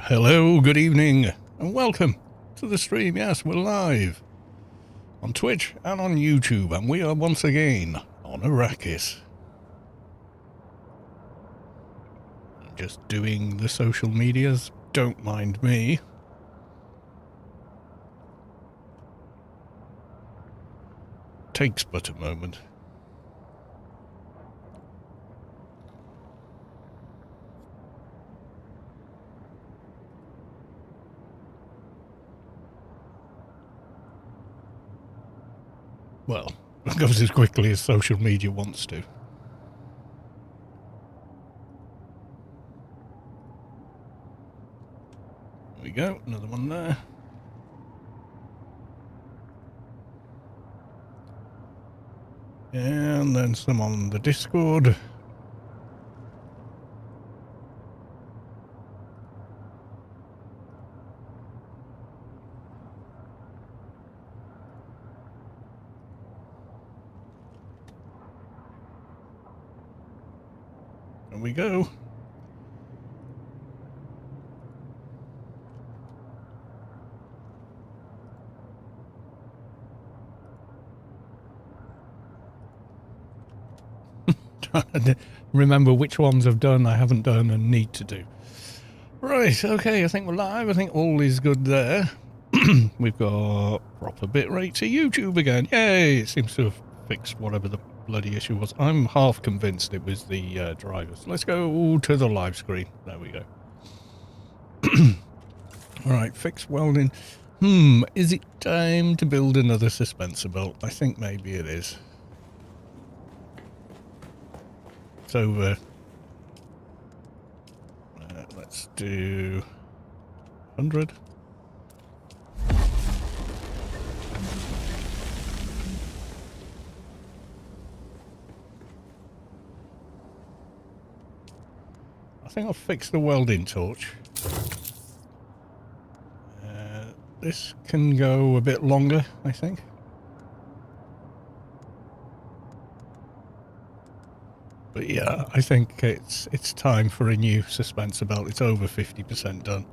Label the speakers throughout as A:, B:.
A: Hello, good evening, and welcome to the stream. Yes, we're live on Twitch and on YouTube, and we are once again on Arrakis. Just doing the social medias, don't mind me. Takes but a moment. Well, it goes as quickly as social media wants to. There we go, another one there. And then some on the Discord. There we go. Trying to remember which ones I've done, I haven't done, and need to do. Right, okay, I think we're live. I think all is good there. We've got proper bitrate to YouTube again. Yay! It seems to have fixed whatever the bloody issue was. I'm half convinced it was the drivers. Let's go to the live screen. There we go. Alright, fix welding. Is it time to build another suspensor belt? I think maybe it is. It's over. Let's do 100. I think I'll fix the welding torch. This can go a bit longer, I think. But yeah, I think it's time for a new suspensor belt. It's over 50% done.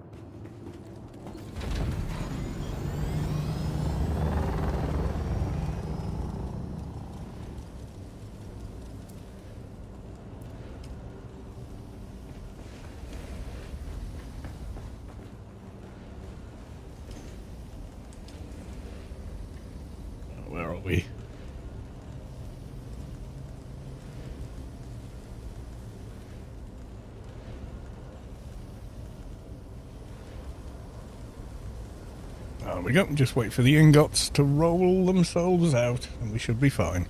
A: Where are we? There we go, just wait for the ingots to roll themselves out and we should be fine.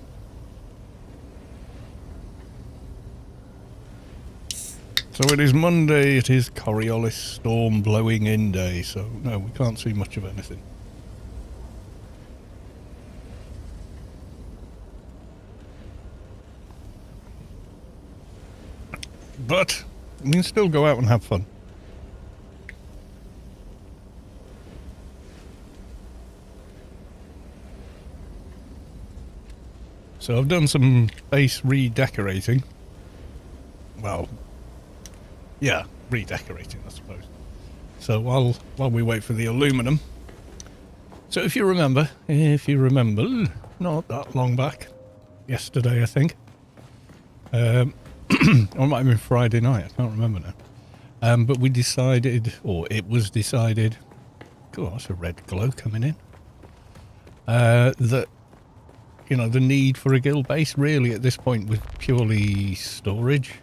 A: So it is Monday, it is Coriolis storm blowing in day, so no, we can't see much of anything. But we can still go out and have fun. So I've done some base redecorating. Well, yeah, redecorating, I suppose. So while we wait for the aluminum. So if you remember, not that long back, yesterday I think, or it might have been Friday night, I can't remember now. But we decided, or it was decided, God, that's a red glow coming in, that, you know, the need for a guild base really at this point was purely storage.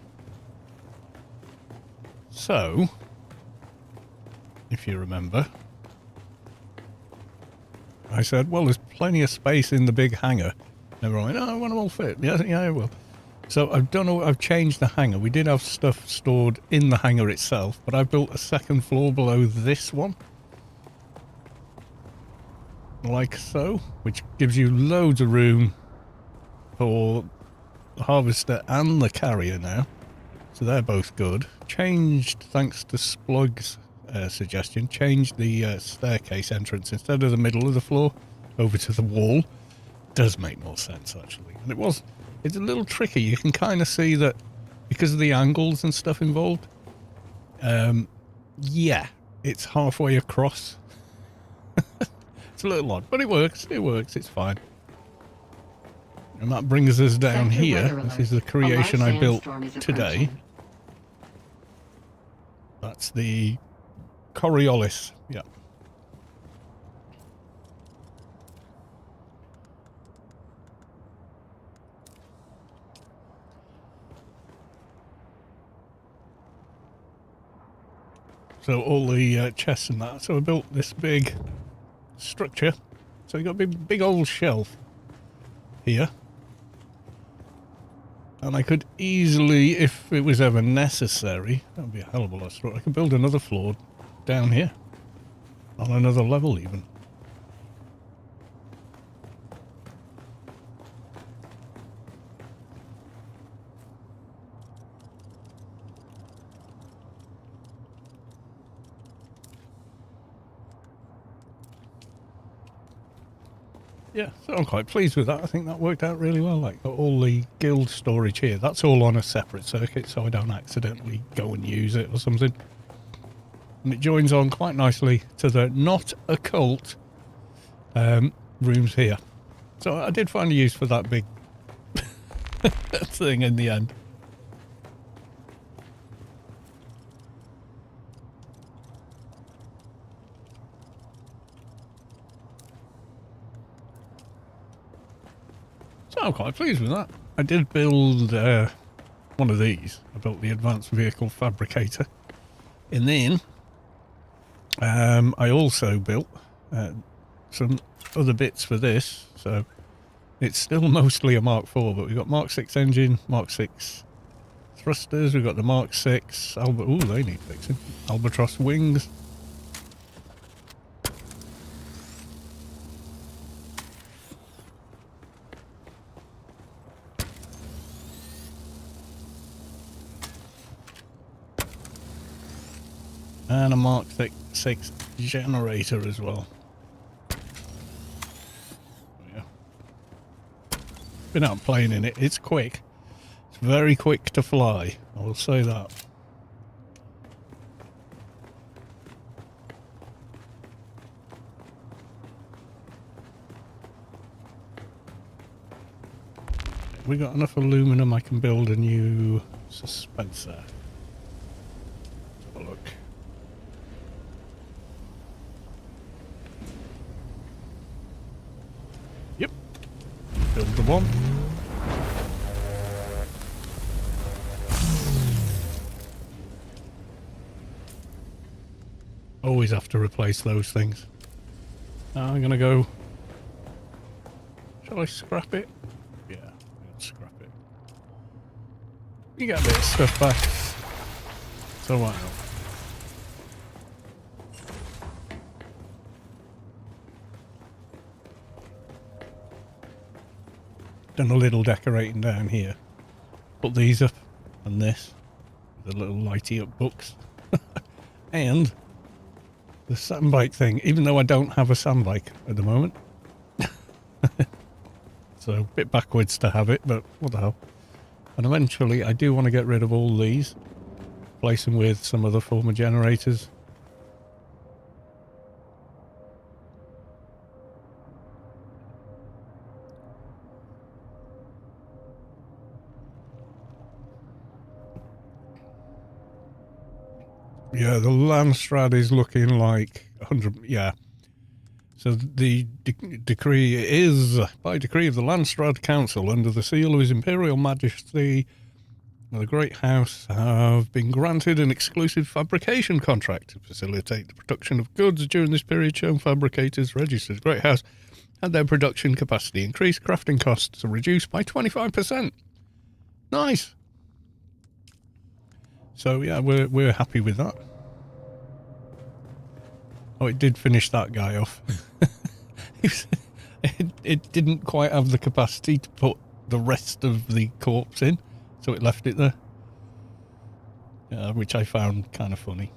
A: So, if you remember, I said, well, there's plenty of space in the big hangar. And everyone went, oh, I want them all fit. Yeah, I will. So I've changed the hangar. We did have stuff stored in the hangar itself, but I've built a second floor below this one. Like so, which gives you loads of room for the harvester and the carrier now. So they're both good. Changed, thanks to Splug's suggestion, changed the staircase entrance instead of the middle of the floor over to the wall. Does make more sense actually. And it's a little tricky. You can kind of see that because of the angles and stuff involved. Yeah, it's halfway across. It's a little odd, but it works. It works. It's fine. And that brings us down
B: Sector
A: here.
B: weather
A: This
B: alert.
A: is the creation
B: A
A: I
B: large
A: built
B: sandstorm is
A: today.
B: approaching.
A: That's the Coriolis. Yeah. So all the chests and that. So I built this big structure. So you got a big old shelf here. And I could easily, if it was ever necessary, that would be a hell of a lot of stuff. I could build another floor down here. On another level even. Yeah, so I'm quite pleased with that. I think that worked out really well. Like, got all the guild storage here. That's all on a separate circuit, so I don't accidentally go and use it or something. And it joins on quite nicely to the not occult rooms here. So I did find a use for that big thing in the end. So I'm quite pleased with that. I did build one of these. I built the Advanced Vehicle Fabricator. And then I also built some other bits for this. So it's still mostly a Mark IV, but we've got Mark 6 engine, Mark 6 thrusters, we've got the Mark 6 ooh, they need fixing. Albatross wings. And a Mark 6 generator as well. Yeah. Been out playing in it. It's quick. It's very quick to fly. I will say that. We got enough aluminum. I can build a new dispenser. Let's have a look. Yep. Build the one. Always have to replace those things. Now I'm gonna go. Shall I scrap it? Yeah, I'll scrap it. You get a bit of stuff back. So why not? Done a little decorating down here. Put these up and this. The little lighty up books. And the sandbike thing, even though I don't have a sandbike at the moment. So a bit backwards to have it, but what the hell. And eventually I do want to get rid of all these. Replace them with some other form of generators. Yeah, the Landstrad is looking like 100. Yeah. So the decree is, by decree of the Landstrad Council, under the seal of His Imperial Majesty, the Great House have been granted an exclusive fabrication contract to facilitate the production of goods during this period, showing fabricators registered Great House had their production capacity increased, crafting costs are reduced by 25%. Nice. So yeah, we're happy with that. Oh, it did finish that guy off. it didn't quite have the capacity to put the rest of the corpse in, so it left it there. Which I found kind of funny.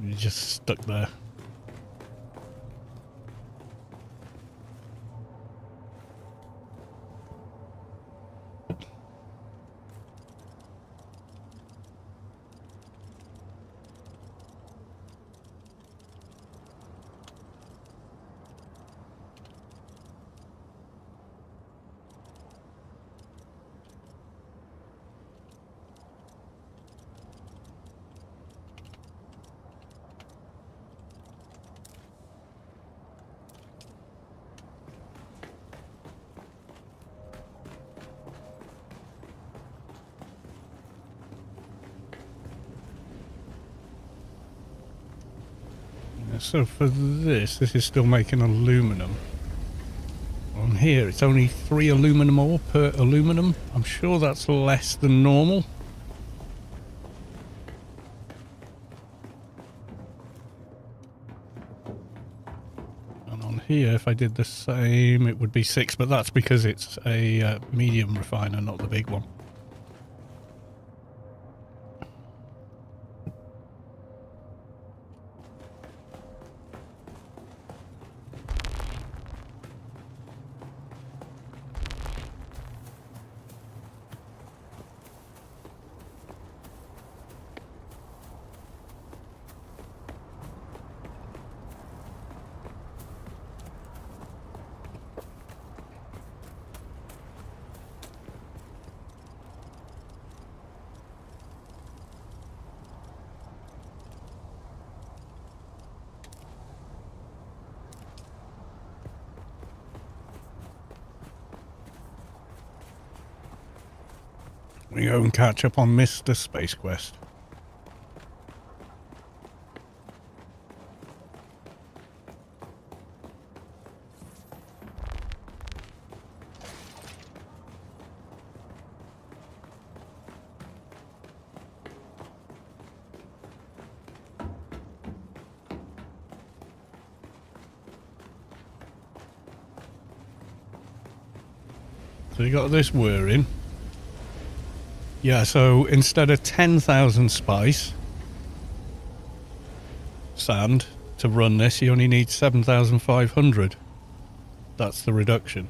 A: It just stuck there. So for this is still making aluminum. On here, it's only 3 aluminum ore per aluminum. I'm sure that's less than normal. And on here, if I did the same, it would be 6, but that's because it's a medium refiner, not the big one. We go and catch up on Mr. Space Quest. So you got this whirring. Yeah, so instead of 10,000 spice sand to run this, you only need 7,500. That's the reduction.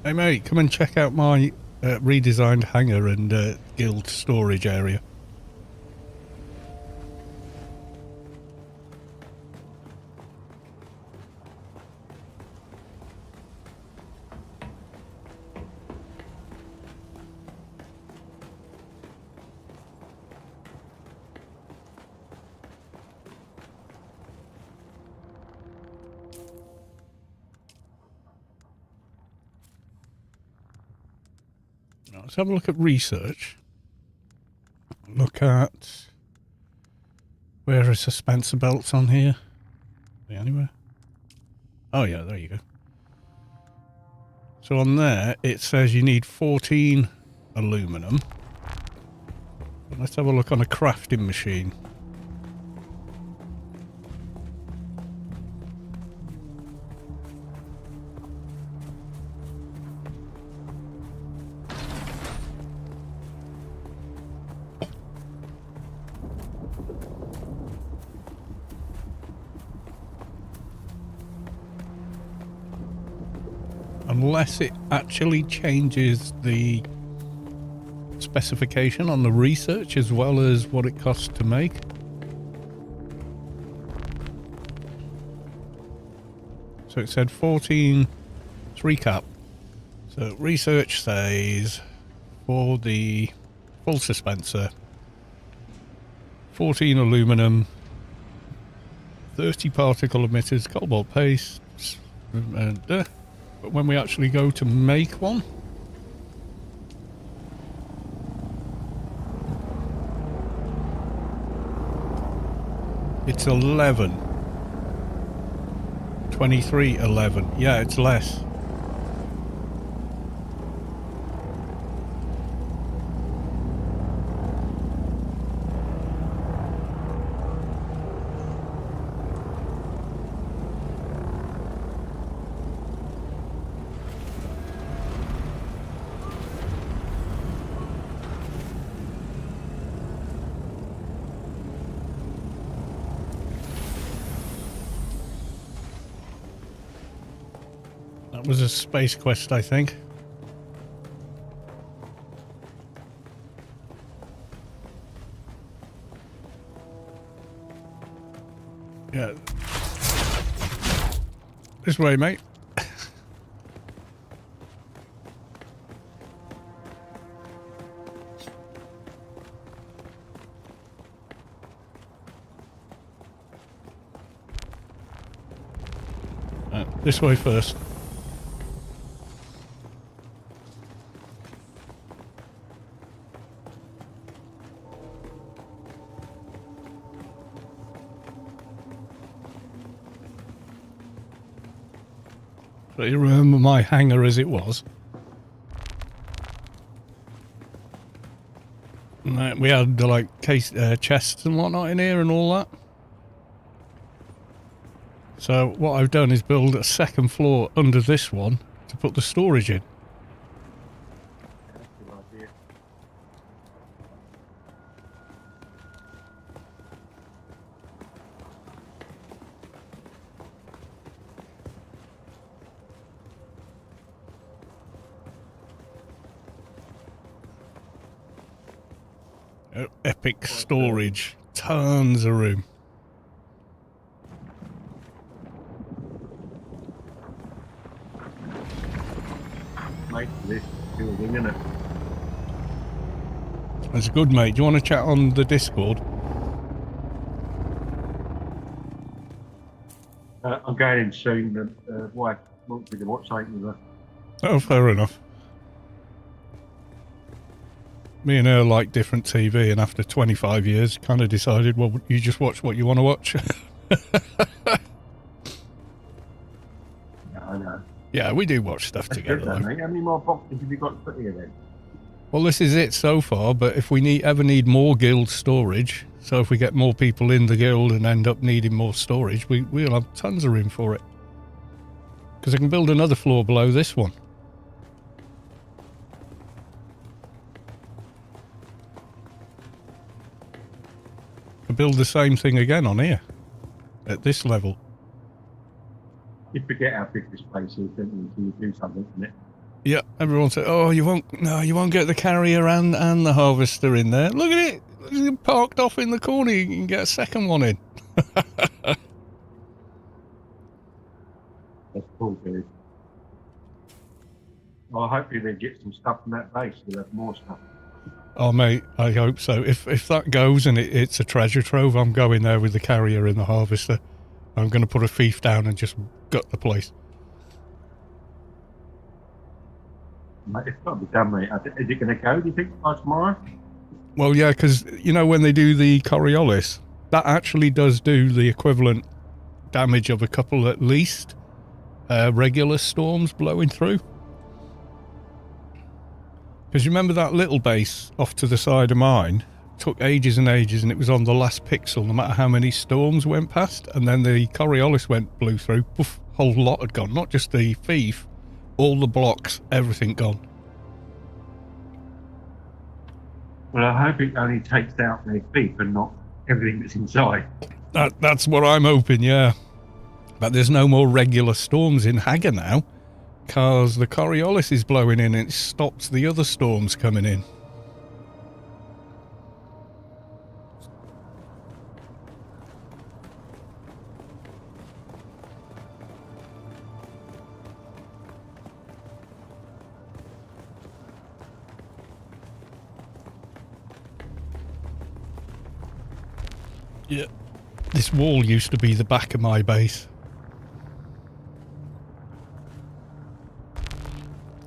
A: Hey mate, come and check out my redesigned hangar and guild storage area. Let's have a look at research. Look at where are suspensor belts on here? Are they anywhere? Oh yeah, there you go. So on there it says you need 14 aluminum. Let's have a look on a crafting machine. Unless it actually changes the specification on the research as well as what it costs to make. So it said 14, 3 cap. So research says for the full suspensor, 14 aluminum, 30 particle emitters, cobalt paste, and but when we actually go to make one, it's 11. 23, 11. Yeah, it's less. That was a space quest, I think. Yeah. This way, mate. This way first. So you remember my hangar as it was? And we had the like case chests and whatnot in here and all that. So what I've done is build a second floor under this one to put the storage in. Epic storage, tons of room.
B: Mate, this building, isn't it?
A: That's good, mate. Do you want to chat on the Discord?
B: I'm going in soon. The wife wants me to watch something with her.
A: Oh, fair enough. Me and her like different TV, and after 25 years, kind of decided, well, you just watch what you want to watch.
B: Yeah, I know.
A: Yeah, we do watch stuff
B: That's
A: together.
B: good, though, mate. How many more boxes have you got to put here then?
A: Well, this is it so far, but if we ever need more guild storage, so if we get more people in the guild and end up needing more storage, we'll have tons of room for it. Because I can build another floor below this one. I build the same thing again on here, at this level.
B: You forget how big this place is, don't you, until you do something in it.
A: Yeah, everyone said, oh, you won't get the carrier and the harvester in there. Look at it, it's parked off in the corner, you can get a second one in.
B: That's cool, dude. Well, hopefully they get some stuff from that base, we'll have more stuff.
A: Oh, mate, I hope so. If that goes and it's a treasure trove, I'm going there with the carrier and the harvester. I'm going to put a thief down and just gut the place.
B: Mate, it's got to be done, mate. Is it going to go, do you think, by tomorrow?
A: Well, yeah, because, you know, when they do the Coriolis, that actually does do the equivalent damage of a couple at least regular storms blowing through. Because you remember that little base off to the side of mine took ages and ages, and it was on the last pixel no matter how many storms went past, and then the Coriolis blew through, poof, whole lot had gone, not just the thief, all the blocks, everything gone.
B: Well, I hope it only takes out their thief and not everything that's inside.
A: That's what I'm hoping, yeah. But there's no more regular storms in Hagar now, because the Coriolis is blowing in and it stops the other storms coming in. Yeah, this wall used to be the back of my base.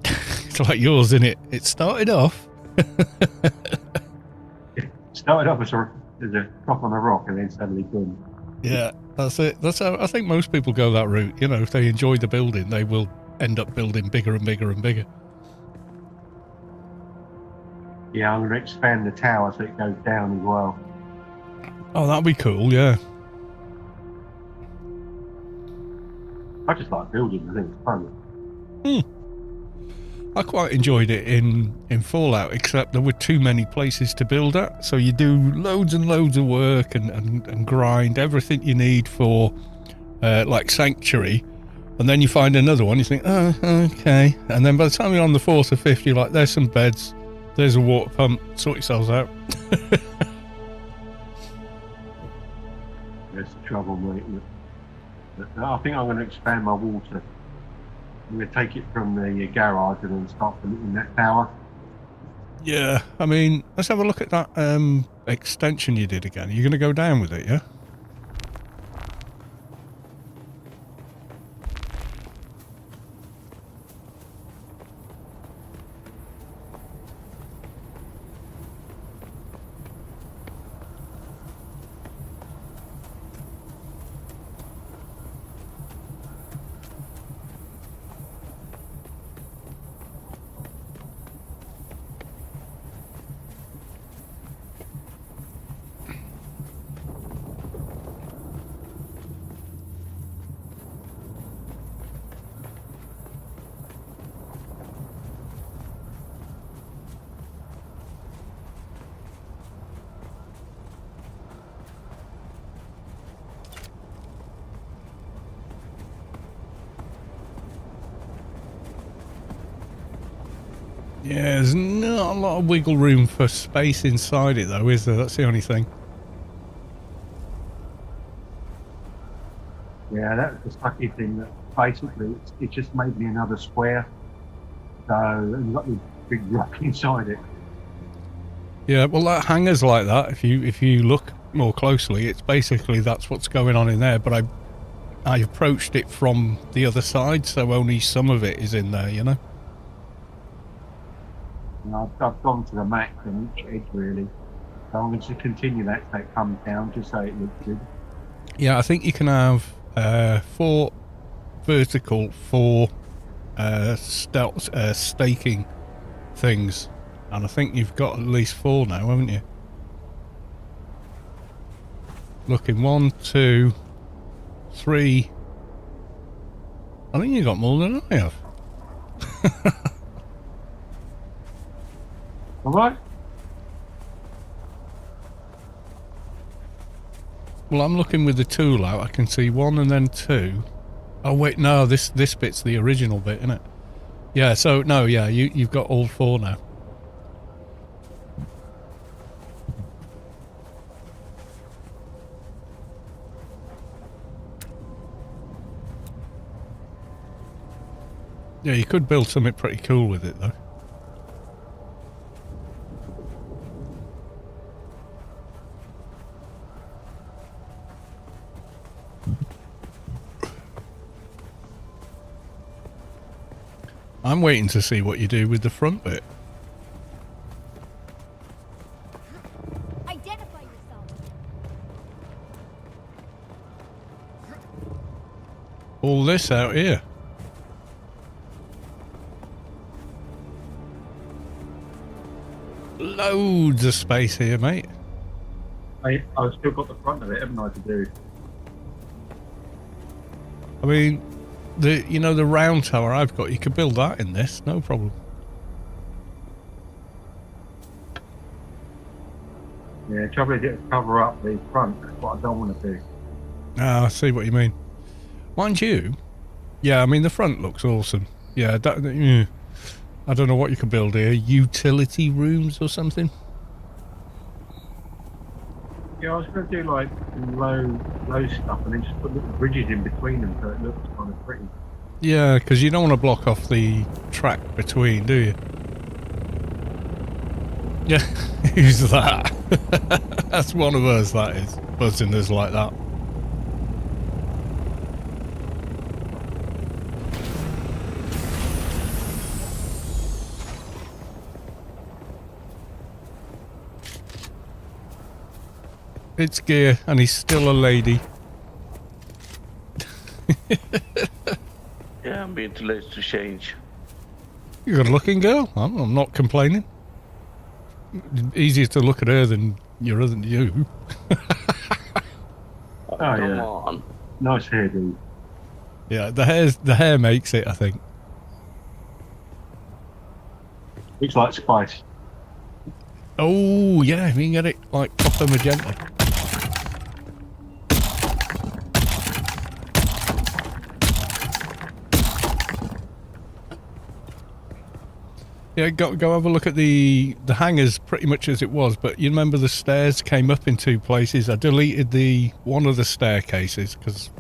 A: It's like yours, isn't it? It started off.
B: It started off as a drop on a rock and then suddenly boom.
A: Yeah, that's it. That's how I think most people go that route. You know, if they enjoy the building, they will end up building bigger and bigger and bigger.
B: Yeah, I'm going to expand the tower so it goes down as well.
A: Oh, that'd be cool, yeah.
B: I just like building, I think it's fun.
A: I quite enjoyed it in Fallout, except there were too many places to build at. So you do loads and loads of work and grind everything you need for like Sanctuary. And then you find another one, you think, oh, okay. And then by the time you're on the 4th or 5th, you're like, there's some beds, there's a water pump, sort yourselves out.
B: That's the trouble, mate. But I think I'm going to expand my water. I'm going to take it from the garage and then start putting it in that tower.
A: Yeah, I mean, let's have a look at that extension you did again. Are you going to go down with it, yeah? Yeah, there's not a lot of wiggle room for space inside it, though, is there? That's the only thing.
B: Yeah, that's the sucky thing. That basically, it just made me another square. So, and you've got the big rock inside it.
A: Yeah, well, that hanger's like that. If you look more closely, it's basically that's what's going on in there. But I approached it from the other side, so only some of it is in there, you know.
B: And I've gone to the max on each edge really. So I'm going to continue that so it comes down, just so it looks good.
A: Yeah, I think you can have 4 vertical, 4 staking things, and I think you've got at least 4 now, haven't you? Looking 1, 2, 3. I think you got more than I have.
B: All right.
A: Well, I'm looking with the tool out. I can see 1 and then 2. Oh wait, no, this bit's the original bit, isn't it? Yeah. So no, yeah, you've got all 4 now. Yeah, you could build something pretty cool with it, though. I'm waiting to see what you do with the front bit.
C: Identify yourself.
A: All this out here. Loads of space here, mate.
B: I've still got the front of it, haven't I, to do?
A: I mean, the round tower I've got, you could build that in this, no problem.
B: Yeah, trouble is it'll cover up the front. That's what I don't want to do.
A: Ah, I see what you mean. Mind you, yeah, I mean, the front looks awesome. Yeah, I don't know what you can build here. Utility rooms or something?
B: Yeah, I was going to do like low stuff and then just put little bridges in between them so it looks kind of pretty.
A: Yeah, because you don't want to block off the track between, do you? Yeah, who's that? That's one of us, that is. Buzzing us like that. It's Gear, and he's still a lady.
D: Yeah, I'm being too late to change.
A: You're a good looking girl. I'm not complaining. Easier to look at her than you.
B: Oh,
D: Come
B: yeah.
D: on.
B: Nice hairdo.
A: Yeah, the hair makes it, I think.
B: Looks like spice.
A: Oh yeah, if you can get it like proper magenta. Yeah, go have a look at the hangars pretty much as it was, but you remember the stairs came up in two places. I deleted one of the staircases because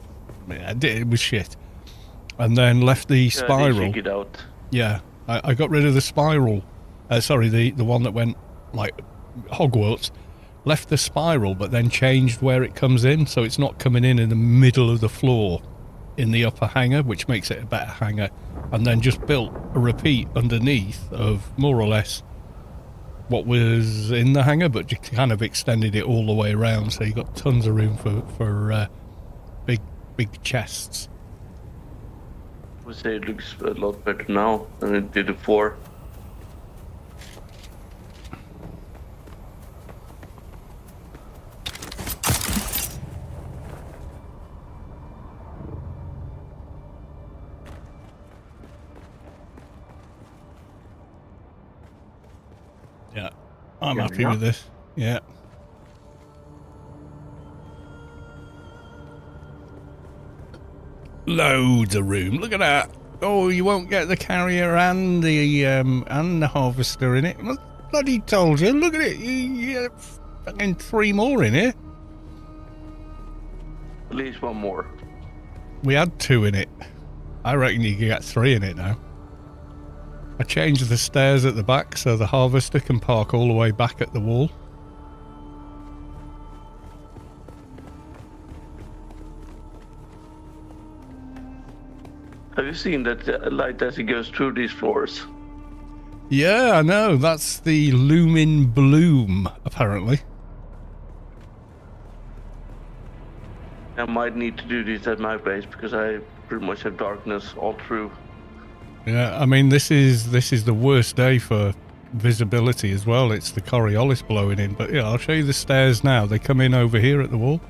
A: it was shit, and then left the
D: Yeah, they
A: spiral.
D: check it out.
A: Yeah, I got rid of the spiral. Sorry, the one that went like Hogwarts. Left the spiral, but then changed where it comes in, so it's not coming in the middle of the floor in the upper hangar, which makes it a better hangar, and then just built a repeat underneath of more or less what was in the hangar, but just kind of extended it all the way around, so you got tons of room for big chests.
D: I would say it looks a lot better now than it did before.
A: Yeah, I'm
B: Yeah,
A: happy
B: yeah.
A: with this. Yeah. Loads of room. Look at that. Oh, you won't get the carrier and the harvester in it. I bloody told you. Look at it. You get fucking 3 more in here.
D: At least one more.
A: We had 2 in it. I reckon you can get 3 in it now. I changed the stairs at the back so the harvester can park all the way back at the wall.
D: Have you seen that light as it goes through these floors?
A: Yeah, I know. That's the Lumin Bloom, apparently.
D: I might need to do this at my base because I pretty much have darkness all through.
A: Yeah, I mean, this is the worst day for visibility as well. It's the Coriolis blowing in. But yeah, I'll show you the stairs now. They come in over here at the wall.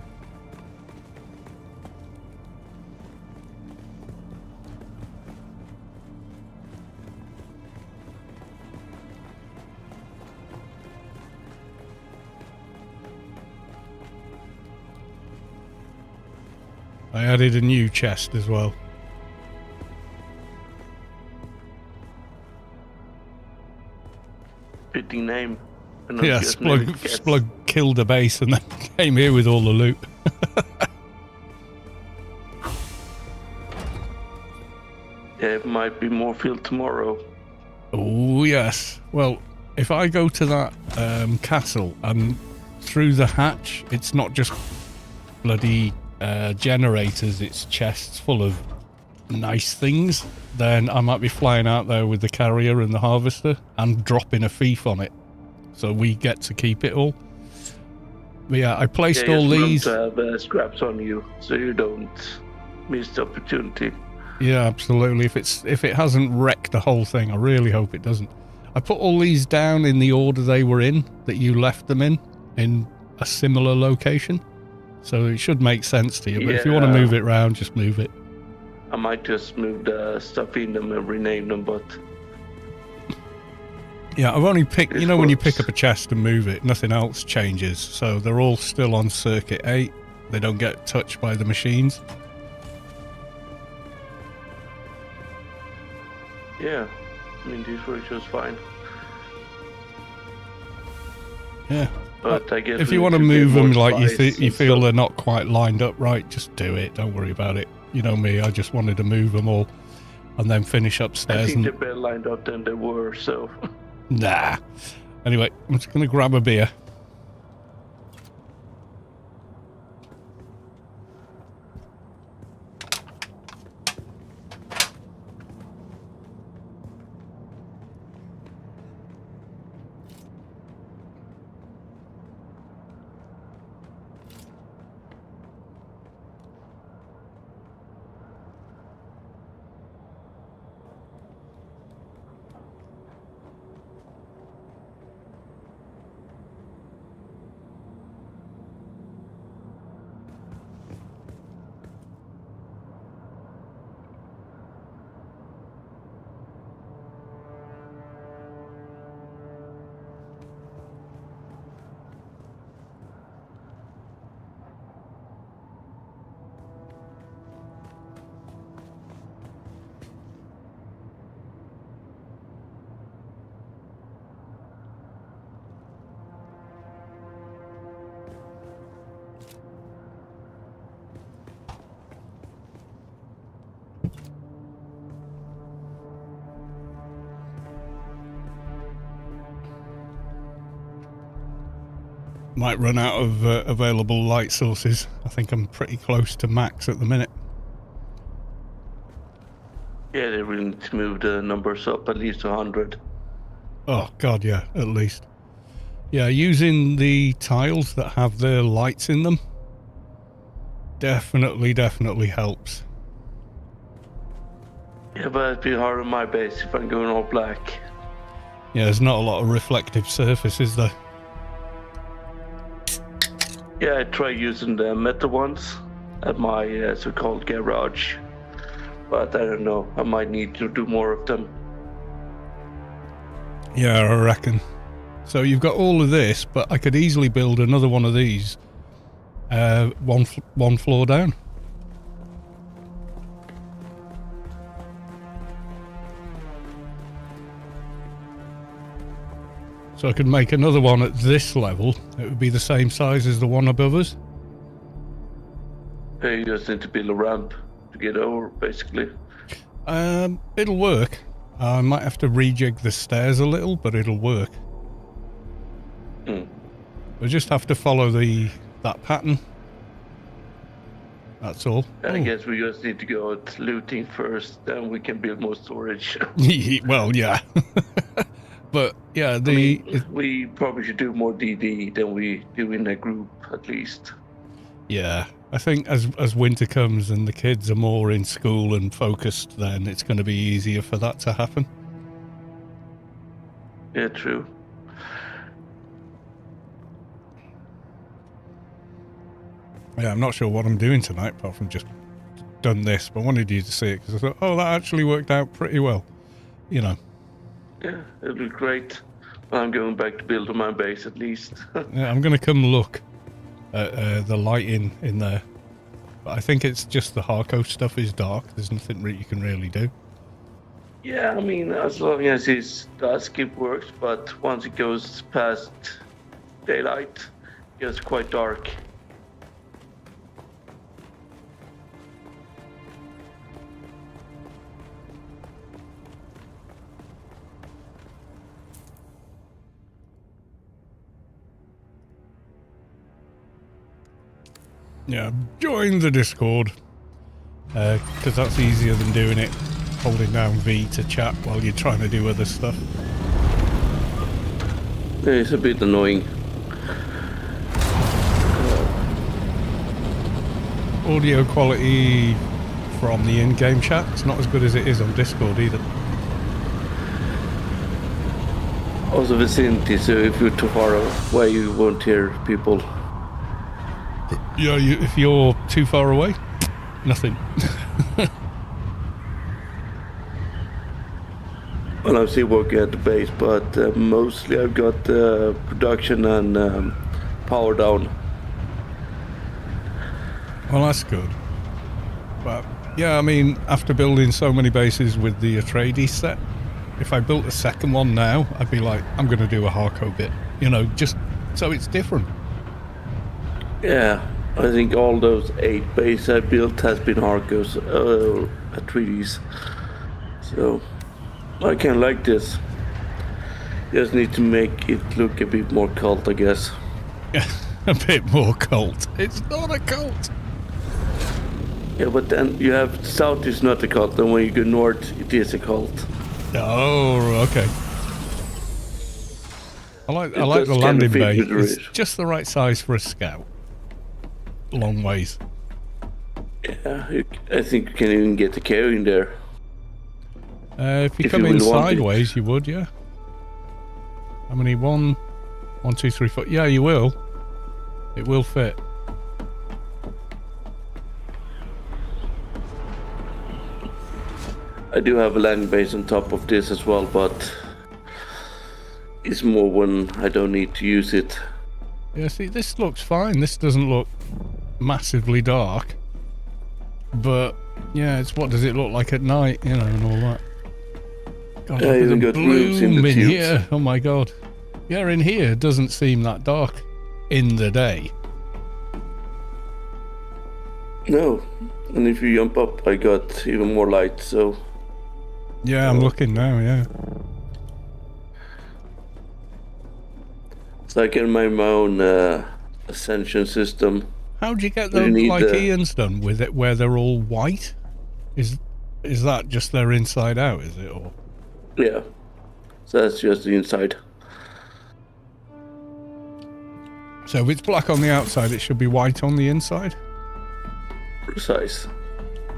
A: I added a new chest as well.
D: Fitting name.
A: Yeah, Splug killed a base and then came here with all the loot.
D: Yeah, it might be more filled tomorrow.
A: Oh, yes. Well, if I go to that castle and through the hatch, it's not just bloody generators, it's chests full of nice things, then I might be flying out there with the carrier and the harvester and dropping a thief on it. So we get to keep it all. But yeah, I placed all these.
D: To have scraps on you so you don't miss the opportunity.
A: Yeah, absolutely. If it hasn't wrecked the whole thing, I really hope it doesn't. I put all these down in the order they were in, that you left them in a similar location. So it should make sense to you. But if you want to move it around, just move it.
D: I might just move the stuff in them and rename them, but...
A: Yeah, I've only picked... You know when you pick up a chest and move it, nothing else changes. So they're all still on Circuit 8. They don't get touched by the machines.
D: Yeah, I mean, this works just fine.
A: Yeah.
D: But I guess
A: if you want to move them like you feel they're not quite lined up right, just do it. Don't worry about it. You know me, I just wanted to move them all and then finish upstairs.
D: I think they're better lined up than they were, so...
A: Nah. Anyway, I'm just going to grab a beer. Might run out of available light sources. I think I'm pretty close to max at the minute.
D: Yeah, they really need to move the numbers up at least 100.
A: Oh god, yeah, at least. Yeah, using the tiles that have their lights in them definitely helps.
D: Yeah, but it'd be hard on my base if I'm going all black.
A: Yeah, there's not a lot of reflective surface, is there?
D: Yeah, I tried using the metal ones at my so-called garage, but I don't know, I might need to do more of them.
A: Yeah, I reckon. So you've got all of this, but I could easily build another one of these one floor down. So I could make another one at this level. It would be the same size as the one above us.
D: Yeah, you just need to build a ramp to get over, basically.
A: It'll work. I might have to rejig the stairs a little, but it'll work. We'll just have to follow that pattern. That's all.
D: I guess we just need to go out looting first, then we can build more storage.
A: Well, yeah. But yeah,
D: we probably should do more DD than we do in a group, at least.
A: Yeah, I think as winter comes and the kids are more in school and focused, then it's going to be easier for that to happen.
D: Yeah, true.
A: Yeah, I'm not sure what I'm doing tonight, apart from just done this, but I wanted you to see it because I thought, oh, that actually worked out pretty well, you know.
D: Yeah, it'll be great. I'm going back to build on my base at least.
A: Yeah, I'm going to come look at the lighting in there. But I think it's just the hardcore stuff is dark. There's nothing you can really do.
D: Yeah, I mean, as long as it's dusk, it works. But once it goes past daylight, it gets quite dark.
A: Yeah, join the Discord. Because that's easier than doing it holding down V to chat while you're trying to do other stuff.
D: It's a bit annoying.
A: Audio quality from the in-game chat, it's not as good as it is on Discord either.
D: Also vicinity, so if you're too far away, you won't hear people.
A: Yeah, if you're too far away, nothing.
D: Well, I'm still working at the base, but mostly I've got production and power down.
A: Well, that's good. But yeah, I mean, after building so many bases with the Atreides set, if I built a second one now, I'd be like, I'm going to do a hardcore bit, you know, just so it's different.
D: Yeah, I think all those 8 bases I built has been hardcores Atreides. So I can like this. Just need to make it look a bit more cult, I guess.
A: A bit more cult. It's not a cult.
D: Yeah, but then you have south is not a cult, and when you go north, it is a cult.
A: Oh, okay. I like the landing bay. It's just the right size for a scout. Long ways.
D: Yeah, I think you can even get a carry in there.
A: If you come in sideways, you would, yeah. How many? 1, 2, 3, 4. Yeah, you will. It will fit.
D: I do have a landing base on top of this as well, but it's more when I don't need to use it.
A: Yeah, see, this looks fine. This doesn't look massively dark. But, yeah, it's what does it look like at night, you know, and all that. God,
D: I even got rooms in the tubes.
A: Here. Oh my god. Yeah, in here it doesn't seem that dark in the day.
D: No, and if you jump up, I got even more light, so...
A: Yeah, I'm looking now, yeah.
D: So I can make my own ascension system.
A: How'd you get
D: You
A: those
D: need
A: like
D: the-
A: Ian's done with it, where they're all white? Is that just their inside out? Is it or?
D: Yeah. So that's just the inside.
A: So if it's black on the outside, it should be white on the inside?
D: Precise.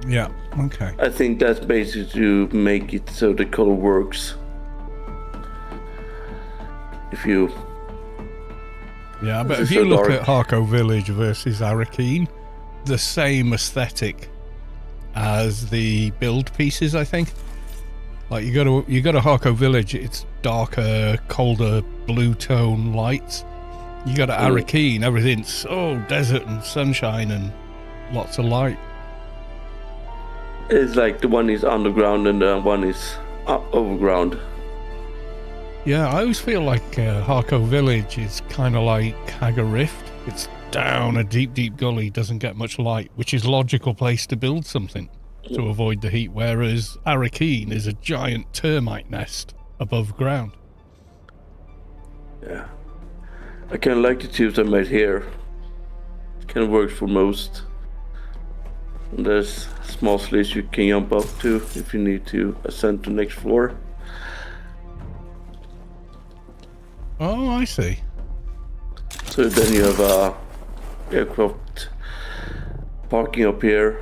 A: Yeah, okay.
D: I think that's basically to make it so the color works. If you
A: Yeah, but
D: This
A: if
D: is
A: you
D: so
A: look
D: dark.
A: at Harco Village versus Arakeen, the same aesthetic as the build pieces, I think. Like you go to Harco Village, it's darker, colder blue tone lights. You go to Arakeen, everything's desert and sunshine and lots of light.
D: it's like the one is underground and the one is overground.
A: Yeah, I always feel like Harco Village is kind of like Haga Rift. It's down a deep, deep gully, doesn't get much light, which is a logical place to build something to avoid the heat, whereas Arakeen is a giant termite nest above ground.
D: Yeah. I kind of like the tubes I made here. It kind of works for most. And there's small slits you can jump up to if you need to ascend to the next floor.
A: Oh, I see.
D: So then you have aircraft parking up here.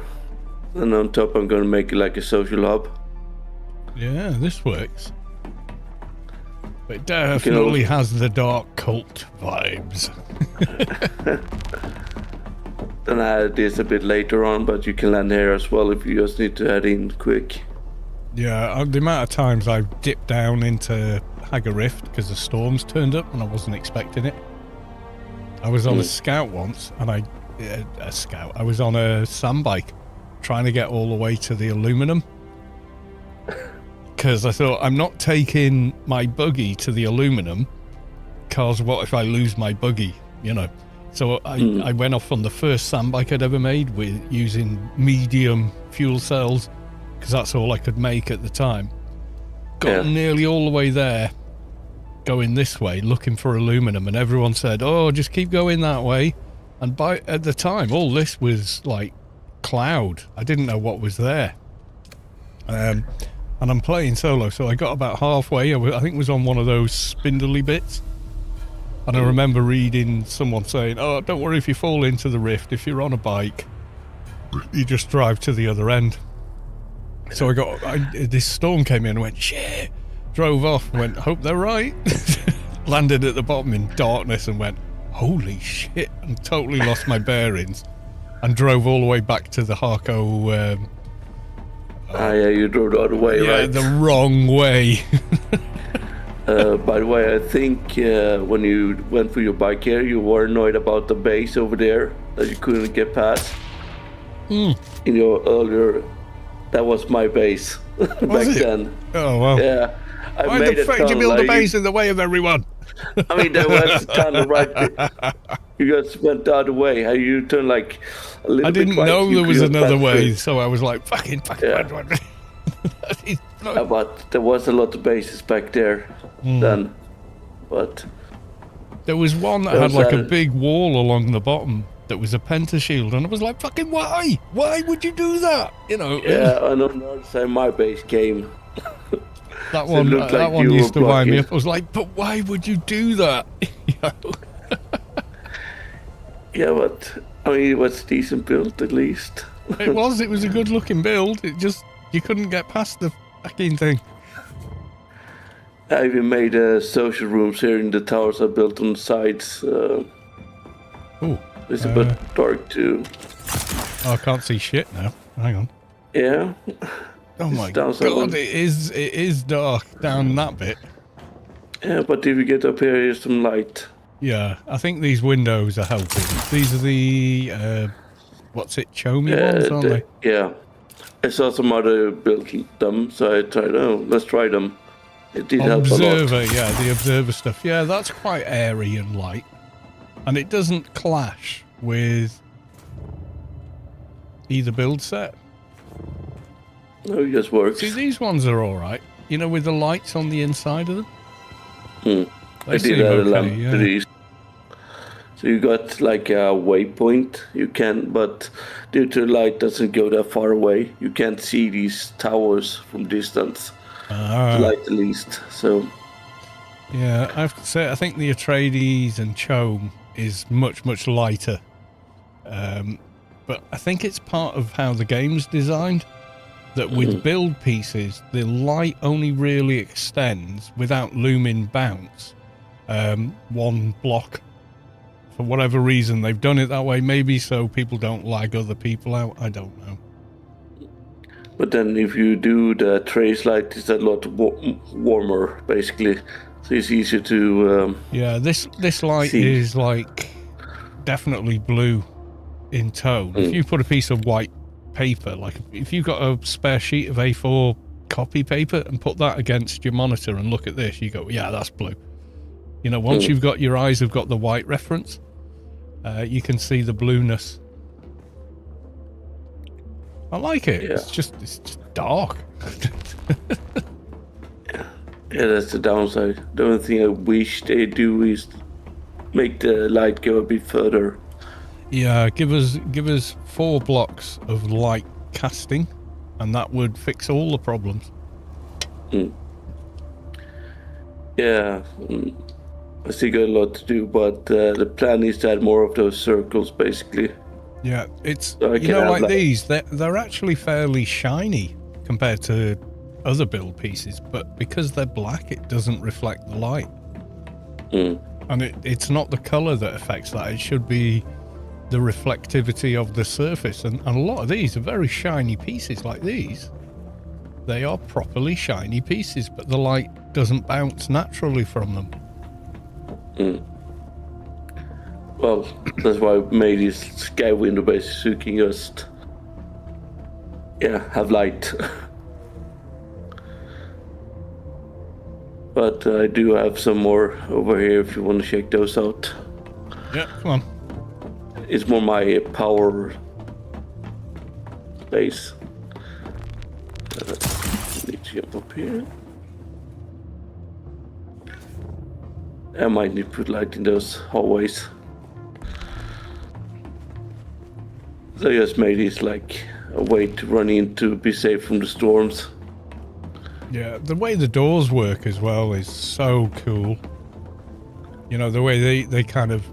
D: And on top I'm going to make it like a social hub.
A: Yeah, this works. But it definitely has the dark cult vibes.
D: Then I added this a bit later on, but you can land here as well if you just need to head in quick.
A: Yeah, the amount of times I've dipped down into Haga Rift because the storms turned up and I wasn't expecting it. I was on a scout once, and I was on a sand bike trying to get all the way to the aluminum because I thought I'm not taking my buggy to the aluminum because what if I lose my buggy, you know? So I went off on the first sand bike I'd ever made with using medium fuel cells because that's all I could make at the time. Got nearly all the way there, going this way, looking for aluminum, and everyone said, "Oh, just keep going that way." And at the time, all this was like cloud. I didn't know what was there. And I'm playing solo, so I got about halfway. I think it was on one of those spindly bits. And I remember reading someone saying, "Oh, don't worry if you fall into the rift. If you're on a bike, you just drive to the other end." So this storm came in and went, shit. Drove off, went, hope they're right. Landed at the bottom in darkness and went, holy shit, and totally lost my bearings. And drove all the way back to the Harco.
D: Yeah, you drove the other way,
A: Yeah,
D: right?
A: the wrong way.
D: By the way, I think when you went for your bike here, you were annoyed about the base over there that you couldn't get past. In your earlier, that was my base back
A: it?
D: then.
A: Oh, well.
D: Yeah, I
A: Why
D: made
A: the
D: a
A: fuck did you
D: tunnel,
A: build a
D: like,
A: base in the way of everyone?
D: I mean, there was a tunnel right. You just went the other way. How you turned like a little
A: I
D: bit
A: didn't
D: right,
A: know
D: you
A: there was
D: could
A: another
D: pass
A: way,
D: through.
A: so I was like, fucking.
D: Yeah. But there was a lot of bases back there then. But
A: There was one that
D: There
A: had
D: was
A: like a
D: that-
A: big wall along the bottom that was a pentashield, and I was like, fucking why? Why would you do that? You know,
D: yeah, and on the other side, my base came.
A: that
D: it
A: one,
D: looked
A: that
D: like
A: one
D: you
A: used
D: were
A: to wind me
D: blocking.
A: up. I was like, but why would you do that? You know?
D: Yeah, but I mean, it was decent built at least.
A: It was a good looking build. It just, you couldn't get past the fucking thing.
D: I even made social rooms here in the towers I built on the sides.
A: Oh,
D: It's a bit dark too.
A: I can't see shit now. Hang on.
D: Yeah.
A: Oh my
D: down
A: god,
D: someone.
A: it is dark down that bit.
D: Yeah, but if you get up here, here's some light.
A: Yeah, I think these windows are helping. These are the, what's it, Chomi ones, aren't they?
D: Yeah. I saw some other built them, so I tried, let's try them. It did help a lot.
A: Observer, yeah, the observer stuff. Yeah, that's quite airy and light. And it doesn't clash with either build set.
D: No, it just works.
A: See, these ones are alright. You know, with the lights on the inside of them.
D: I
A: They
D: did
A: seem
D: add a
A: okay,
D: lamp
A: yeah.
D: to these. So you got like a waypoint. You can, but due to the light doesn't go that far away, you can't see these towers from distance. The light at least. So
A: yeah, I have to say, I think the Atreides and Chome is much, much lighter. But I think it's part of how the game's designed, that with build pieces, the light only really extends without looming bounce. One block. For whatever reason, they've done it that way. Maybe so people don't lag other people out. I don't know.
D: but then if you do the trace light, it's a lot warmer, basically. So it's easier to.
A: Yeah, this light
D: see.
A: is like definitely blue in tone. If you put a piece of white paper, like if you've got a spare sheet of A4 copy paper and put that against your monitor and look at this, you go, yeah, that's blue. You know, once you've got your eyes have got the white reference, you can see the blueness. I like it.
D: Yeah.
A: It's just dark.
D: Yeah, that's the downside. The only thing I wish they do is make the light go a bit further.
A: Yeah, give us 4 blocks of light casting, and that would fix all the problems.
D: Yeah, I still got a lot to do, but the plan is to add more of those circles, basically.
A: Yeah, it's
D: So I
A: you
D: can
A: know,
D: have,
A: like
D: like-
A: these, they're actually fairly shiny compared to other build pieces, but because they're black, it doesn't reflect the light, and it's not the color that affects that. It should be the reflectivity of the surface, and a lot of these are very shiny pieces. Like these, they are properly shiny pieces, but the light doesn't bounce naturally from them.
D: Well, that's why I made this sky window base so you can just, have light. But I do have some more over here if you want to check those out.
A: Yeah, come on.
D: It's more my power base. Need to jump up here. I might need to put light in those hallways. So I just made this like a way to run in to be safe from the storms.
A: Yeah, the way the doors work as well is so cool. You know, the way they kind of...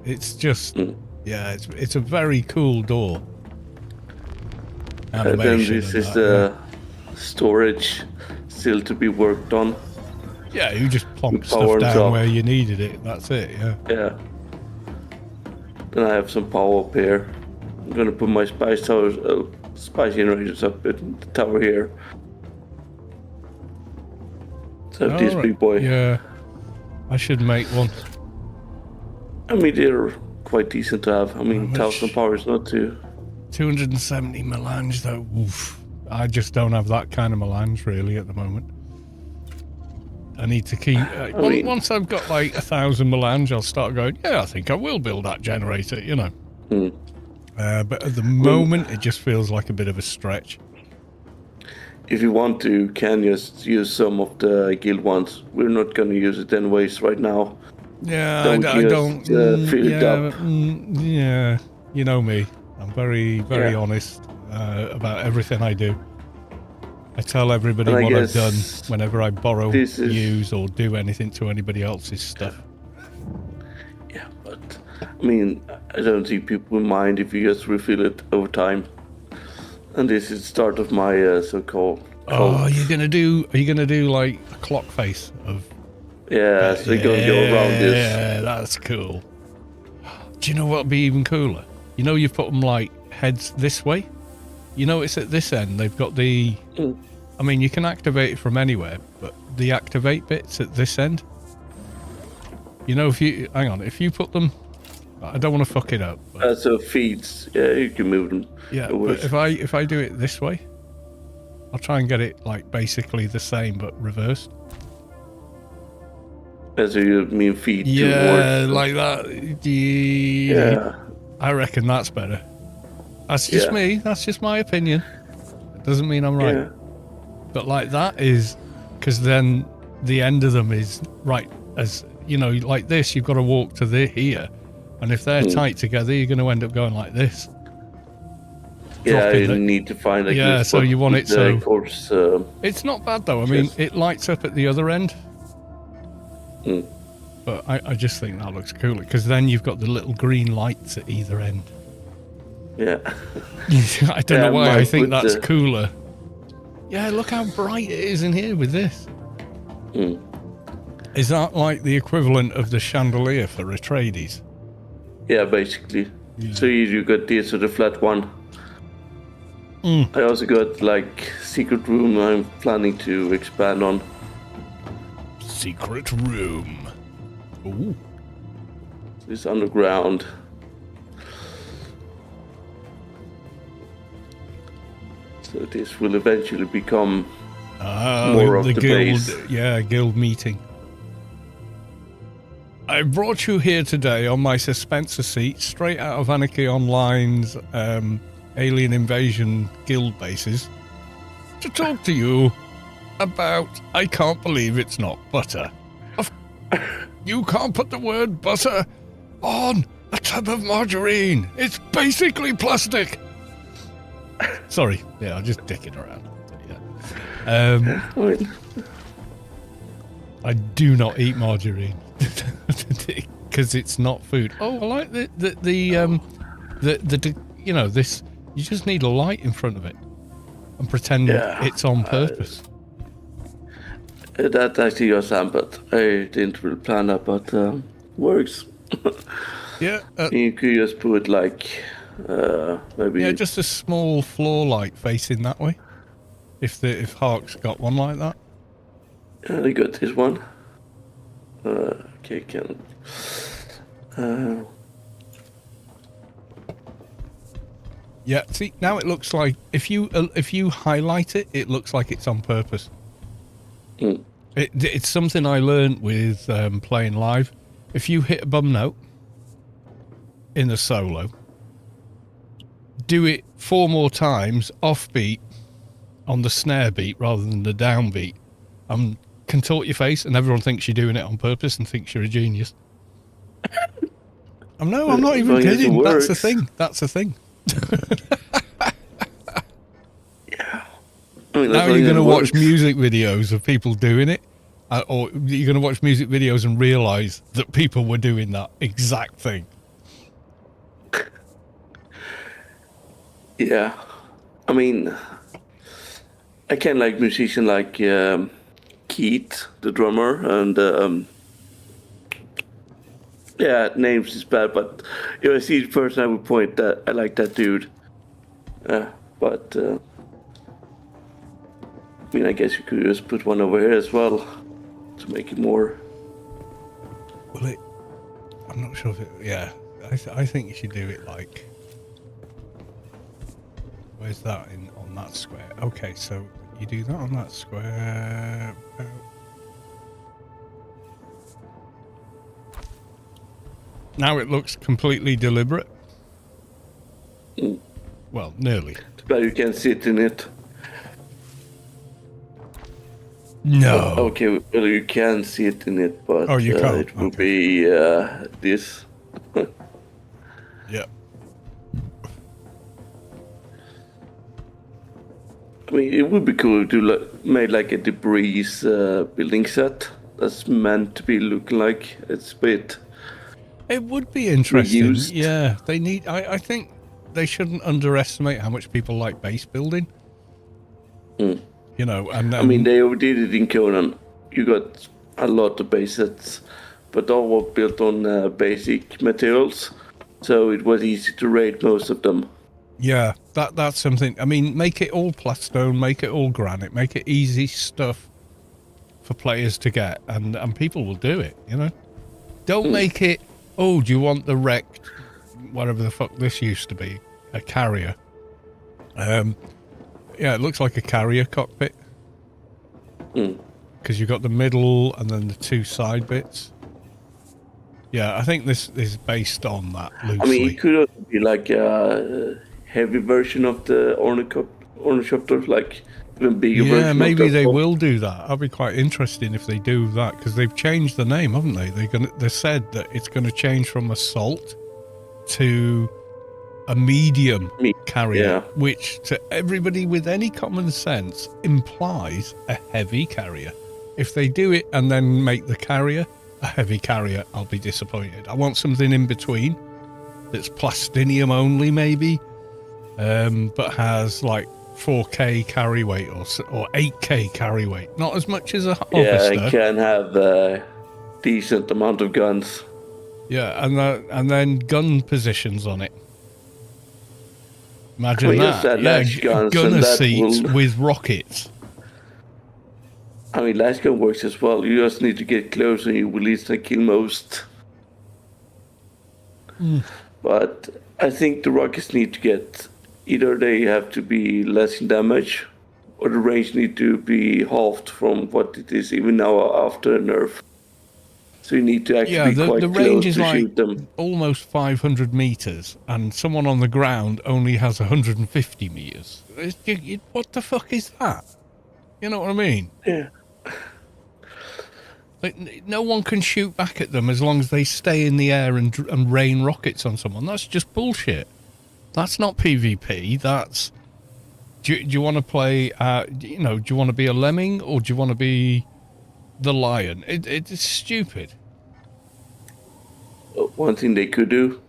A: It's just... Yeah, it's a very cool door.
D: And then
A: Animation
D: this
A: and
D: is
A: that,
D: the storage still to be worked on.
A: yeah, you just plonk
D: power
A: stuff
D: on
A: down
D: top.
A: where you needed it. That's it, yeah.
D: Yeah. Then I have some power up here. I'm gonna put my spice generators up in the tower here. So this
A: Alright,
D: big boy.
A: Yeah, I should make one.
D: I mean, they're quite decent to have. I mean,
A: How much?
D: 1000 power is not too.
A: 270 melange though. Oof. I just don't have that kind of melange really at the moment. I need to keep...
D: mean-
A: once I've got like 1,000 melange, I'll start going, yeah, I think I will build that generator, you know. But at the moment, it just feels like a bit of a stretch.
D: If you want to, you can just use some of the guild ones. We're not gonna use it anyways right now.
A: Yeah,
D: Don't
A: I
D: just,
A: don't...
D: fill it
A: yeah,
D: up.
A: yeah, you know me. I'm very, very
D: Yeah.
A: honest about everything I do. I tell everybody
D: And I
A: what I've done
D: guess
A: whenever I borrow,
D: this is-
A: use, or do anything to anybody else's stuff.
D: Yeah, but I mean, I don't think people will mind if you just refill it over time. And this is the start of my so-called.
A: Oh,
D: cult.
A: are you gonna do like a clock face of?
D: Yeah, so you're gonna go around this.
A: Yeah, that's cool. Do you know what'd be even cooler? You know, you put them like heads this way. You know, it's at this end. They've got the. I mean, you can activate it from anywhere, but the activate bit's at this end. You know, if you hang on, if you put them, I don't want to fuck it up. But,
D: So feeds, yeah, you can move them.
A: yeah,
D: No
A: but
D: worries.
A: if I do it this way, I'll try and get it like basically the same but reversed.
D: So you mean feed
A: Yeah,
D: towards.
A: like that.
D: Yeah.
A: I reckon that's better. That's just
D: Yeah.
A: me. That's just my opinion. It doesn't mean I'm right.
D: Yeah.
A: But like that is because then the end of them is right as you know, like this, you've got to walk to here. And if they're tight together, you're going to end up going like this.
D: Yeah,
A: dropping
D: you
A: it.
D: need to find a
A: Yeah,
D: good
A: so
D: spot
A: you want
D: with
A: it
D: the
A: so-
D: course.
A: It's not bad though. I mean,
D: Just-
A: it lights up at the other end.
D: Mm.
A: But I just think that looks cooler because then you've got the little green lights at either end.
D: Yeah.
A: I don't know why I
D: mine
A: think
D: with
A: that's
D: the-
A: cooler. Yeah, look how bright it is in here with this.
D: Mm.
A: Is that like the equivalent of the chandelier for Atreides?
D: Yeah, basically.
A: Yeah.
D: So you got this with the flat one.
A: Mm.
D: I also got like secret room I'm planning to expand on.
A: Secret room. Ooh.
D: It's underground. So this will eventually become more of
A: the
D: the
A: guild,
D: base.
A: yeah, guild meeting. I brought you here today on my suspensor seat, straight out of Anarchy Online's Alien Invasion guild bases, to talk to you about I can't believe it's not butter. You can't put the word butter on a tub of margarine. It's basically plastic. Sorry, yeah, I'm just dicking around. Yeah.
D: I mean,
A: I do not eat margarine because it's not food. Oh, I like the you know, this. You just need a light in front of it and pretend it's on purpose.
D: that actually was Sam, but I didn't really plan that, but works.
A: Yeah,
D: You could just put like maybe
A: yeah, just a small floor light facing that way. If Hark's got one like that.
D: I got this one. Okay, can.
A: Yeah, see now it looks like if you highlight it, it looks like it's on purpose.
D: Mm.
A: It's something I learned with playing live. If you hit a bum note in the solo, do it 4 more times offbeat on the snare beat rather than the downbeat. Contort your face, and everyone thinks you're doing it on purpose and thinks you're a genius. I'm not even
D: Well, yes, it
A: kidding. That's the
D: works.
A: thing. That's the thing.
D: I mean,
A: Now
D: that's
A: you're going to
D: it
A: watch
D: works.
A: music videos of people doing it, or you're going to watch music videos and realise that people were doing that exact thing.
D: Yeah, I mean, I can like musician like Keith, the drummer, and yeah, names is bad, but if I see the person, I would point that I like that dude. But I mean, I guess you could just put one over here as well to make it more.
A: Well, I'm not sure if it. Yeah, I think you should do it like. Where's that on that square? Okay, so you do that on that square. Now it looks completely deliberate.
D: Mm.
A: Well, nearly.
D: But you can sit in it.
A: No.
D: Okay, well, you can sit in it, but
A: Oh, you can't.
D: it will
A: Okay.
D: be this.
A: Yeah.
D: I mean, it would be cool to make like a debris building set that's meant to be looking like it's a bit.
A: It would be interesting.
D: Reused.
A: Yeah, they need. I think they shouldn't underestimate how much people like base building.
D: Mm.
A: You know, and
D: I mean, they overdid it in Conan. You got a lot of base sets, but all were built on basic materials, so it was easy to raid most of them.
A: yeah, that's something. I mean, make it all plastone, make it all granite, make it easy stuff for players to get, and people will do it. You know, don't make it. Oh, do you want the wrecked, whatever the fuck this used to be, a carrier? Yeah, it looks like a carrier cockpit.
D: Mm.
A: Because you've got the middle and then the 2 side bits. Yeah, I think this is based on that loosely.
D: I mean, it could also be like a heavy version of the ornithopter, like even bigger
A: Yeah,
D: version.
A: maybe
D: of that
A: they
D: one.
A: will do that. That'll be quite interesting if they do that, because they've changed the name, haven't they? They said that it's going to change from assault to a medium
D: Me,
A: carrier,
D: yeah.
A: which to everybody with any common sense implies a heavy carrier. If they do it and then make the carrier a heavy carrier, I'll be disappointed. I want something in between that's plastinium only, maybe, but has like 4K carry weight or 8K carry weight. Not as much as a
D: Yeah,
A: harvester.
D: and can have a decent amount of guns.
A: Yeah, and then gun positions on it. Imagine
D: We just
A: that.
D: had
A: Yeah,
D: latch guns,
A: gunner
D: and that
A: seats
D: will.
A: with rockets.
D: I mean, latch gun works as well. You just need to get close, and you will instantly kill most. But I think the rockets need to get either they have to be less in damage, or the range need to be halved from what it is even now after a nerf. So you need to actually
A: Yeah,
D: be
A: the
D: quite
A: range
D: close
A: is
D: to
A: like
D: shoot them.
A: almost 500 meters, and someone on the ground only has 150 meters. What the fuck is that? You know what I mean?
D: Yeah.
A: Like, no one can shoot back at them as long as they stay in the air and rain rockets on someone. That's just bullshit. That's not PvP. That's. Do you want to play? Do you want to be a lemming or do you want to be the lion? It's stupid.
D: One thing they could do,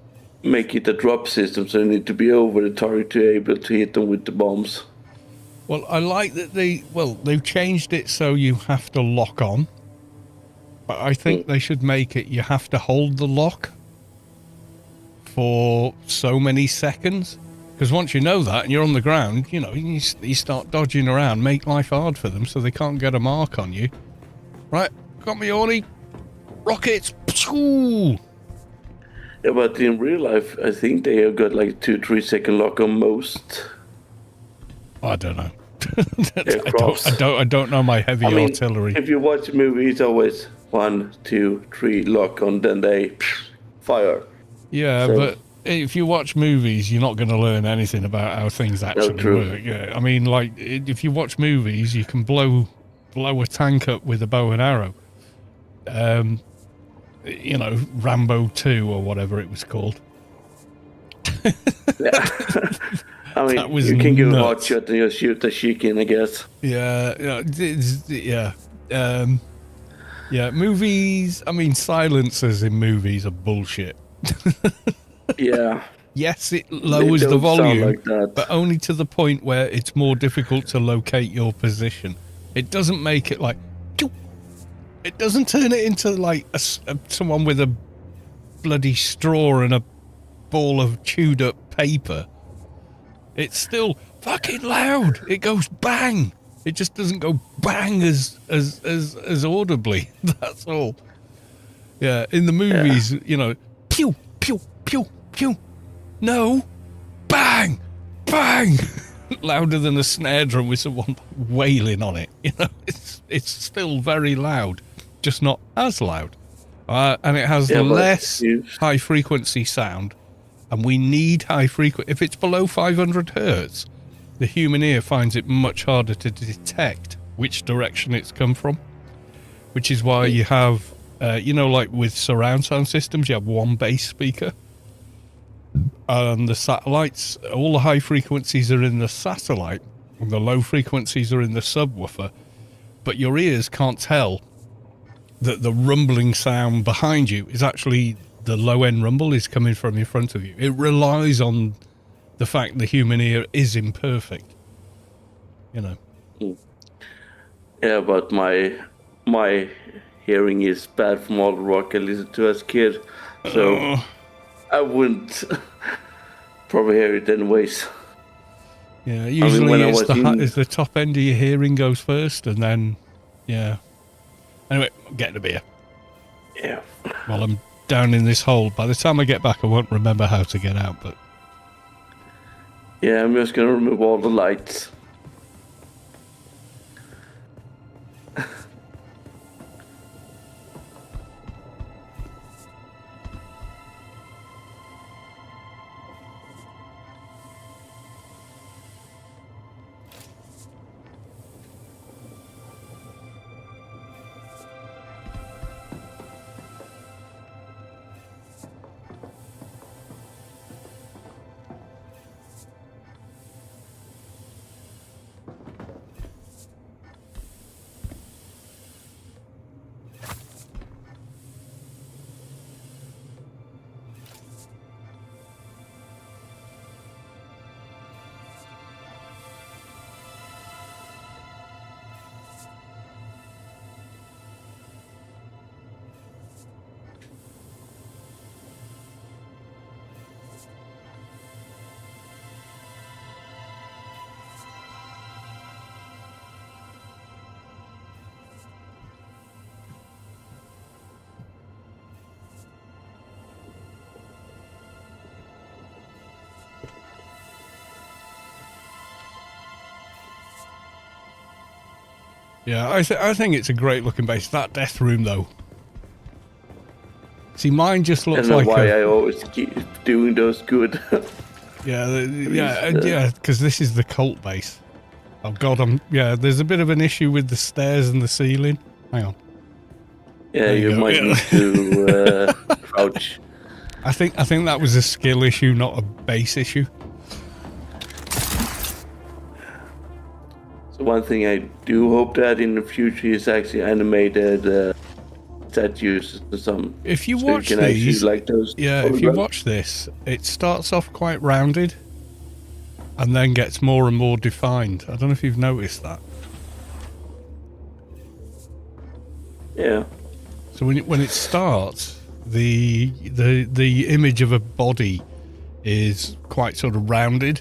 D: make it a drop system, so you need to be over the target to be able to hit them with the bombs.
A: Well, I like that they've changed it so you have to lock on. But I think they should make it you have to hold the lock for so many seconds. Because once you know that and you're on the ground, you start dodging around, make life hard for them so they can't get a mark on you. Right, got me Orny. Rockets. Pshoo!
D: Yeah, but in real life, I think they have got like 2-3 second lock on most.
A: I don't know.
D: Aircrafts.
A: I don't know my heavy artillery.
D: If you watch a movie, it's always 1, 2, 3 lock on, then they fire.
A: Yeah,
D: So-
A: but if you watch movies, you're not going to learn anything about how things actually
D: true.
A: work. Yeah, I mean, like if you watch movies, you can blow a tank up with a bow and arrow. Rambo 2 or whatever it was called.
D: I mean,
A: That was
D: you can give a hot
A: nuts.
D: shot and just shoot the chicken, I guess.
A: Yeah. Movies. I mean, silencers in movies are bullshit.
D: Yeah.
A: Yes, it lowers
D: They
A: the
D: don't sound
A: volume,
D: like that.
A: but only to the point where it's more difficult to locate your position. It doesn't make it like... Choo! It doesn't turn it into like someone with a bloody straw and a ball of chewed up paper. It's still fucking loud. It goes bang. It just doesn't go bang as audibly. That's all. Yeah, in the movies, pew, pew, pew, pew. No, bang, bang. Louder than a snare drum with someone wailing on it. It's still very loud, just not as loud. And it has less high frequency sound. And we need high frequency. If it's below 500 hertz, the human ear finds it much harder to detect which direction it's come from. Which is why you have, like with surround sound systems, you have one bass speaker. And the satellites, all the high frequencies are in the satellite, and the low frequencies are in the subwoofer. But your ears can't tell that the rumbling sound behind you is actually the low-end rumble is coming from in front of you. It relies on the fact the human ear is imperfect.
D: Yeah, but my hearing is bad from all the rock I listened to as a kid, so I wouldn't probably hear it anyways.
A: Yeah, usually
D: when I
A: it's
D: was
A: it's the top end of your hearing goes first, and then, yeah. Anyway, I'm getting a beer.
D: Yeah.
A: While I'm down in this hole. By the time I get back, I won't remember how to get out, but...
D: Yeah, I'm just gonna remove all the lights.
A: Yeah, I think it's a great looking base. That death room, though. See, mine just
D: I
A: looks
D: don't know
A: like
D: why I always keep doing those good.
A: yeah, because this is the cult base. Oh God, there's a bit of an issue with the stairs and the ceiling. Hang on.
D: Yeah,
A: There
D: you
A: go.
D: might need to crouch.
A: I think that was a skill issue, not a base issue.
D: So one thing I do hope that in the future is actually animated statues or some.
A: If you
D: so
A: watch
D: you can
A: these,
D: actually, like those.
A: yeah, if you watch this, it starts off quite rounded, and then gets more and more defined. I don't know if you've noticed that.
D: Yeah.
A: So when it starts, the image of a body is quite sort of rounded,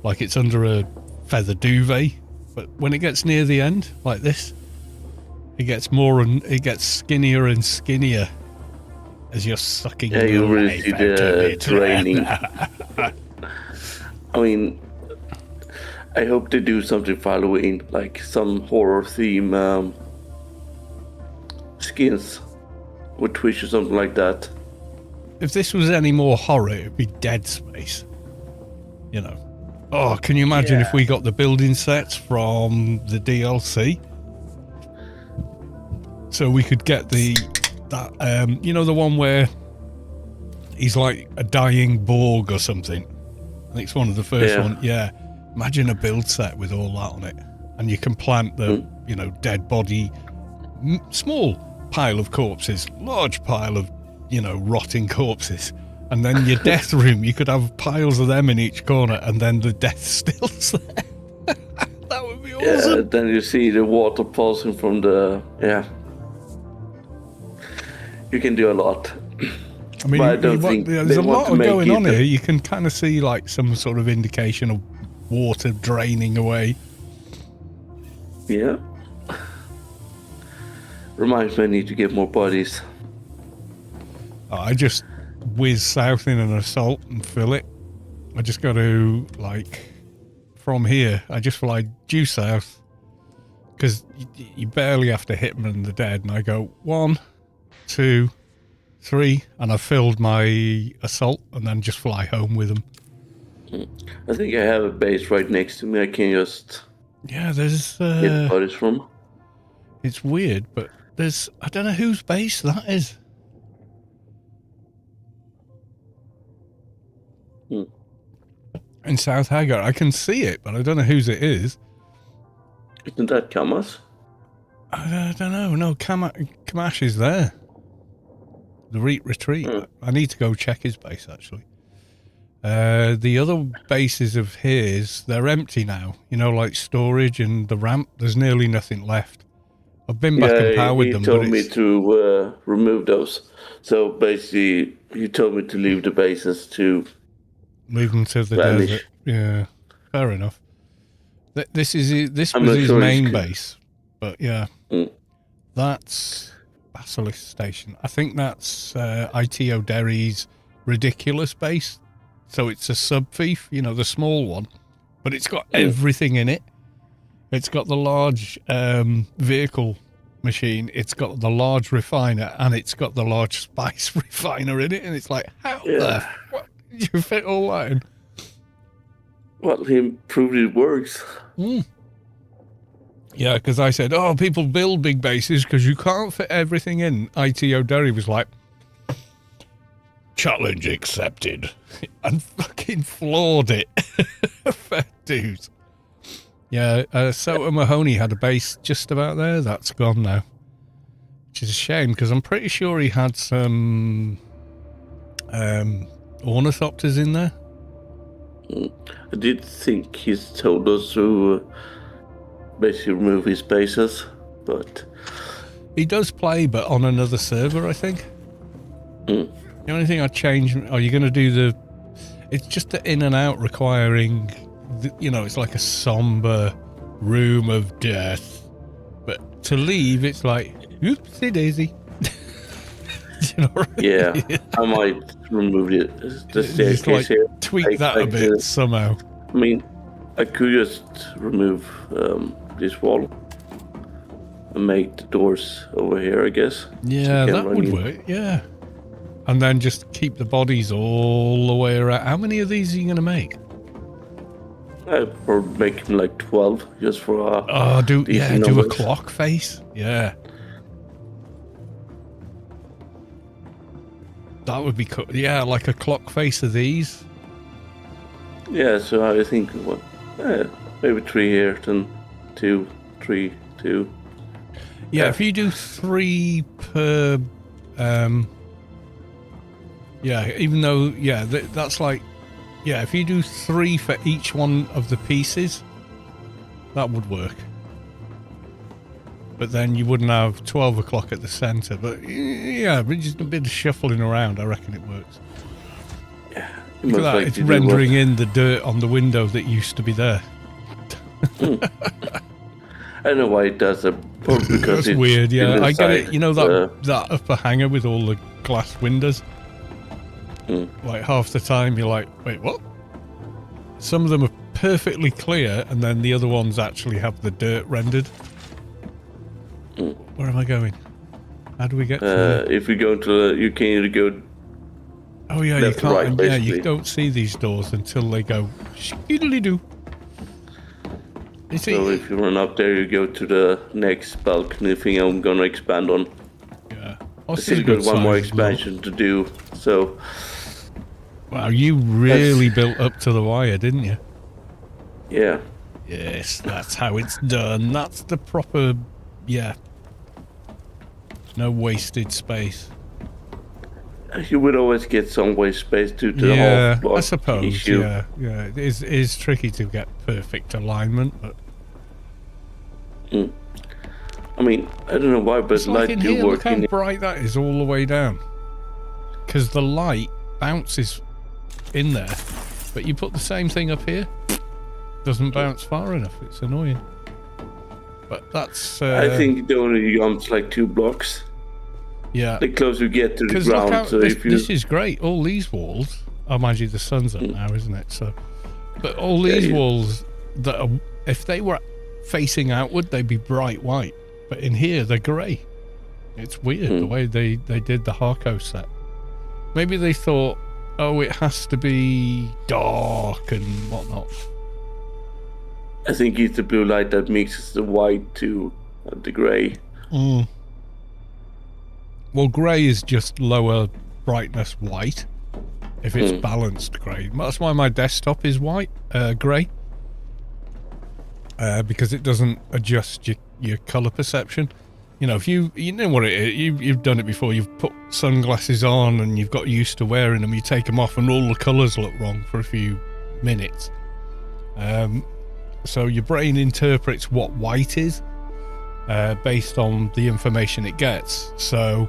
A: like it's under a feather duvet. But when it gets near the end, like this, it gets skinnier and skinnier as you're sucking.
D: Yeah, you really see the training. I mean, I hope they do something for Halloween, like some horror theme skins with Twitch or something like that.
A: If this was any more horror, it'd be Dead Space. You know. Oh, can you imagine if we got the building sets from the DLC? So we could get the one where he's like a dying Borg or something. I think it's one of the first one. Yeah. Imagine a build set with all that on it. And you can plant the, dead body, small pile of corpses, large pile of, rotting corpses. And then your death room, you could have piles of them in each corner, and then the death stills there. That would be awesome.
D: Yeah, then you see the water pulsing from the... Yeah. You can do a lot.
A: I mean,
D: but I don't think
A: there's a lot going on here. You can kind of see like some sort of indication of water draining away.
D: Yeah. Reminds me I need to get more bodies.
A: I just whiz south in an assault and fill it. I just got to, like, from here, I just fly due south, because you barely have to hit them in the dead, and I go 1, 2, 3, and I've filled my assault, and then just fly home with them.
D: I think I have a base right next to me. I can just
A: there's
D: get bodies from.
A: It's weird, but I don't know whose base that is. In South Haggard, I can see it, but I don't know whose it is.
D: Isn't that Kama's?
A: I don't know. No, Kamash is there. The retreat. I need to go check his base, actually. The other bases of his, they're empty now. Like storage and the ramp. There's nearly nothing left. I've been back and powered them.
D: He told me to remove those. So basically, he told me to leave the bases to
A: move them to the desert. Yeah, fair enough. This was his main base, but yeah, that's Basilisk Station. I think that's ITO Derry's ridiculous base. So it's a sub-fief, the small one, but it's got everything in it. It's got the large vehicle machine, it's got the large refiner, and it's got the large spice refiner in it, and it's like, how what did you fit all that in?
D: Well, he proved it works.
A: Yeah, because I said, people build big bases because you can't fit everything in. ITO Derry was like, challenge accepted, and fucking floored it. Fair dues. Yeah, Soto Mahoney had a base just about there. That's gone now, which is a shame because I'm pretty sure he had some ornithopters in there.
D: I did think he's told us to basically remove his bases, but
A: he does play, but on another server, I think. The only thing I changed, you're going to do it's just the in and out requiring, it's like a somber room of death. But to leave, it's like, oopsie daisy. Right?
D: Yeah, I might remove the staircase
A: like
D: here.
A: Tweak that a bit somehow.
D: I mean, I could just remove this wall. and make the doors over here, I guess.
A: Yeah,
D: can
A: that
D: run
A: would
D: in.
A: work, yeah. And then just keep the bodies all the way around. How many of these are you going to make?
D: I'd probably make them like 12, just for a
A: Oh, do
D: decent
A: a
D: numbers.
A: clock face. Yeah. That would be cool. Yeah, like a clock face of these.
D: Yeah, so I think maybe 3 here, then 2, 3, 2.
A: Yeah,
D: Yeah.
A: if you do 3 per, yeah, even though, yeah, that's like, yeah, if you do 3 for each one of the pieces, that would work. But then you wouldn't have 12 o'clock at the center. But yeah, but just a bit of shuffling around, I reckon it works.
D: You
A: Look at
D: most
A: that,
D: likely
A: it's
D: do
A: rendering in the dirt on the window that used to be there.
D: I don't know why it does that. Probably because
A: That's
D: it's
A: weird, yeah. I get it.
D: inside
A: You know
D: the-
A: that upper hanger with all the glass windows? Like half the time you're like, wait, what? Some of them are perfectly clear and then the other ones actually have the dirt rendered. Where am I going? How do we get to
D: if you go to you can either go.
A: Oh yeah, you
D: left to
A: can't.
D: right,
A: Yeah, you
D: basically.
A: don't see these doors until they go skiddly-doo. You see,
D: So if you run up there, you go to the next balcony thing I'm gonna expand on.
A: yeah.
D: I
A: Oh,
D: still got one more expansion to do. So
A: Wow, you really built up to the wire, didn't you?
D: yeah,
A: Yes, that's how it's done. That's the proper, yeah. No wasted space.
D: you would always get some waste space due to the
A: Yeah,
D: half block
A: I suppose.
D: issue.
A: Yeah. It is tricky to get perfect alignment, but
D: I mean, I don't know why, but
A: it's like
D: light
A: in
D: do
A: here. Look
D: work
A: how
D: in.
A: bright that is all the way down. Because the light bounces in there, but you put the same thing up here, doesn't bounce far enough. It's annoying. But that's.
D: I think it only jumps like 2 blocks.
A: Yeah.
D: The closer you get to the
A: Because look
D: ground.
A: how
D: So
A: this,
D: if you
A: this is great. All these walls. Oh, mind you, the sun's up now, isn't it? So, but all these
D: yeah.
A: walls that are, if they were facing outward, they'd be bright white. But in here, they're grey. It's weird the way they did the Harco set. Maybe they thought, oh, it has to be dark and whatnot.
D: I think it's the blue light that mixes the white to the grey.
A: Well, grey is just lower brightness white. If it's balanced grey, that's why my desktop is white, grey, because it doesn't adjust your color perception. You know, if you know what it is, you've done it before. You've put sunglasses on and you've got used to wearing them. You take them off and all the colors look wrong for a few minutes. So your brain interprets what white is based on the information it gets. So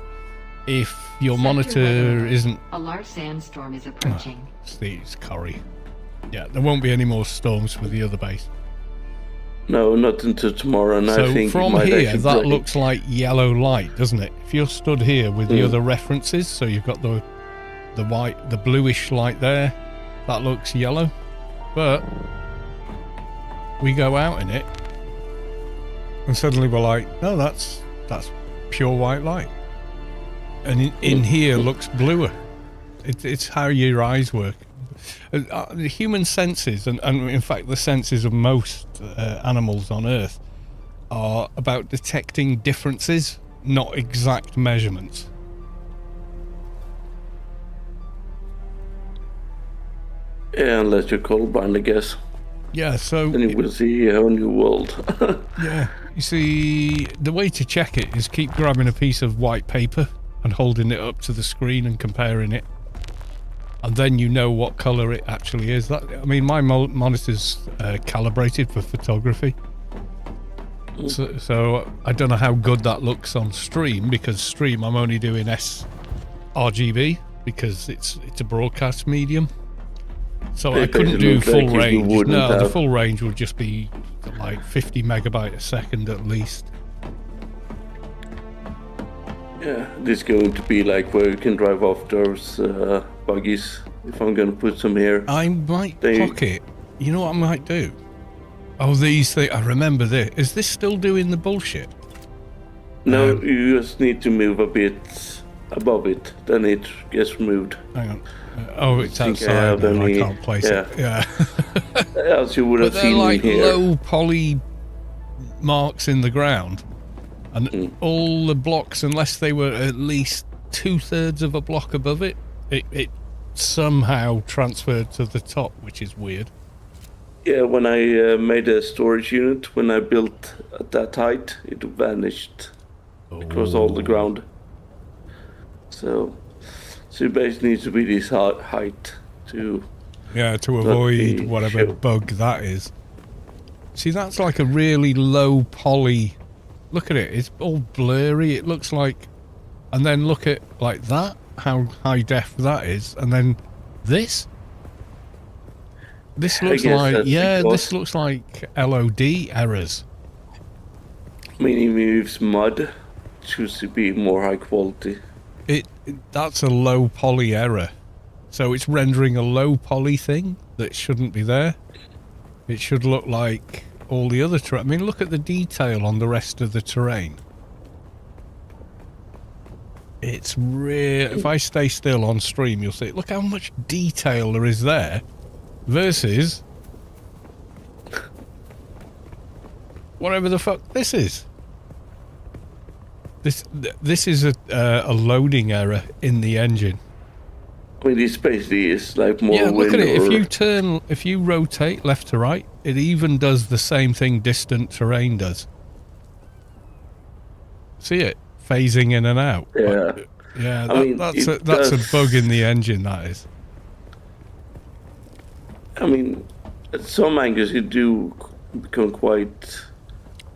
A: if your monitor isn't...
C: A large sandstorm is approaching.
A: It's curry. Yeah, there won't be any more storms for the other base.
D: No, not until tomorrow. And I
A: So
D: think it
A: from
D: might
A: here,
D: actually
A: that
D: break.
A: looks like yellow light, doesn't it? If you're stood here with the other references, so you've got the white, the bluish light there, that looks yellow. But we go out in it, and suddenly we're like, no, that's pure white light. And in here looks bluer. It's how your eyes work. The human senses, and in fact the senses of most animals on Earth, are about detecting differences, not exact measurements.
D: Yeah, unless you're colorblind, I guess.
A: Yeah, so
D: Then you will see a whole new world.
A: yeah, you see, the way to check it is keep grabbing a piece of white paper and holding it up to the screen and comparing it, and then you know what color it actually is. That, I mean, my monitor's calibrated for photography, so I don't know how good that looks on stream, because stream I'm only doing sRGB because it's a broadcast medium. So I
D: It
A: couldn't do
D: looked
A: full
D: like you
A: range.
D: wouldn't
A: No, the
D: have.
A: full range would just be like 50 megabyte a second at least.
D: Yeah, this is going to be like where you can drive off those buggies. If I'm going to put some here.
A: I might
D: They-
A: pocket. You know what I might do? Oh, these things. I remember this. Is this still doing the bullshit?
D: No, you just need to move a bit above it, then it gets removed.
A: Hang on. Oh, it's
D: think I
A: outside
D: have
A: now. I
D: any-
A: can't place it. Yeah.
D: Else you would
A: But
D: have
A: they're
D: seen
A: like
D: in here.
A: low poly marks in the ground. And all the blocks, unless they were at least 2/3 of a block above it, it somehow transferred to the top, which is weird.
D: Yeah, when I made a storage unit, when I built at that height, it vanished across all the ground. So it basically needs to be this height to...
A: Yeah, to avoid
D: be
A: whatever
D: sure.
A: bug that is. See, that's like a really low poly. Look at it, it's all blurry. It looks like, and then look at like that, how high def that is, and then this. This looks
D: guess
A: like,
D: that's
A: yeah,
D: because-
A: this looks like LOD errors.
D: I mean, he moves mud. It should be more high quality.
A: That's a low poly error. So it's rendering a low poly thing that shouldn't be there. It should look like all the other terrain. I mean, look at the detail on the rest of the terrain. It's real. If I stay still on stream, you'll see. Look how much detail there is there versus whatever the fuck this is. This is a loading error in the engine.
D: I mean, this basically is like more
A: Yeah, look at it.
D: wind
A: If you rotate left to right, it even does the same thing distant terrain does. See it phasing in and out.
D: Yeah.
A: Yeah,
D: I mean,
A: that's
D: it
A: a
D: does-
A: bug in the engine. That is.
D: I mean, at some angles you do become quite...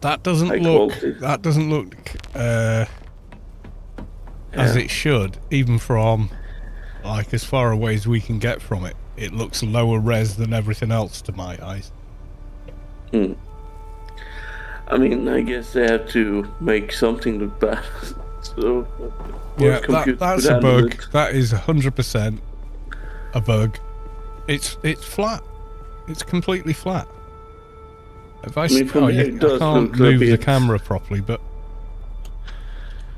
A: That doesn't
D: High
A: look.
D: quality.
A: That doesn't look as
D: Yeah.
A: it should, even from like as far away as we can get from it. It looks lower res than everything else to my eyes.
D: I mean, I guess they have to make something look bad. So,
A: Yeah,
D: most computers
A: that's
D: could
A: a
D: handle
A: bug.
D: it.
A: That is 100% a bug. It's flat. It's completely flat. If I,
D: mean, from here it
A: I
D: does
A: can't
D: look a
A: move the
D: bit-
A: camera properly, but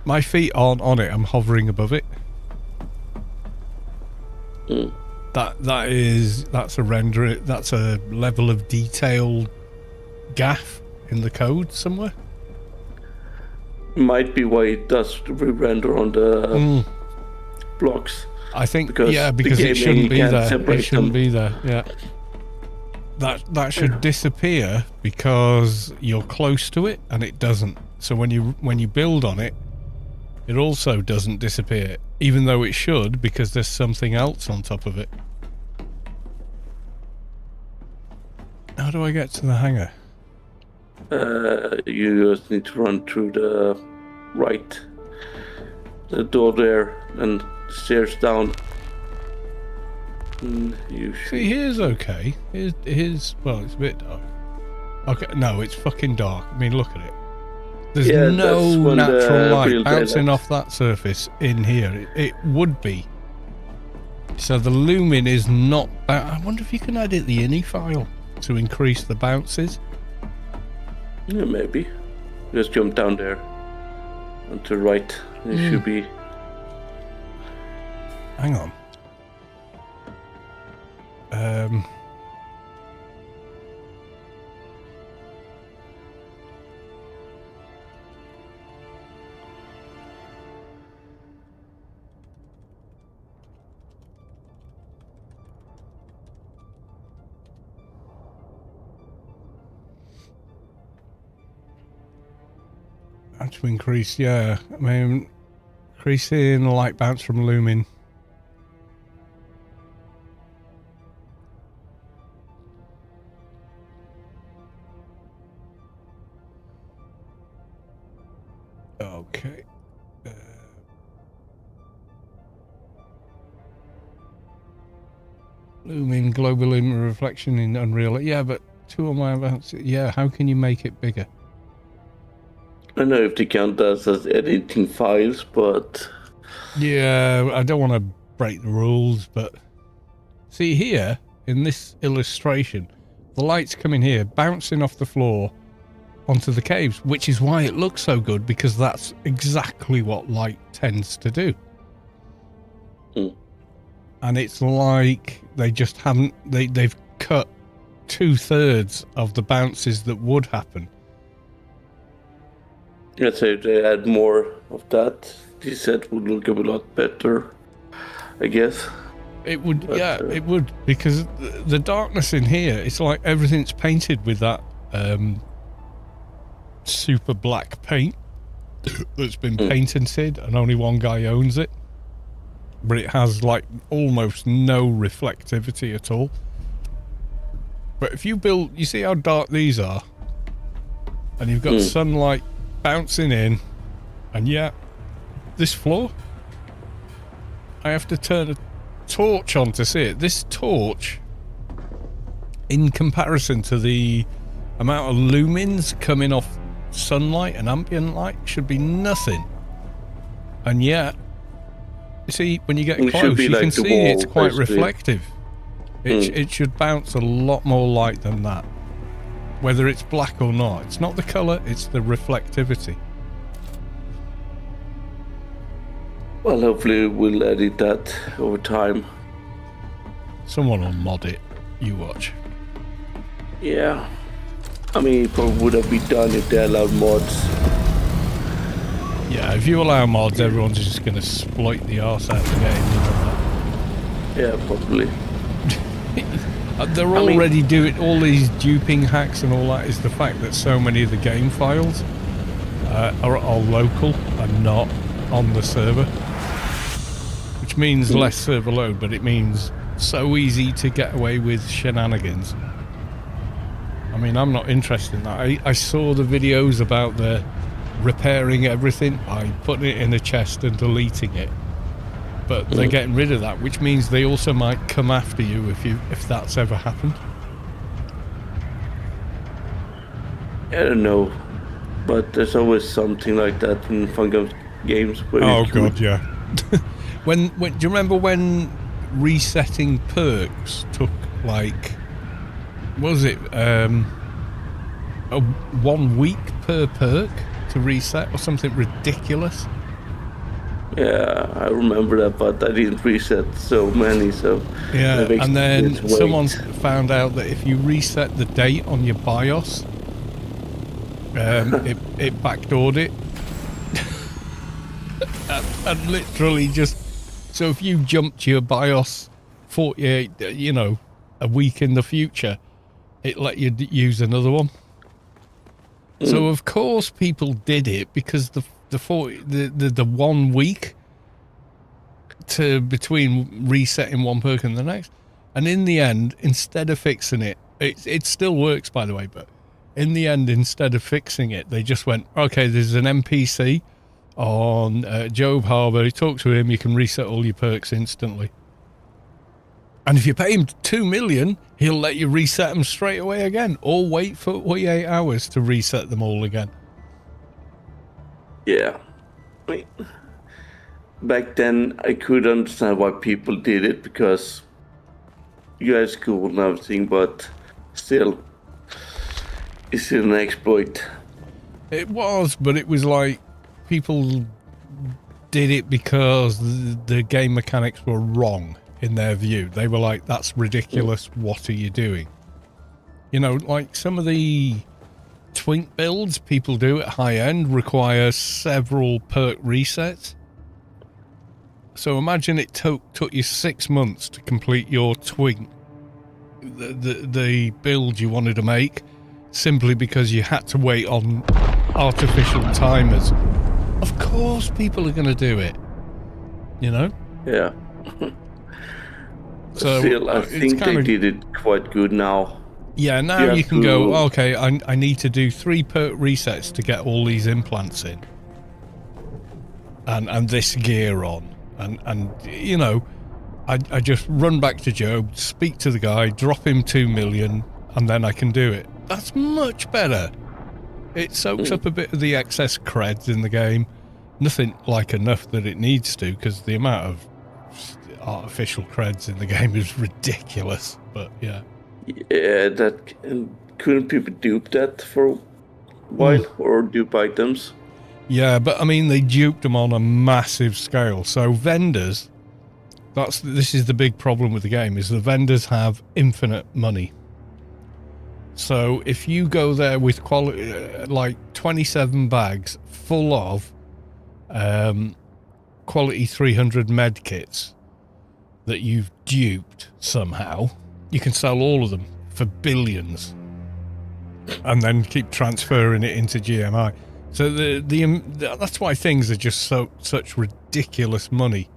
A: my feet aren't on it. I'm hovering above it. That's a render. That's a level of detail gaff in the code somewhere.
D: Might be why it does re-render on the blocks.
A: I think
D: Because the
A: because it
D: gaming
A: shouldn't be
D: can't
A: there. It
D: separate
A: shouldn't
D: them.
A: be there. Yeah. That should disappear because you're close to it, and it doesn't. So when you build on it, it also doesn't disappear, even though it should, because there's something else on top of it. How do I get to the hangar?
D: You just need to run through the right, the door there, and stairs down. And you should...
A: See, here's okay. Here's well, it's a bit dark. Okay, no, it's fucking dark. I mean, look at it. There's
D: Yeah,
A: no
D: that's when the
A: natural light
D: real
A: bouncing
D: daylight.
A: off that surface in here. It would be. So the lumen is not... I wonder if you can edit the ini file to increase the bounces.
D: Yeah, maybe. Just jump down there. And to the right. It should be...
A: Hang on. How to increase, yeah. I mean, increasing the light bounce from lumen. Okay. Lumen global lumen reflection in Unreal. Yeah, but two of my bounce. Yeah, how can you make it bigger?
D: I don't know if they count that as editing files, but...
A: Yeah, I don't want to break the rules, but see here in this illustration, the light's coming here, bouncing off the floor, onto the caves, which is why it looks so good, because that's exactly what light tends to do. And it's like they just haven't, they've cut 2/3 of the bounces that would happen.
D: Let's say if they add more of that, the set would look a lot better, I guess.
A: It would,
D: But,
A: yeah, it would, because the darkness in here, it's like everything's painted with that super black paint that's been patented, and only one guy owns it. But it has like almost no reflectivity at all. But if you build, you see how dark these are, and you've got sunlight bouncing in, and yeah, this floor, I have to turn a torch on to see it. This torch, in comparison to the amount of lumens coming off sunlight and ambient light, should be nothing. And yet, you see, when you get
D: It should
A: close,
D: be
A: you
D: like
A: can
D: the
A: see
D: wall,
A: it's quite
D: basically.
A: reflective. It should bounce a lot more light than that. Whether it's black or not. It's not the colour, it's the reflectivity.
D: Well, hopefully we'll edit that over time.
A: Someone will mod it. You watch.
D: Yeah. I mean, it probably would have been done if they allowed mods.
A: Yeah, if you allow mods, everyone's just going to exploit the arse out of the game. You know that.
D: Yeah, probably.
A: They're
D: I mean-
A: already doing all these duping hacks, and all that is the fact that so many of the game files are local and not on the server, which means less server load, but it means so easy to get away with shenanigans. I mean, I'm not interested in that. I saw the videos about the repairing everything by putting it in a chest and deleting it, but they're getting rid of that, which means they also might come after you if that's ever happened.
D: I don't know. But there's always something like that in Fun games. Where you can-
A: yeah. when do you remember when resetting perks took like, what was it, a 1 week per perk to reset or something ridiculous?
D: Yeah, I remember that, but I didn't reset so many, so...
A: Yeah,
D: that makes
A: and then
D: it wait.
A: someone's found out that if you reset the date on your BIOS, it backdoored it. and literally just... So if you jumped your BIOS 48, a week in the future, it let you use another one. So of course people did it, because the 1 week to between resetting one perk and the next, and in the end, instead of fixing it, it still works, by the way, but in the end, instead of fixing it, they just went, okay, there's an NPC on Job Harbour, you talk to him, you can reset all your perks instantly. And if you pay him 2 million, he'll let you reset them straight away again, or wait for 48 hours to reset them all again.
D: Yeah. I mean, back then, I could understand why people did it, because you guys cool and everything, but still, it's still an exploit.
A: It was, but it was like people did it because the game mechanics were wrong in their view. They were like, that's ridiculous, what are you doing? You know, like some of the twink builds people do at high end require several perk resets. So imagine it took you 6 months to complete your twink, the build you wanted to make, simply because you had to wait on artificial timers. Of course people are going to do it, you know?
D: Yeah.
A: So
D: still, I
A: it's
D: think they
A: kinda-
D: did it quite good now.
A: Yeah, now
D: You
A: you
D: have
A: can go,
D: to-
A: okay, I need to do 3 perk resets to get all these implants in. And this gear on. And you know, I just run back to Job, speak to the guy, drop him 2 million, and then I can do it. That's much better. It soaks up a bit of the excess creds in the game. Nothing like enough that it needs to, because the amount of artificial creds in the game is ridiculous. But yeah.
D: Yeah, that couldn't people dupe that for while or dupe items.
A: Yeah, but I mean, they duped them on a massive scale. So vendors, this is the big problem with the game, is the vendors have infinite money. So if you go there with quality, like 27 bags full of quality 300 med kits that you've duped somehow, you can sell all of them for billions and then keep transferring it into GMI. So that's why things are just such ridiculous money.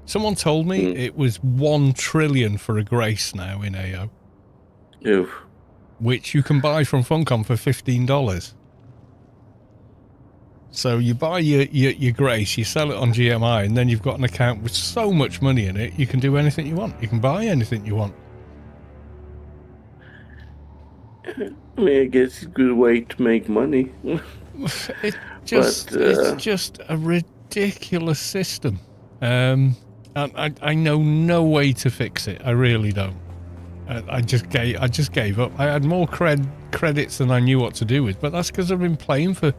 A: Someone told me it was 1 trillion for a Grace now in AO.
D: Ew.
A: Which you can buy from Funcom for $15. So you buy your Grace, you sell it on GMI, and then you've got an account with so much money in it, you can do anything you want. You can buy anything you want.
D: I mean, I guess it's a good way to make money.
A: It's just a ridiculous system. And I know no way to fix it. I really don't. I just gave up. I had more credits than I knew what to do with, but that's because I've been playing for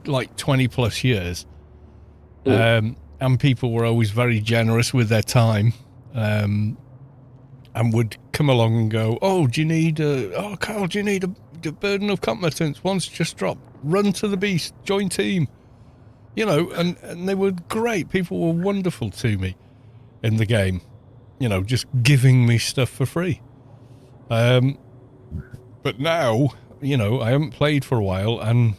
A: like 20 plus years. And people were always very generous with their time. And would come along and go, oh, do you need Carl, do you need a burden of competence? Once just dropped. Run to the beast. Join team. You know, and they were great. People were wonderful to me in the game. You know, just giving me stuff for free. But now, you know, I haven't played for a while, and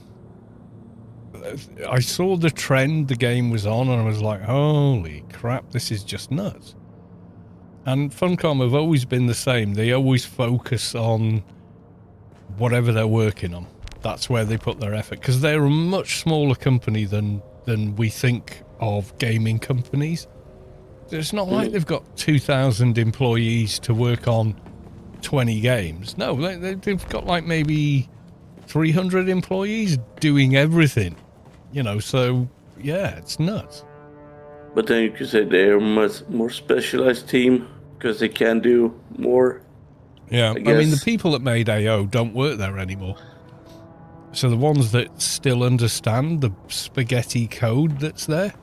A: I saw the trend the game was on, and I was like, holy crap, this is just nuts. And Funcom have always been the same. They always focus on whatever they're working on. That's where they put their effort, because they're a much smaller company than we think of gaming companies. It's not like they've got 2,000 employees to work on 20 games. No, they've got like maybe 300 employees doing everything. You know, so yeah, it's nuts.
D: But then you could say they're a much more specialized team because they can do more.
A: Yeah, I mean, the people that made AO don't work there anymore. So the ones that still understand the spaghetti code that's there,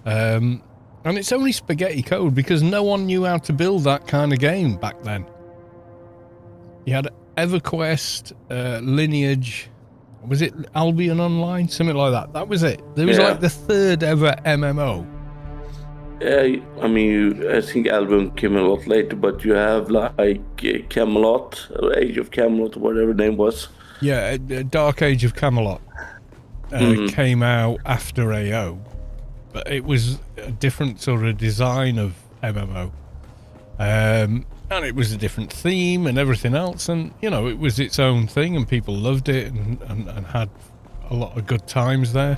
A: and it's only spaghetti code because no one knew how to build that kind of game back then. You had EverQuest, Lineage, was it Albion Online? Something like that. That was it. There was like the third ever MMO.
D: Yeah, I mean, I think Albion came a lot later, but you have like Camelot, or Age of Camelot, or whatever the name was.
A: Yeah, Dark Age of Camelot came out after AO, but it was a different sort of design of MMO. And it was a different theme and everything else, and, you know, it was its own thing, and people loved it and had a lot of good times there.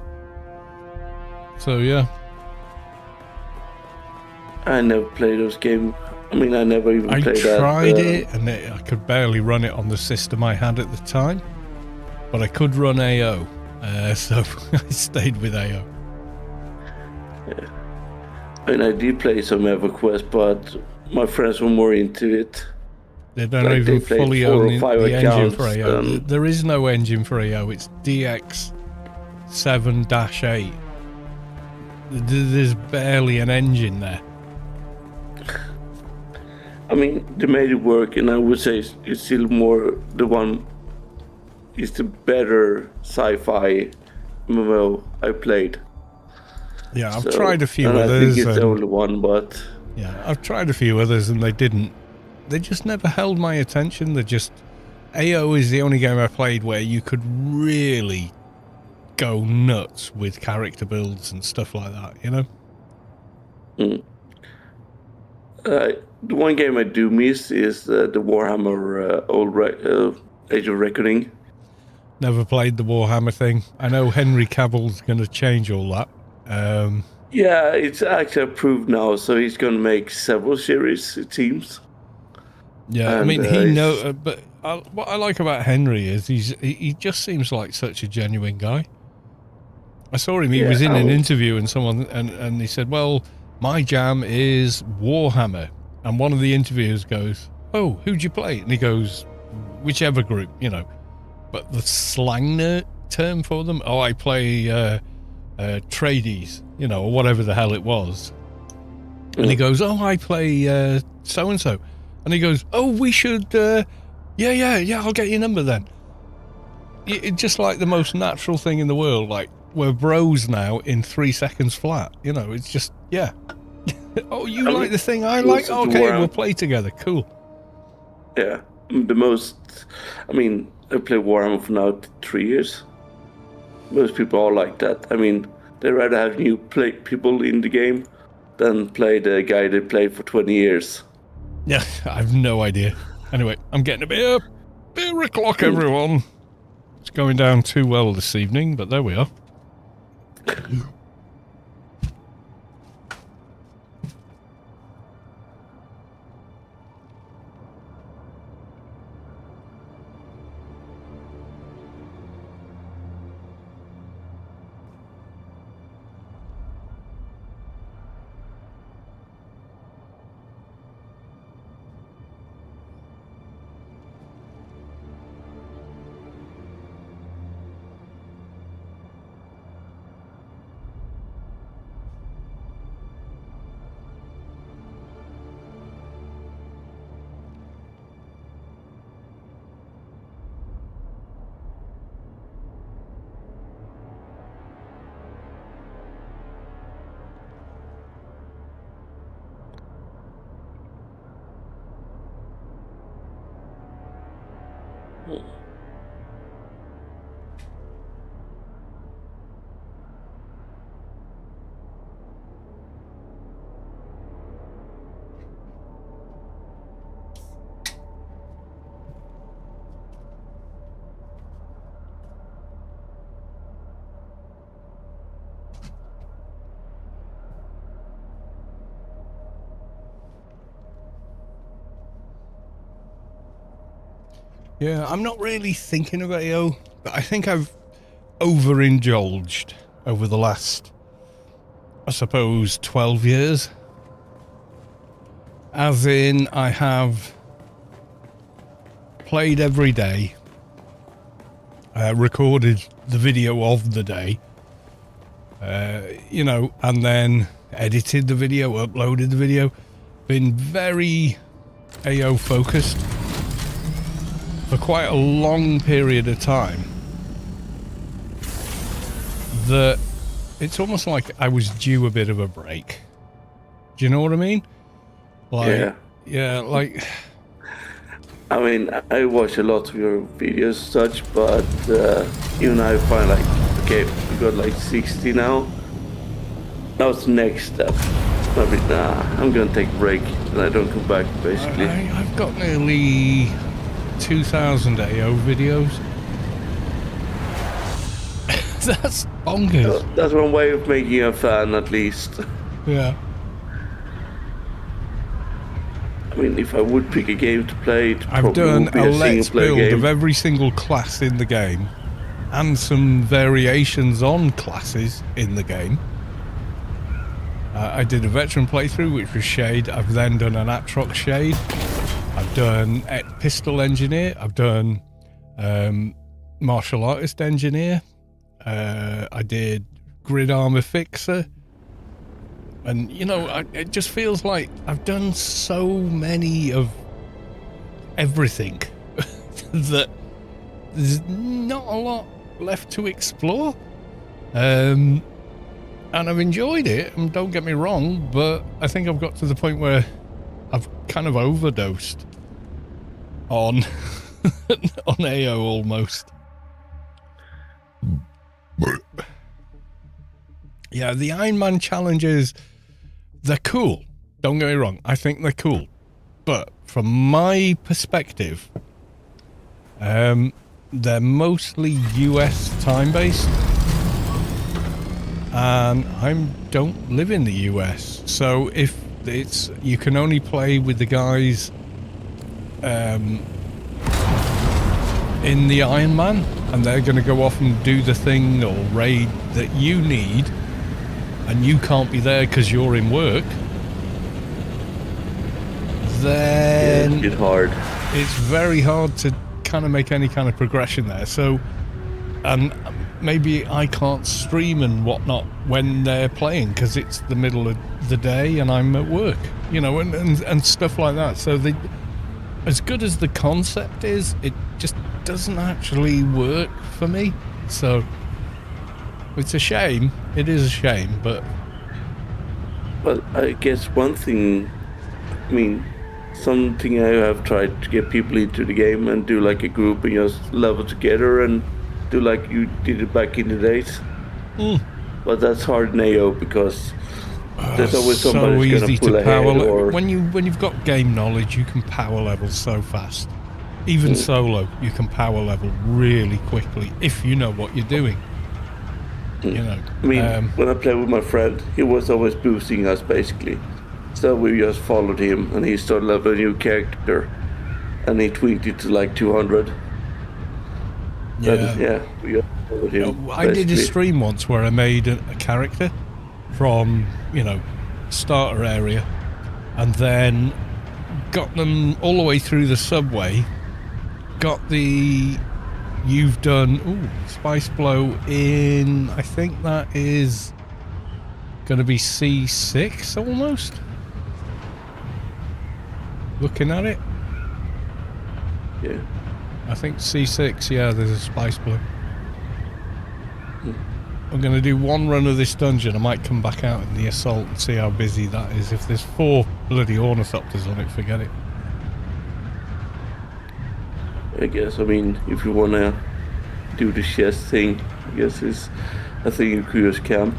A: So, yeah.
D: I never played those games. I mean, I never even played that. I
A: tried it, and I could barely run it on the system I had at the time. But I could run AO, so I stayed with AO.
D: Yeah. I mean, I did play some EverQuest, but my friends were more into it.
A: They don't like even fully own the engine for AO. There is no engine for AO. It's DX7-8. There's barely an engine there.
D: I mean, they made it work, and I would say it's still more the one is the better sci-fi MMO I played.
A: Yeah, I've tried a few others.
D: I think it's the only one, but
A: yeah, I've tried a few others, and they just never held my attention. AO is the only game I played where you could really go nuts with character builds and stuff like that, you know?
D: The one game I do miss is the Warhammer Age of Reckoning.
A: Never played the Warhammer thing. I know Henry Cavill's going to change all that.
D: Yeah, it's actually approved now, so he's going to make several series, it seems.
A: Yeah, and, I mean, but what I like about Henry is he just seems like such a genuine guy. I saw him, he was in an interview, and someone, and he said, well, my jam is Warhammer. And one of the interviewers goes, oh, who'd you play? And he goes, whichever group, you know. but the slang term for them. Oh, I play tradies, you know, or whatever the hell it was. And he goes, oh, I play so and so, and he goes, oh, we should, yeah, I'll get your number then. It's just like the most natural thing in the world. Like, we're bros now in 3 seconds flat. You know, it's just, yeah. Oh, you like the thing I like? Okay, we'll play together. Cool.
D: Yeah, I play Warhammer for now 3 years. Most people are like that. I mean, they rather have new people in the game than play the guy they played for 20 years.
A: Yeah, I have no idea. Anyway, I'm getting a beer o'clock, everyone. It's going down too well this evening, but there we are. Yeah, I'm not really thinking of AO, but I think I've overindulged over the last, I suppose, 12 years. As in, I have played every day, recorded the video of the day, you know, and then edited the video, uploaded the video. Been very AO focused for quite a long period of time, that it's almost like I was due a bit of a break. Do you know what I mean? Like, yeah, like...
D: I mean, I watch a lot of your videos such, but even I find like, okay, we got like 60 now. Now's the next step. Maybe, I'm gonna take a break and I don't come back, basically.
A: I've got nearly 2,000 AO videos. That's bonkers.
D: That's one way of making you a fan, at least.
A: Yeah.
D: I mean, if I would pick a game to play,
A: I've done a let's build of every single class in the game, and some variations on classes in the game. I did a veteran playthrough, which was Shade. I've then done an Atrox Shade. I've done Pistol Engineer. I've done Martial Artist Engineer. I did Grid Armor Fixer. And, you know, it just feels like I've done so many of everything that there's not a lot left to explore. And I've enjoyed it, and don't get me wrong, but I think I've got to the point where I've kind of overdosed on on AO almost. Yeah, the Iron Man challenges, they're cool. Don't get me wrong, I think they're cool. But from my perspective, they're mostly US time-based. And I don't live in the US. So if it's, you can only play with the guys in the Iron Man, and they're going to go off and do the thing or raid that you need, and you can't be there because you're in work, then
D: it's hard.
A: It's very hard to kind of make any kind of progression there. So, and maybe I can't stream and whatnot when they're playing because it's the middle of the day and I'm at work, you know, and stuff like that. So as good as the concept is, it just doesn't actually work for me. So it's a shame. It is a shame, but...
D: Well, I guess one thing, I mean, something I have tried to get people into the game and do like a group and just level together and do like you did it back in the days. But that's hard in AO because there's always somebody who's going to pull ahead. Or
A: when you've got game knowledge, you can power level so fast. Even solo, you can power level really quickly if you know what you're doing. You know.
D: I mean, when I played with my friend, he was always boosting us basically. So we just followed him, and he started leveling a new character, and he tweaked it to like 200.
A: Yeah,
D: and, yeah, we just followed him.
A: I did a stream once where I made a character from, you know, starter area, and then got them all the way through the subway. Got the you've done Spice Blow in, I think that is going to be C6 almost. Looking at it,
D: yeah,
A: I think C6. Yeah, there's a Spice Blow. I'm going to do one run of this dungeon. I might come back out in the assault and see how busy that is. If there's 4 bloody ornithopters on it, forget it.
D: I guess, I mean, if you want to do the chest thing, I guess it's a thing in Curious Camp.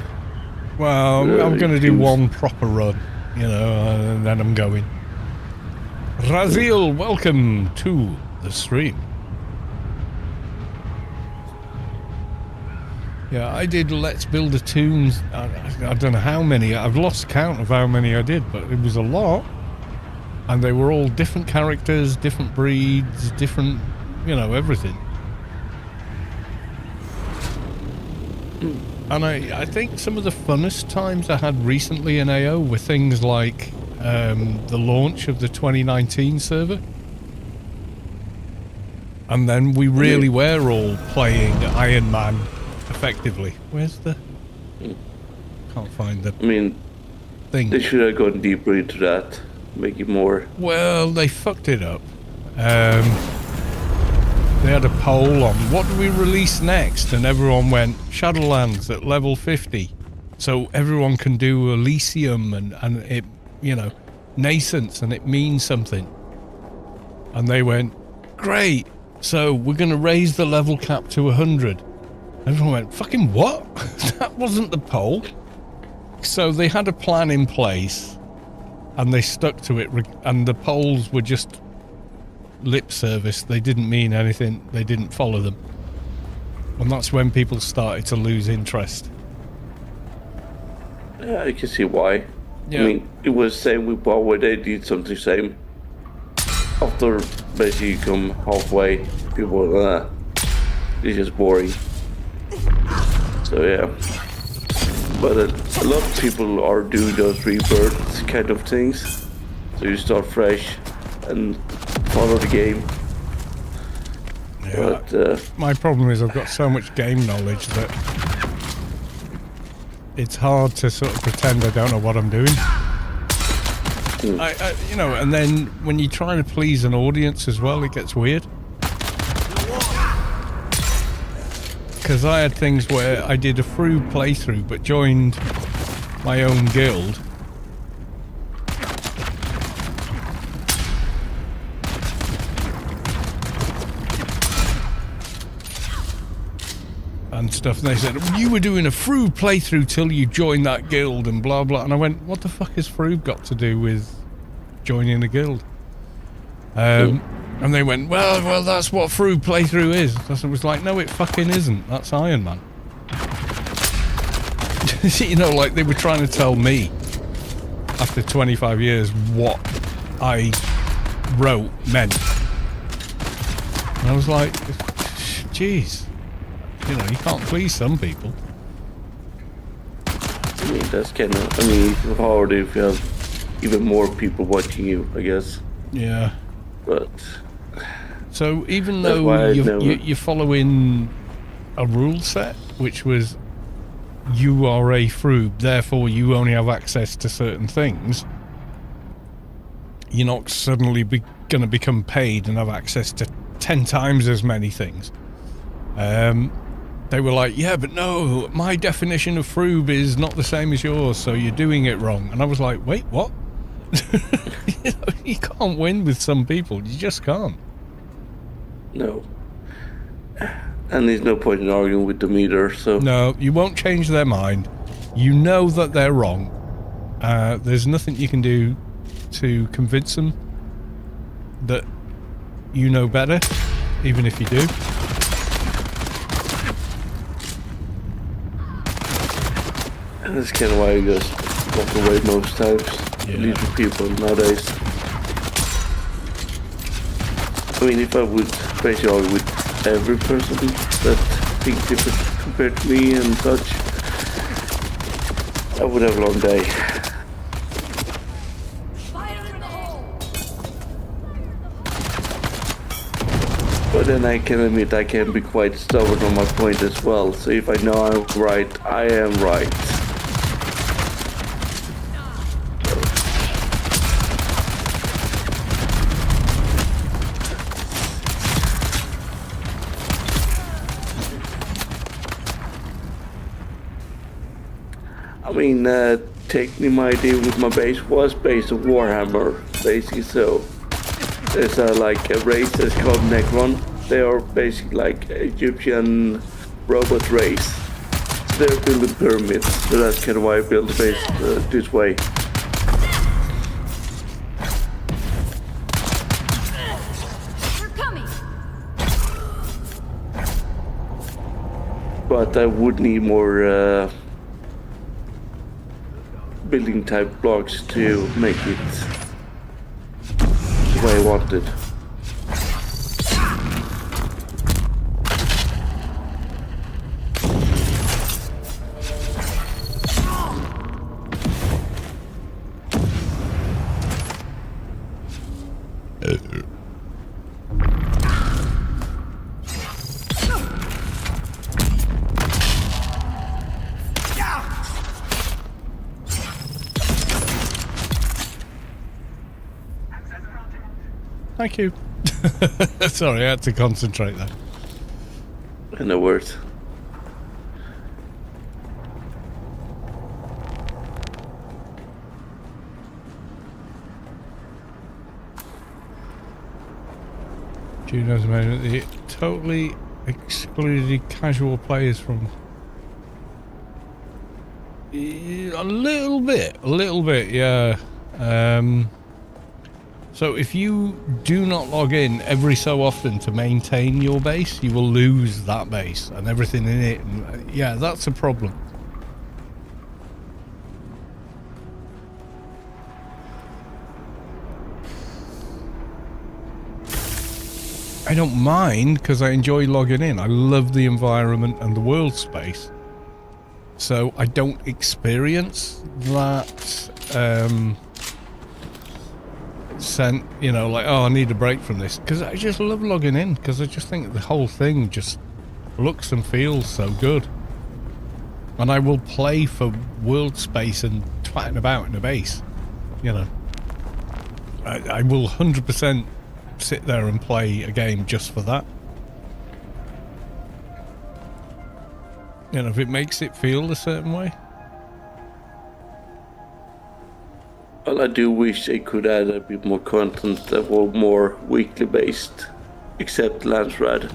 A: Well, I'm going to do one proper run, you know, and then I'm going. Razil, welcome to the stream. Yeah, I did Let's Build a Tunes. I don't know how many. I've lost count of how many I did, but it was a lot. And they were all different characters, different breeds, different, you know, everything. And I think some of the funnest times I had recently in AO were things like the launch of the 2019 server. And then we really were all playing Iron Man effectively. Where's the... Can't find the...
D: I mean,
A: thing.
D: They should have gone deeper into that. Make it more...
A: Well, they fucked it up. They had a poll on what do we release next, and everyone went Shadowlands at level 50, so everyone can do Elysium and it, you know, Nascents, and it means something. And they went, great, so we're going to raise the level cap to 100. Everyone went, fucking what? That wasn't the poll. So they had a plan in place, and they stuck to it, and the polls were just lip service. They didn't mean anything. They didn't follow them. And that's when people started to lose interest.
D: Yeah, I can see why.
A: Yeah.
D: I mean, it was same with Huawei. They did something same. After basically you come halfway, people were, it's just boring. So yeah. But a lot of people are doing those rebirth kind of things. So you start fresh and follow the game.
A: Yeah.
D: But
A: my problem is I've got so much game knowledge that it's hard to sort of pretend I don't know what I'm doing. I you know, and then when you're trying to please an audience as well, it gets weird. Because I had things where I did a through playthrough but joined my own guild. And stuff, and they said, you were doing a through playthrough till you joined that guild and blah blah, and I went, what the fuck has through got to do with joining a guild? And they went, well, that's what through playthrough is. I was like, no, it fucking isn't. That's Iron Man. You know, like they were trying to tell me after 25 years what I wrote meant. And I was like, jeez. You know, you can't please some people.
D: I mean, that's kind of, I mean, it's hard if you have even more people watching you, I guess.
A: Yeah.
D: But
A: So even
D: That's why
A: though
D: I never-
A: you're following a rule set, which was you are a froob, therefore you only have access to certain things, you're not suddenly going to become paid and have access to 10 times as many things. They were like, yeah, but no, my definition of froob is not the same as yours, so you're doing it wrong. And I was like, wait, what? You can't win with some people. You just can't.
D: No. And there's no point in arguing with them either, so...
A: No, you won't change their mind. You know that they're wrong. There's nothing you can do to convince them that you know better, even if you do.
D: And that's kind of why I just walk away most times.
A: Yeah.
D: Leave the people nowadays. I mean, if I would basically argue with every person that thinks different compared to me and such, I would have a long day. But then I can admit I can be quite stubborn on my point as well. So if I know I'm right, I am right. I mean, technically my idea with my base was based on Warhammer, basically. So there's like a race that's called Necron. They are basically like Egyptian robot race. So they're building pyramids, so that's kind of why I built the base this way. But I would need more building type blocks to make it the way I wanted.
A: Thank you. Sorry, I had to concentrate there.
D: In a word.
A: DUNE has made it totally excluded casual players from... A little bit, yeah. So if you do not log in every so often to maintain your base, you will lose that base and everything in it. And, yeah, that's a problem. I don't mind because I enjoy logging in. I love the environment and the world space. So I don't experience that you know, like, oh, I need a break from this, because I just love logging in, because I just think the whole thing just looks and feels so good. And I will play for world space and twatting about in a base, you know. I will 100% sit there and play a game just for that. You know, if it makes it feel a certain way.
D: Well, I do wish they could add a bit more content that were more weekly based, except Landsrad.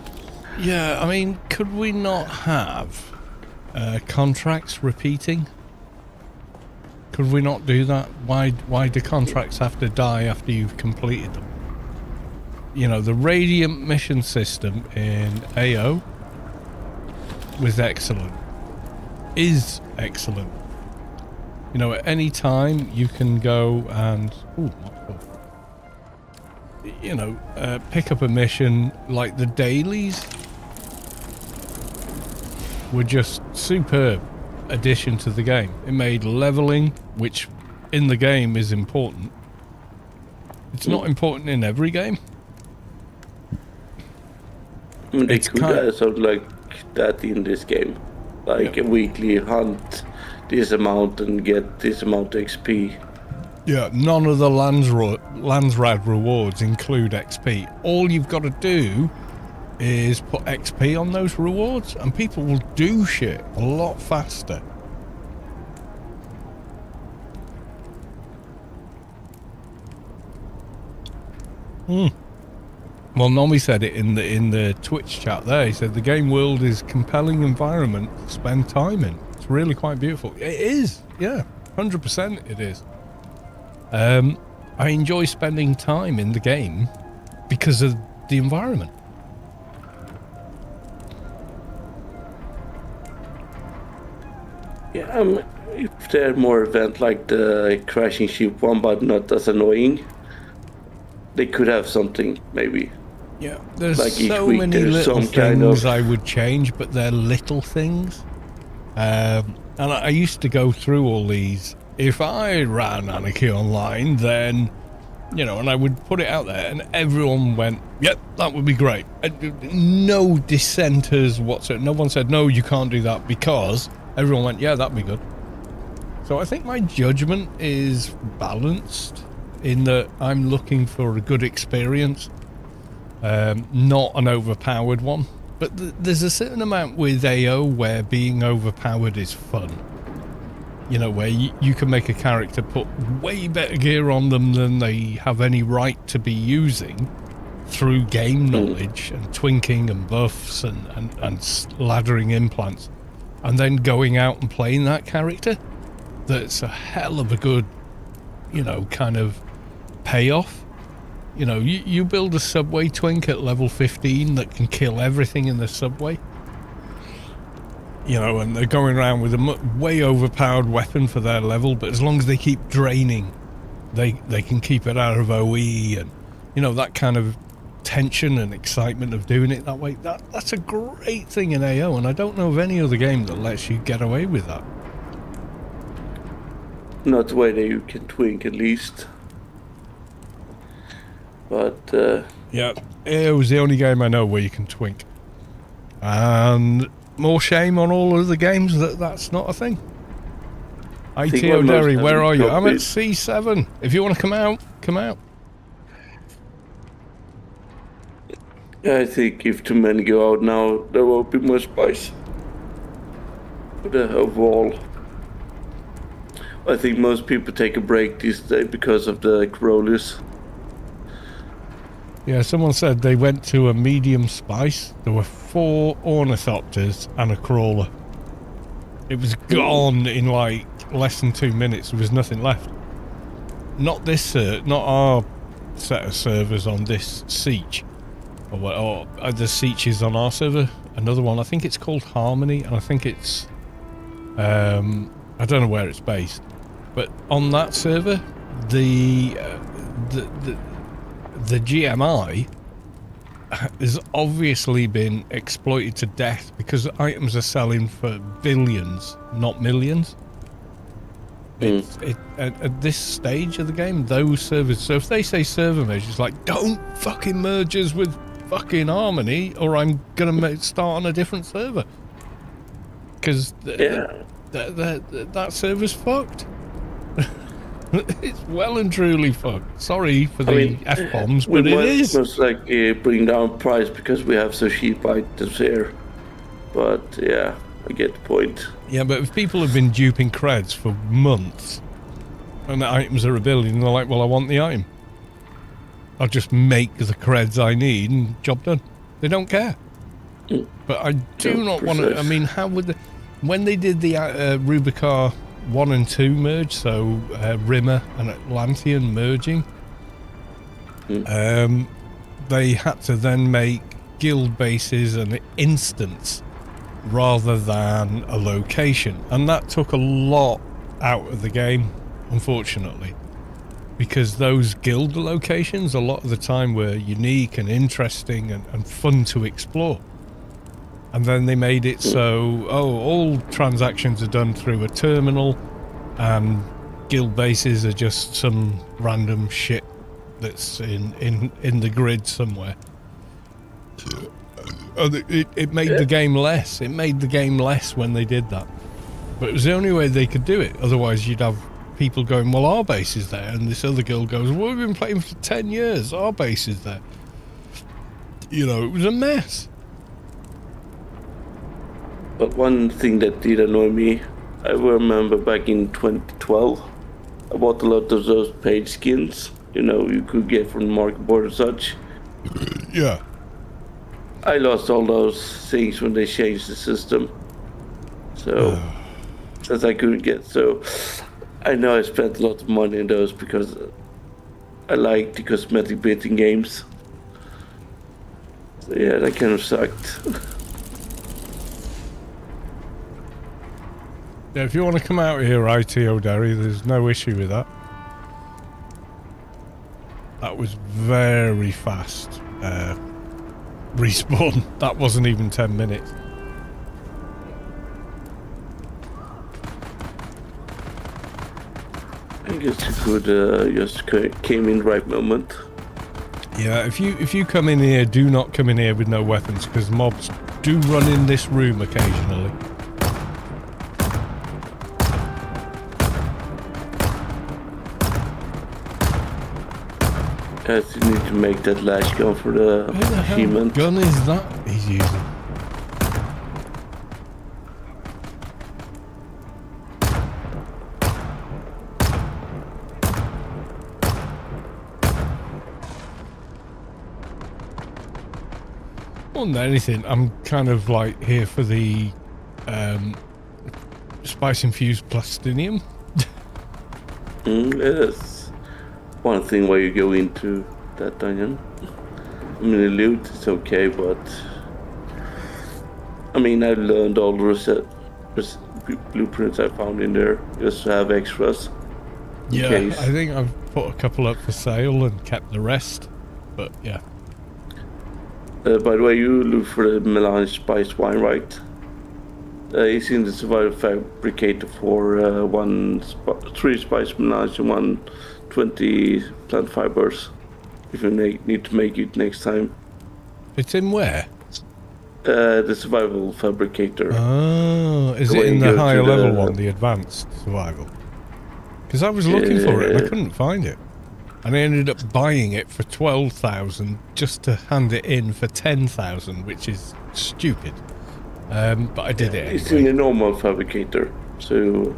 A: Yeah, I mean, could we not have contracts repeating? Could we not do that? Why do contracts have to die after you've completed them? You know, the Radiant mission system in AO was excellent. Is excellent. You know, at any time you can go and, you know, pick up a mission. Like the dailies were just superb addition to the game. It made leveling, which in the game is important. It's not important in every game,
D: I mean, they
A: It's
D: could
A: kind-
D: have something like that in this game, like a weekly hunt this amount and get this amount of XP.
A: Yeah, none of the Landsrad rewards include XP. All you've got to do is put XP on those rewards, and people will do shit a lot faster. Well, Nomi said it in the Twitch chat there. He said the game world is compelling environment to spend time in. It's really quite beautiful. It is, yeah, 100% it is. I enjoy spending time in the game because of the environment.
D: Yeah, if there are more events like the crashing ship one, but not as annoying, they could have something maybe.
A: Yeah, there's
D: Like each
A: so
D: week
A: many
D: there's
A: little
D: some kind
A: things
D: of-
A: I would change, but they're little things. And I used to go through all these. If I ran Anarchy Online, then, you know, and I would put it out there, and everyone went, yep, that would be great. No dissenters whatsoever. No one said, no, you can't do that, because everyone went, yeah, that'd be good. So I think my judgment is balanced in that I'm looking for a good experience, not an overpowered one. But there's a certain amount with AO where being overpowered is fun. You know, where you can make a character put way better gear on them than they have any right to be using through game knowledge and twinking and buffs and laddering implants, and then going out and playing that character. That's a hell of a good, you know, kind of payoff. You know, you build a subway twink at level 15 that can kill everything in the subway. You know, and they're going around with a way overpowered weapon for their level, but as long as they keep draining, they can keep it out of OE, and, you know, that kind of tension and excitement of doing it that way. That's a great thing in AO, and I don't know of any other game that lets you get away with that.
D: Not the way that you can twink at least. But
A: Yeah, AO is the only game I know where you can twink. And more shame on all of the games that's not a thing.
D: think
A: ITO
D: what most
A: Derry, where are you? I'm at
D: copies-
A: C7. If you want to come out, come out.
D: I think if too many go out now, there won't be much spice. But overall, I think most people take a break these days because of the crawlers.
A: Yeah, someone said they went to a medium spice. There were 4 ornithopters and a crawler. It was gone in like less than 2 minutes. There was nothing left. Not this, not our set of servers on this siege, or the siege is on our server. Another one, I think it's called Harmony, and I think it's, I don't know where it's based, but on that server, the GMI has obviously been exploited to death because items are selling for billions, not millions. At this stage of the game, those servers, so if they say server merge, it's like, don't fucking merge us with fucking Harmony or I'm gonna start on a different server, because that server's fucked. It's well and truly fucked. Sorry for the F-bombs,
D: we
A: but it
D: might
A: is.
D: most likely bring down price because we have so cheap items here. But yeah, I get the point.
A: Yeah, but if people have been duping creds for months and the items are a billion, they're like, well, I want the item. I'll just make the creds I need and job done. They don't care. But I do not want to. I mean, how would when they did the Rubicar 1 and 2 merge, so Rimmer and Atlantean merging, they had to then make guild bases an instance rather than a location, and that took a lot out of the game, unfortunately, because those guild locations a lot of the time were unique and interesting and fun to explore. And then they made it so, all transactions are done through a terminal and guild bases are just some random shit that's in the grid somewhere. It made the game less. It made the game less when they did that. But it was the only way they could do it. Otherwise, you'd have people going, well, our base is there. And this other girl goes, well, we've been playing for 10 years. Our base is there. You know, it was a mess.
D: But one thing that did annoy me, I remember back in 2012, I bought a lot of those page skins, you know, you could get from the market board and such.
A: Yeah.
D: I lost all those things when they changed the system. So, that I couldn't get. So, I know I spent a lot of money on those because I like the cosmetic bit in games. So, yeah, that kind of sucked.
A: Yeah, if you want to come out here, ITO Derry, there's no issue with that. That was very fast respawn. That wasn't even 10 minutes.
D: I guess you could just came in the right moment.
A: Yeah, if you come in here, do not come in here with no weapons, because mobs do run in this room occasionally.
D: I still need to make that lash gun for the achievement.
A: What gun is that he's using? More than anything, I'm kind of like here for the spice infused plastinium.
D: Yes. One thing where you go into that dungeon. I mean, the loot is okay, but I mean, I learned all the blueprints I found in there just to have extras.
A: Yeah, I think I've put a couple up for sale and kept the rest, but yeah.
D: By the way, you look for the melange spiced wine, right? It's in the survival fabricator for 3 spice melange and 120 plant fibers. If you need to make it next time.
A: It's in where?
D: The survival fabricator.
A: Oh, is it in the higher level one, the advanced survival? Because I was looking for it and I couldn't find it. And I ended up buying it for 12,000 just to hand it in for 10,000, which is stupid. But I did it anyway.
D: It's in the normal fabricator, so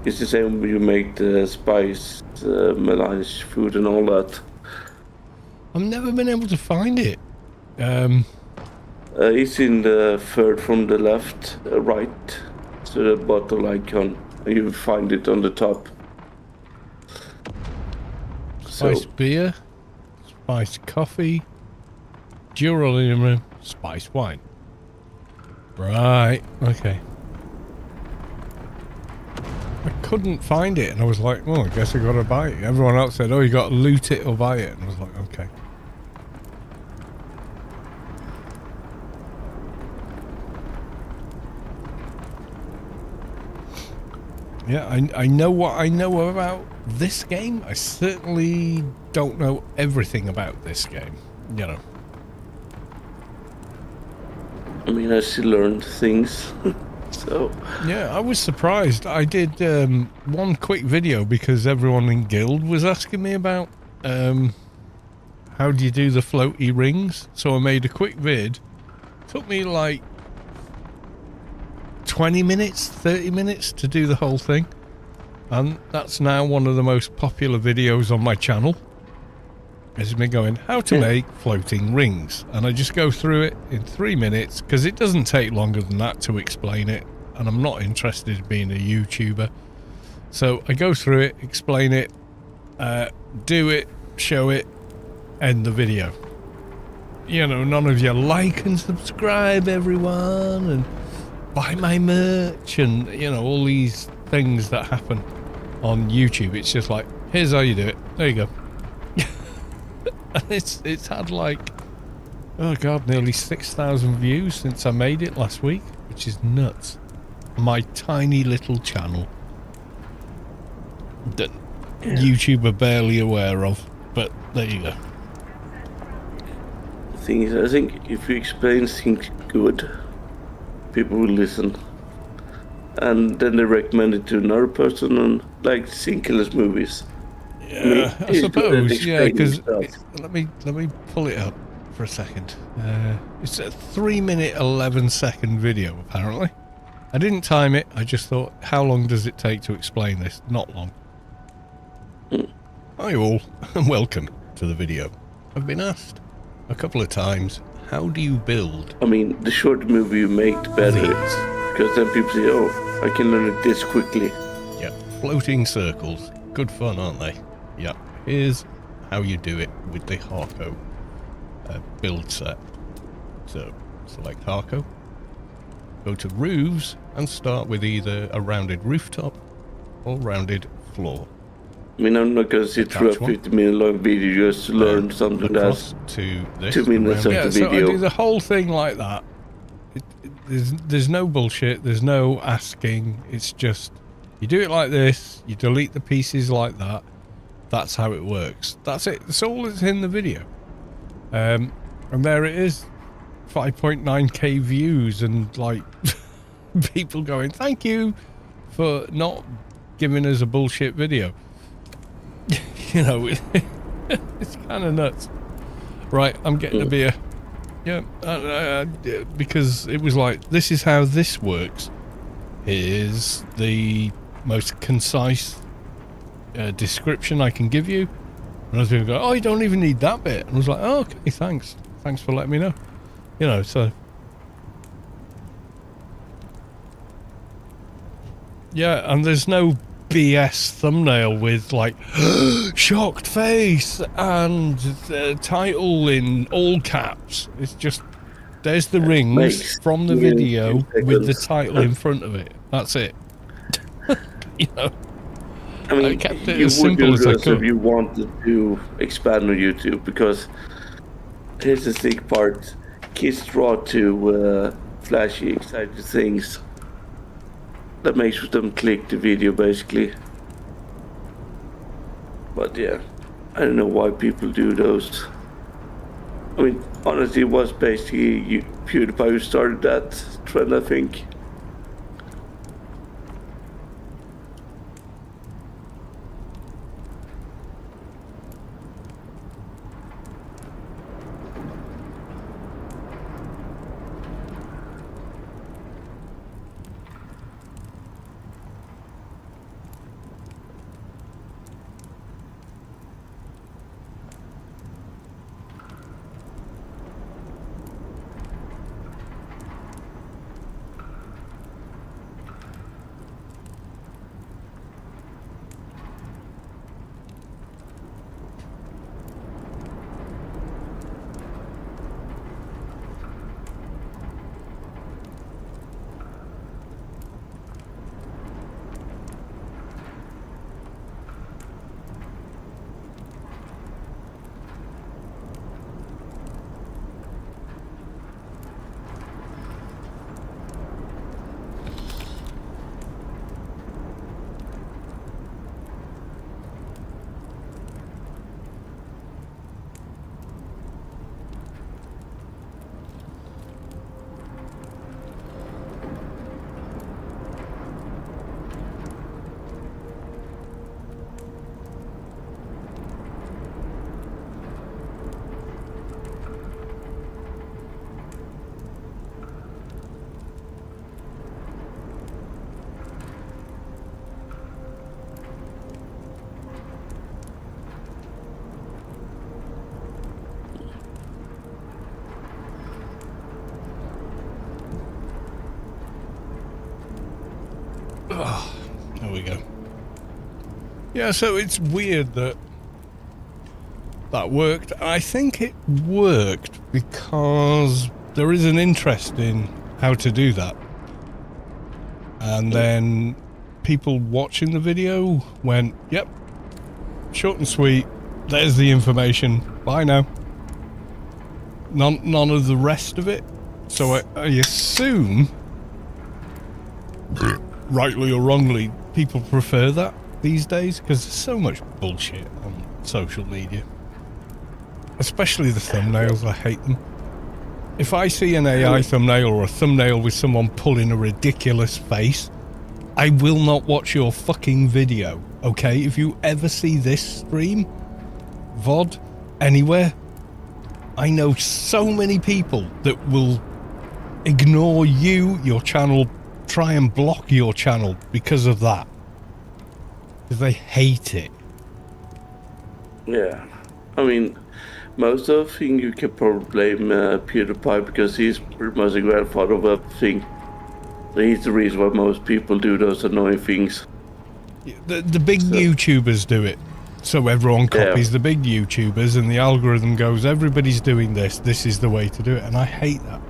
D: it's the same when you make the spice, melange food and all that.
A: I've never been able to find it.
D: It's in the third from the left, right, so the bottle icon, and you find it on the top.
A: Spice beer, spice coffee, duralium, spice wine. Right, okay. I couldn't find it, and I was like, well, I guess I gotta buy it. Everyone else said, oh, you gotta loot it or buy it. And I was like, okay. Yeah, I know what I know about this game. I certainly don't know everything about this game, you know.
D: I mean, I still learned things, so...
A: Yeah, I was surprised. I did one quick video because everyone in Guild was asking me about how do you do the floaty rings. So I made a quick vid. Took me like 20 minutes, 30 minutes to do the whole thing. And that's now one of the most popular videos on my channel. It's me going, how to make floating rings. And I just go through it in 3 minutes, because it doesn't take longer than that to explain it. And I'm not interested in being a YouTuber. So I go through it, explain it, do it, show it, end the video. You know, none of you like and subscribe, everyone, and buy my merch, and, you know, all these things that happen on YouTube. It's just like, here's how you do it. There you go. And it's had like, oh god, nearly 6,000 views since I made it last week, which is nuts. My tiny little channel that YouTube are barely aware of, but there you go.
D: thing is, I think if you explain things good, people will listen. And then they recommend it to another person, and like Sinkel's movies.
A: Yeah, I
D: he's good at
A: suppose. Yeah,
D: explaining
A: because
D: stuff.
A: let me pull it up for a second. It's a 3-minute 11-second video. Apparently, I didn't time it. I just thought, how long does it take to explain this? Not long. Hi all, and welcome to the video. I've been asked a couple of times, how do you build
D: I mean, the shorter movie you make, the better.
A: these?
D: Because then people say, oh, I can learn it this quickly.
A: Yep, floating circles. Good fun, aren't they? Yep. Here's how you do it with the Harco build set. So, select Harco, go to roofs, and start with either a rounded rooftop or rounded floor.
D: I mean, I'm not going to sit through a
A: Attach one.
D: 50-minute long video just to learn something that's
A: Across to this.
D: 2 minutes of
A: yeah,
D: the
A: so I
D: video.
A: do the whole thing like that. There's no bullshit. There's no asking. It's just you do it like this. You delete the pieces like that. That's how it works. That's it. That's all that's in the video. And there it is. 5.9k views and like people going, thank you for not giving us a bullshit video. You know, it's kind of nuts. Right, I'm getting a beer. Yeah, because it was like, this is how this works. Here's the most concise description I can give you. And other people go, oh, you don't even need that bit. And I was like, oh, okay, thanks. Thanks for letting me know. You know, so... Yeah, and there's no BS thumbnail with like shocked face and title in all caps. It's just there's the rings
D: Makes
A: from the
D: you
A: video
D: seconds.
A: with the title in front of it. That's it. You know,
D: I mean,
A: I kept it
D: you
A: as
D: would
A: simple
D: do
A: as I
D: this
A: could.
D: if you wanted to expand on YouTube, because here's the thick part. Kids draw to flashy, exciting things. That makes them click the video, basically. But yeah, I don't know why people do those. I mean, honestly, it was basically PewDiePie who started that trend, I think.
A: Oh, there we go. Yeah, so it's weird that that worked. I think it worked because there is an interest in how to do that. And then people watching the video went, yep, short and sweet, there's the information, bye now. None of the rest of it. So I assume, rightly or wrongly, people prefer that these days because there's so much bullshit on social media. Especially the thumbnails, I hate them. if I see an AI thumbnail or a thumbnail with someone pulling a ridiculous face, I will not watch your fucking video, okay? If you ever see this stream, VOD, anywhere, I know so many people that will ignore you, your channel, try and block your channel because of that. Because they hate it.
D: Yeah, I mean, most of the thing you can probably blame PewDiePie because he's pretty much the grandfather of everything. So he's the reason why most people do those annoying things.
A: The big YouTubers do it. So everyone copies the big YouTubers and the algorithm goes, everybody's doing this, this is the way to do it. And I hate that.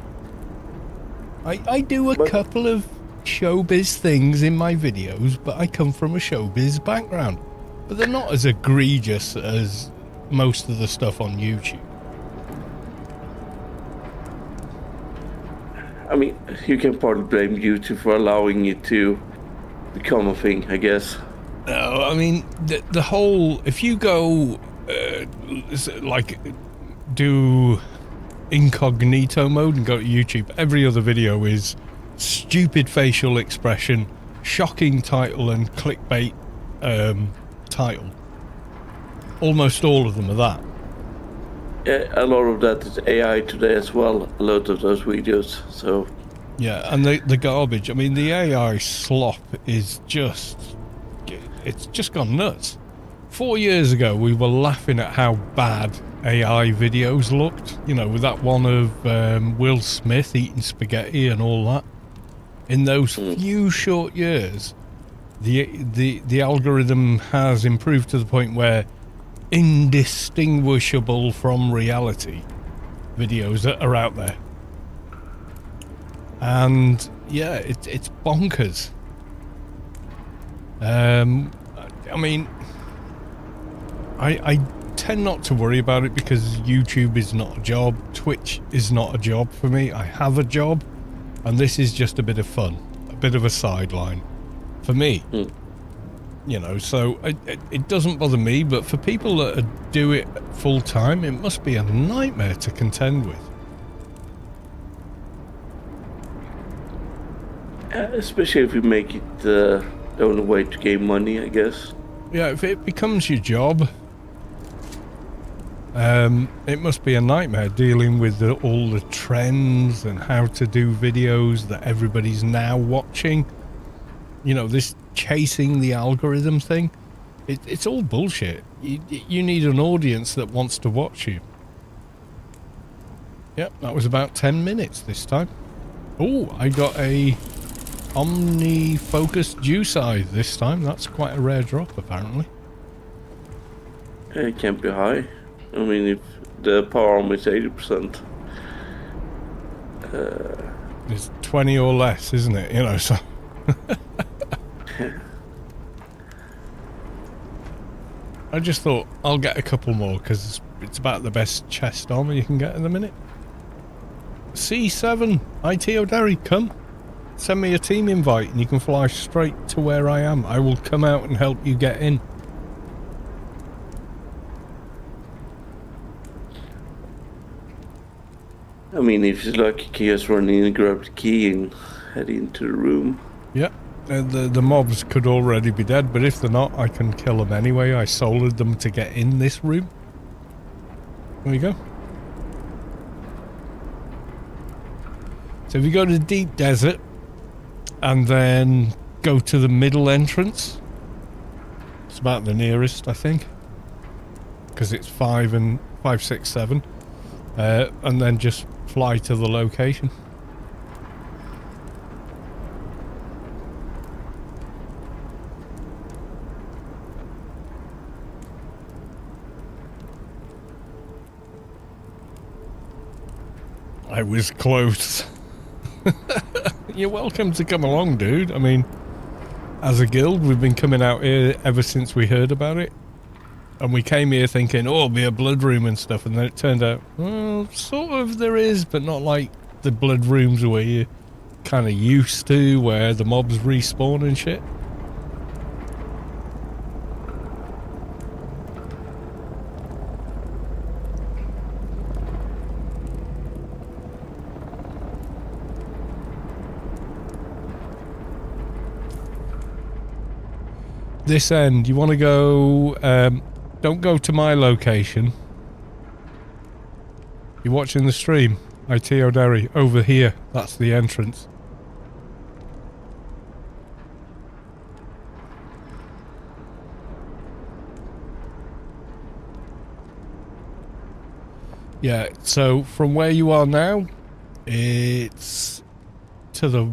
A: I do a couple of showbiz things in my videos, but I come from a showbiz background. But they're not as egregious as most of the stuff on YouTube.
D: I mean, you can partly blame YouTube for allowing it to become a thing, I guess.
A: No, I mean, the whole, if you go, like, do incognito mode and go to YouTube, every other video is stupid facial expression, shocking title and clickbait title. Almost all of them are that.
D: Yeah, a lot of that is AI today as well, a lot of those videos, so...
A: Yeah, and the garbage, I mean, the AI slop is just... It's just gone nuts. 4 years ago, we were laughing at how bad AI videos looked. You know, with that one of Will Smith eating spaghetti and all that. In those few short years, the algorithm has improved to the point where indistinguishable from reality videos that are out there. And yeah, it's bonkers. I mean, I tend not to worry about it because YouTube is not a job, Twitch is not a job for me. I have a job, and this is just a bit of fun, a bit of a sideline for me. You know, so it doesn't bother me, but for people that do it full time, it must be a nightmare to contend with.
D: Especially if you make it the only way to gain money, I guess.
A: Yeah, if it becomes your job, it must be a nightmare dealing with all the trends and how to do videos that everybody's now watching. You know, this chasing the algorithm thing, it's all bullshit. You need an audience that wants to watch you. Yep, that was about 10 minutes this time. Oh, I got a omni-focused juice eye this time. That's quite a rare drop, apparently.
D: It can't be high. I mean, if the power arm is 80%.
A: It's 20 or less, isn't it? You know, so... I just thought I'll get a couple more because it's about the best chest armor you can get in a minute. C7, IT O'Derry, come. Send me a team invite and you can fly straight to where I am. I will come out and help you get in.
D: I mean, if you're lucky, you can just run in and grab the key and head into the room.
A: Yep. The mobs could already be dead, but if they're not, I can kill them anyway. I soloed them to get in this room. There you go. So if you go to Deep Desert and then go to the middle entrance, it's about the nearest, I think, because it's 5, 6, 7, and then just fly to the location. I was close. You're welcome to come along, dude. I mean, as a guild, we've been coming out here ever since we heard about it. And we came here thinking, oh, it'll be a blood room and stuff. And then it turned out, well, sort of there is, but not like the blood rooms where you're kind of used to, where the mobs respawn and shit. this end. You want to go... don't go to my location. You're watching the stream. IT O'Derry. Over here. That's the entrance. Yeah, so from where you are now, it's to the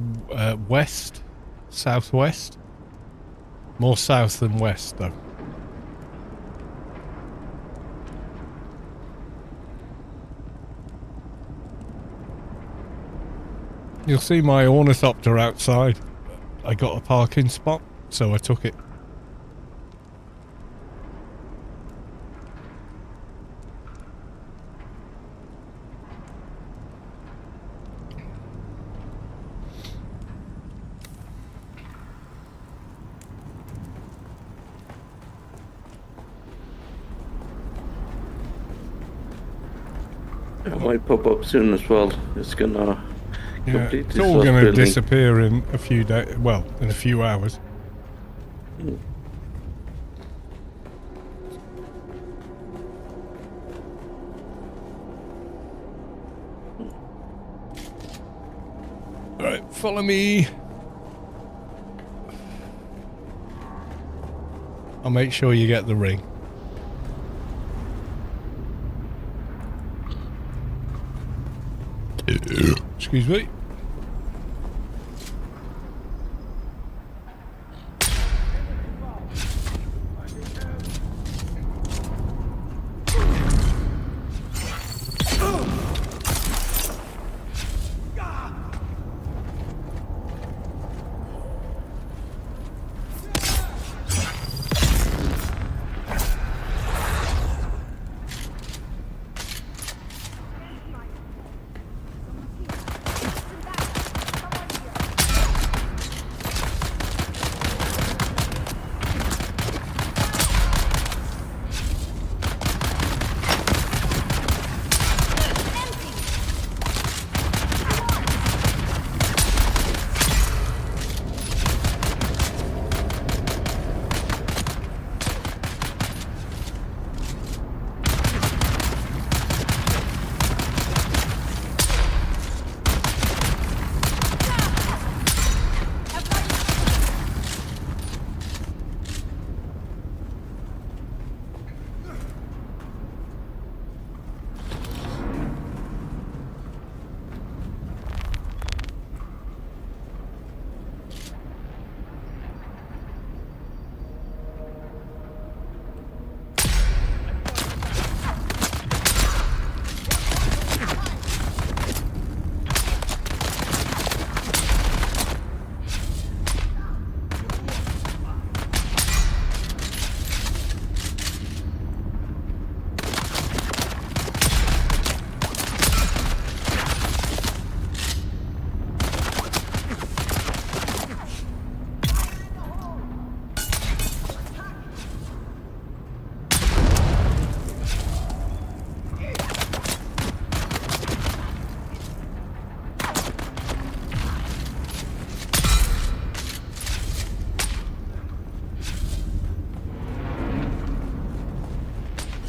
A: west, southwest. More south than west, though. You'll see my ornithopter outside. I got a parking spot, so I took it.
D: It might pop up soon as well. It's gonna
A: Yeah,
D: complete
A: it's
D: this
A: all
D: last
A: going to
D: building.
A: disappear in a few days. Well, in a few hours. Alright, follow me. I'll make sure you get the ring. Excuse me.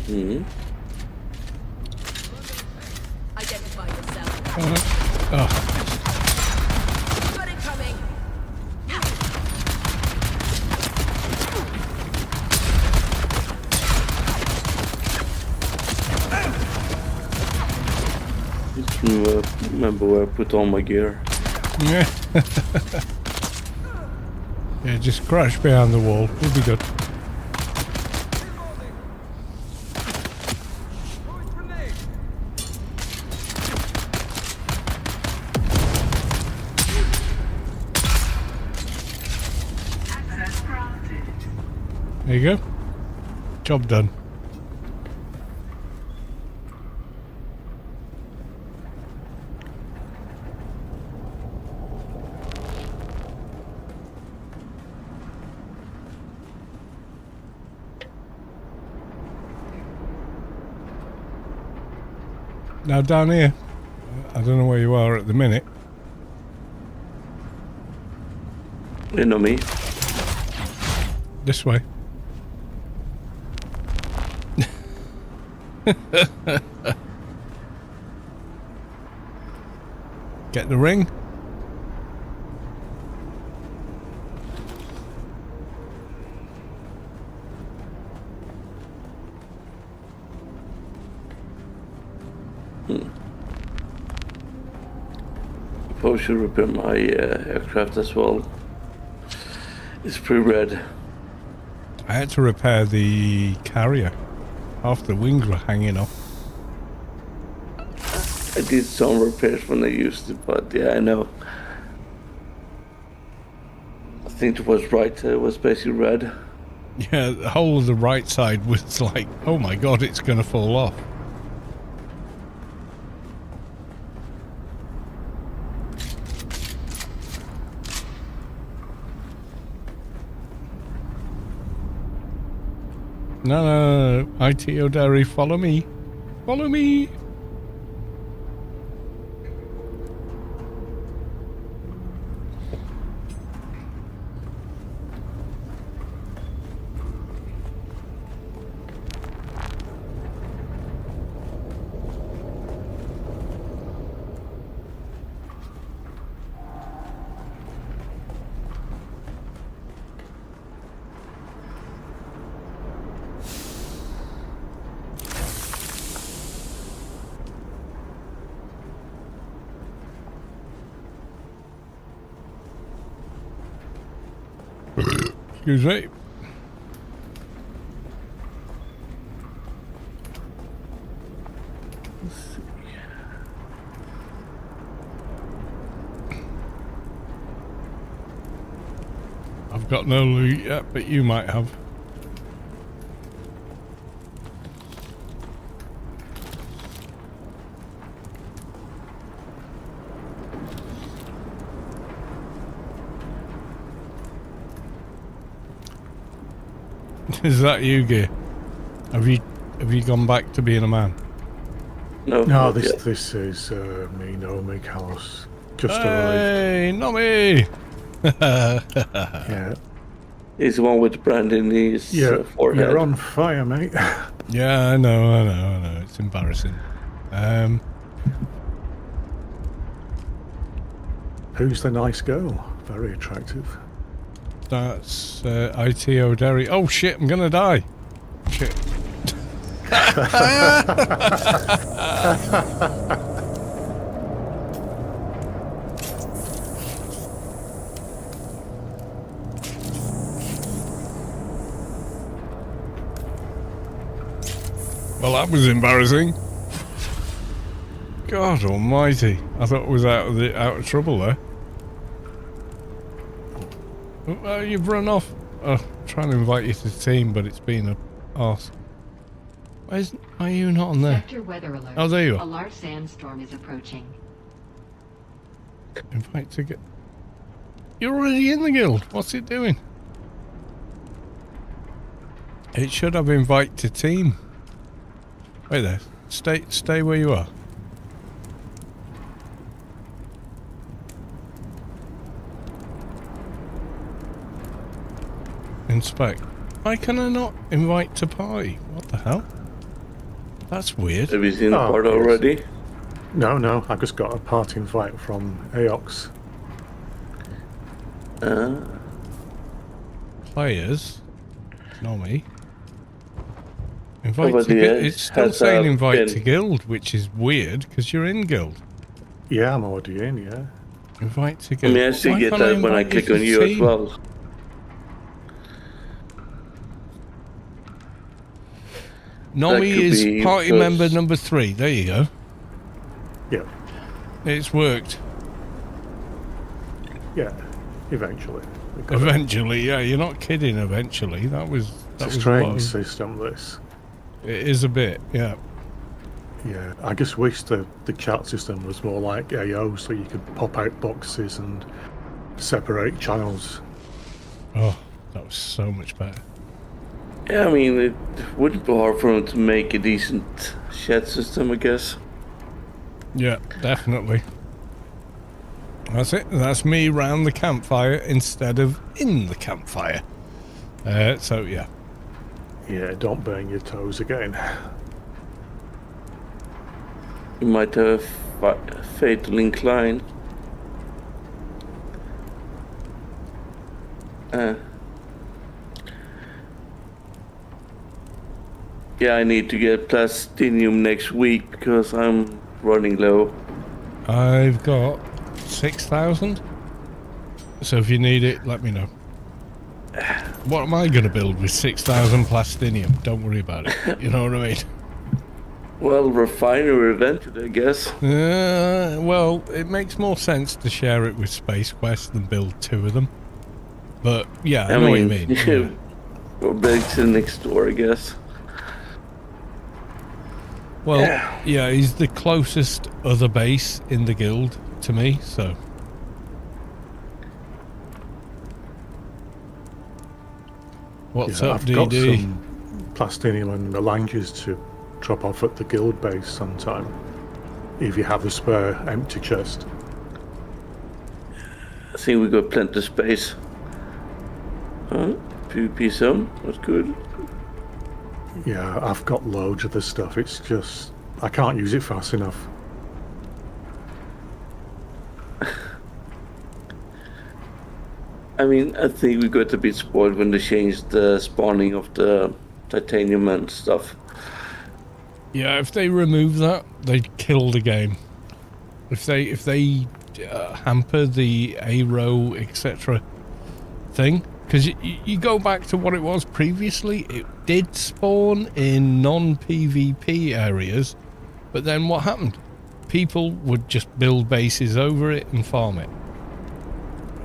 D: Mm-hmm.
E: Identify yourself.
A: Oh,
E: Got it coming.
D: Just remember where I put all my gear.
A: yeah. Yeah, just crash behind the wall. We'll be good. There you go. Job done. Now down here, I don't know where you are at the minute.
D: You know me.
A: this way. Get the ring.
D: Probably should repair my aircraft as well. It's pre-read.
A: I had to repair the carrier. Half the wings were hanging off.
D: I did some repairs when I used it, but yeah, I know. I think it was right. It was basically red.
A: Yeah, the whole of the right side was like, oh my god, it's going to fall off. No, IT O'Derry, follow me. Follow me. Excuse me. I've got no loot yet, but you might have. Is that you, Gear? Have you gone back to being a man?
D: No,
F: No,
D: not
F: this
D: yet.
F: this is me, Naomi, Carlos. Just arrived.
A: Hey, not me.
F: Yeah,
D: He's the one with the brand in his forehead.
F: you're on fire, mate.
A: Yeah, I know. It's embarrassing.
F: Who's the nice girl? Very attractive.
A: That's IT O'Derry. Oh shit, I'm gonna die. Shit. Well, that was embarrassing. God almighty. I thought it was out of trouble there. Oh, you've run off. Oh, trying to invite you to the team, but it's been a arse. Why are you not on there?
C: Sector weather alert.
A: Oh, there you
C: A
A: are.
C: large sandstorm is approaching.
A: Invite to get... You're already in the guild. What's it doing? It should have invite to team. Wait there. Stay where you are. Inspect. Why can I not invite to party? What the hell? That's weird.
D: Have you seen the
F: Oh,
D: part
F: yes.
D: already?
F: No, I just got a party invite from Aox.
A: Players. Not me. Invite
D: but
A: to
D: yeah,
A: guild. It's still
D: has,
A: saying invite
D: been-
A: to guild, which is weird because you're in guild.
F: Yeah, I'm already in, yeah.
A: Invite to
D: I
A: guild.
D: mean, I still
A: Why
D: get
A: can't
D: that when I
A: invite
D: click
A: to
D: on
A: the
D: you as
A: team?
D: well.
A: Nomi
D: could
A: is
D: be
A: party
D: because-
A: member number 3. There you go.
F: Yeah,
A: It's worked.
F: yeah, eventually. We got it.
A: Eventually, yeah. You're not kidding. Eventually, that was
F: It's a
A: lot
F: strange
A: of-
F: system, this.
A: It is a bit, yeah.
F: Yeah, I just wish the chat system was more like AO, so you could pop out boxes and separate channels.
A: Oh, that was so much better.
D: Yeah, I mean, it wouldn't be hard for them to make a decent chat system, I guess.
A: Yeah, definitely. That's it. That's me round the campfire instead of in the campfire. So yeah.
F: Yeah, don't burn your toes again.
D: You might have a fatal incline. Yeah, I need to get plastinium next week because I'm running low.
A: I've got 6,000. So if you need it, let me know. What am I going to build with 6,000 plastinium? Don't worry about it. You know what I mean?
D: Well, refinery eventually, I guess.
A: Well, it makes more sense to share it with Space Quest than build 2 of them. But yeah, I know what you mean. Yeah.
D: Or back to the next door, I guess.
A: Well, yeah, he's the closest other base in the guild to me, so. What's
F: Yeah,
A: up,
F: I've got
A: DD?
F: some plastinium and melanges to drop off at the guild base sometime. If you have a spare empty chest.
D: I think we got plenty of space. PvP zone, that's good.
F: Yeah, I've got loads of this stuff. It's just I can't use it fast enough.
D: I mean, I think we got a bit spoiled when they changed the spawning of the titanium and stuff.
A: Yeah, if they remove that, they'd kill the game. If they hamper the A-row, etc. thing, because you go back to what it was previously, it did spawn in non-PvP areas, but then what happened? People would just build bases over it and farm it,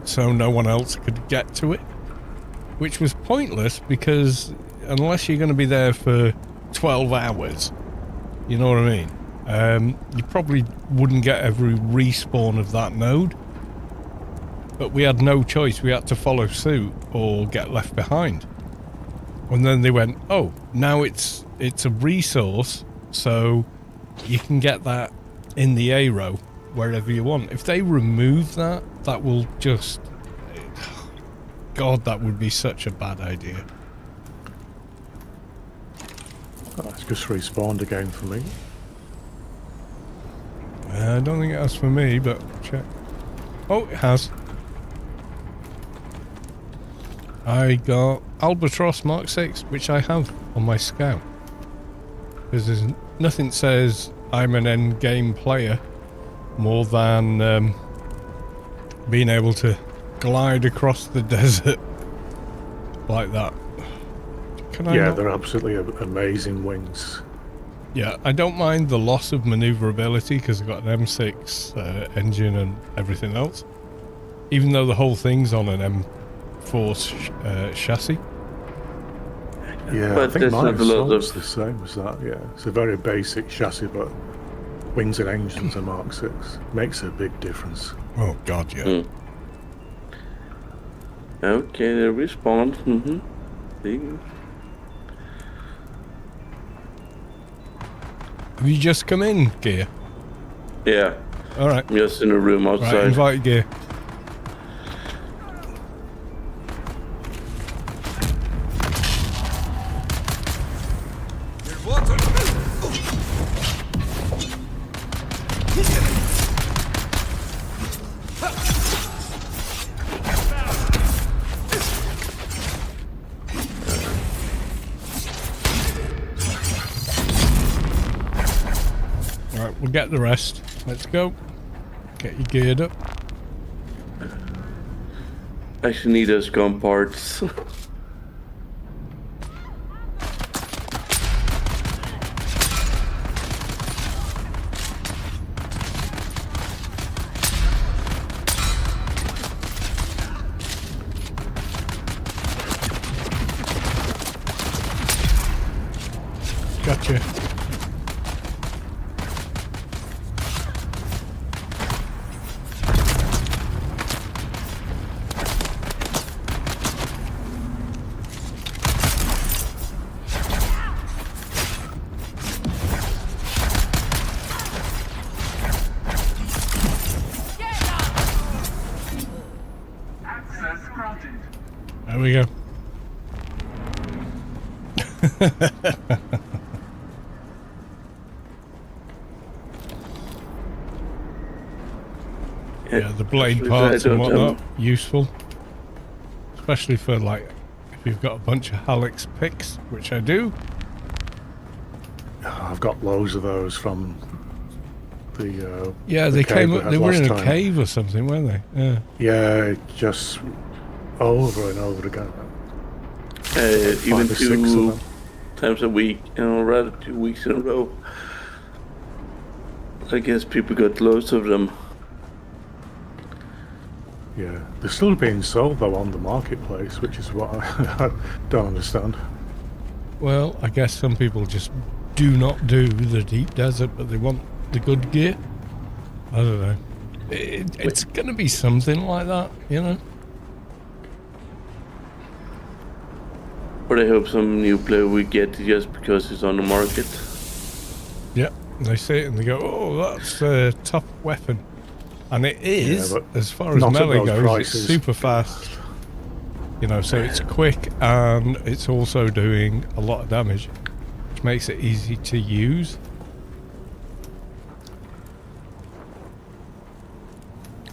A: so no one else could get to it, which was pointless because unless you're going to be there for 12 hours, you know what I mean, you probably wouldn't get every respawn of that node. But we had no choice. We had to follow suit or get left behind. And then they went, oh, now it's a resource, so you can get that in the A-row wherever you want. If they remove that, that will just... God, that would be such a bad idea.
F: Oh, it's just respawned again for me.
A: I don't think it has for me, but check. Oh, it has. I got Albatross Mark 6, which I have on my Scout. Because there's nothing says I'm an end game player more than being able to glide across the desert like that. Can I
F: Yeah,
A: not?
F: they're absolutely amazing wings.
A: Yeah, I don't mind the loss of maneuverability because I've got an M6 engine and everything else. Even though the whole thing's on an M4 chassis.
F: Yeah,
D: But
F: I think
D: there's
F: mine
D: not a lot
F: is
D: of-
F: the same as that, yeah. It's a very basic chassis, but wings and engines are Mark 6. Makes a big difference.
A: Oh god, yeah.
D: Mm. Okay, they respawned. See?
A: Have you just come in, Gear?
D: Yeah,
A: Alright.
D: I'm just in a room
A: Right,
D: outside.
A: invite Gear. Alright, we'll get the rest. Let's go. Get you geared up.
D: I actually need those gun parts.
A: Gotcha. There we go. Yeah, the blade
D: Actually,
A: parts
D: I
A: and
D: don't
A: whatnot, useful. Especially for, like, if you've got a bunch of Halix picks, which I do.
F: I've got loads of those from the
A: Yeah,
F: the
A: they
F: cave
A: came
F: we
A: up,
F: had
A: they were
F: last
A: in a
F: time.
A: cave or something, weren't they? Yeah.
F: Yeah, just over and over again.
D: Even
F: 5 or 6 of
D: 2
F: them.
D: times a week, rather 2 weeks in a row. I guess people got loads of them.
F: Yeah, they're still being sold though on the marketplace, which is what I don't understand.
A: Well, I guess some people just do not do the deep desert, but they want the good gear. I don't know. It's going to be something like that, you know?
D: But I hope some new player we get just because it's on the market.
A: Yeah. They see it and they go, oh, that's a top weapon. And it is,
F: but
A: as far as
F: not at
A: melee
F: those
A: goes,
F: prices.
A: it's super fast. You know, so it's quick and it's also doing a lot of damage, which makes it easy to use.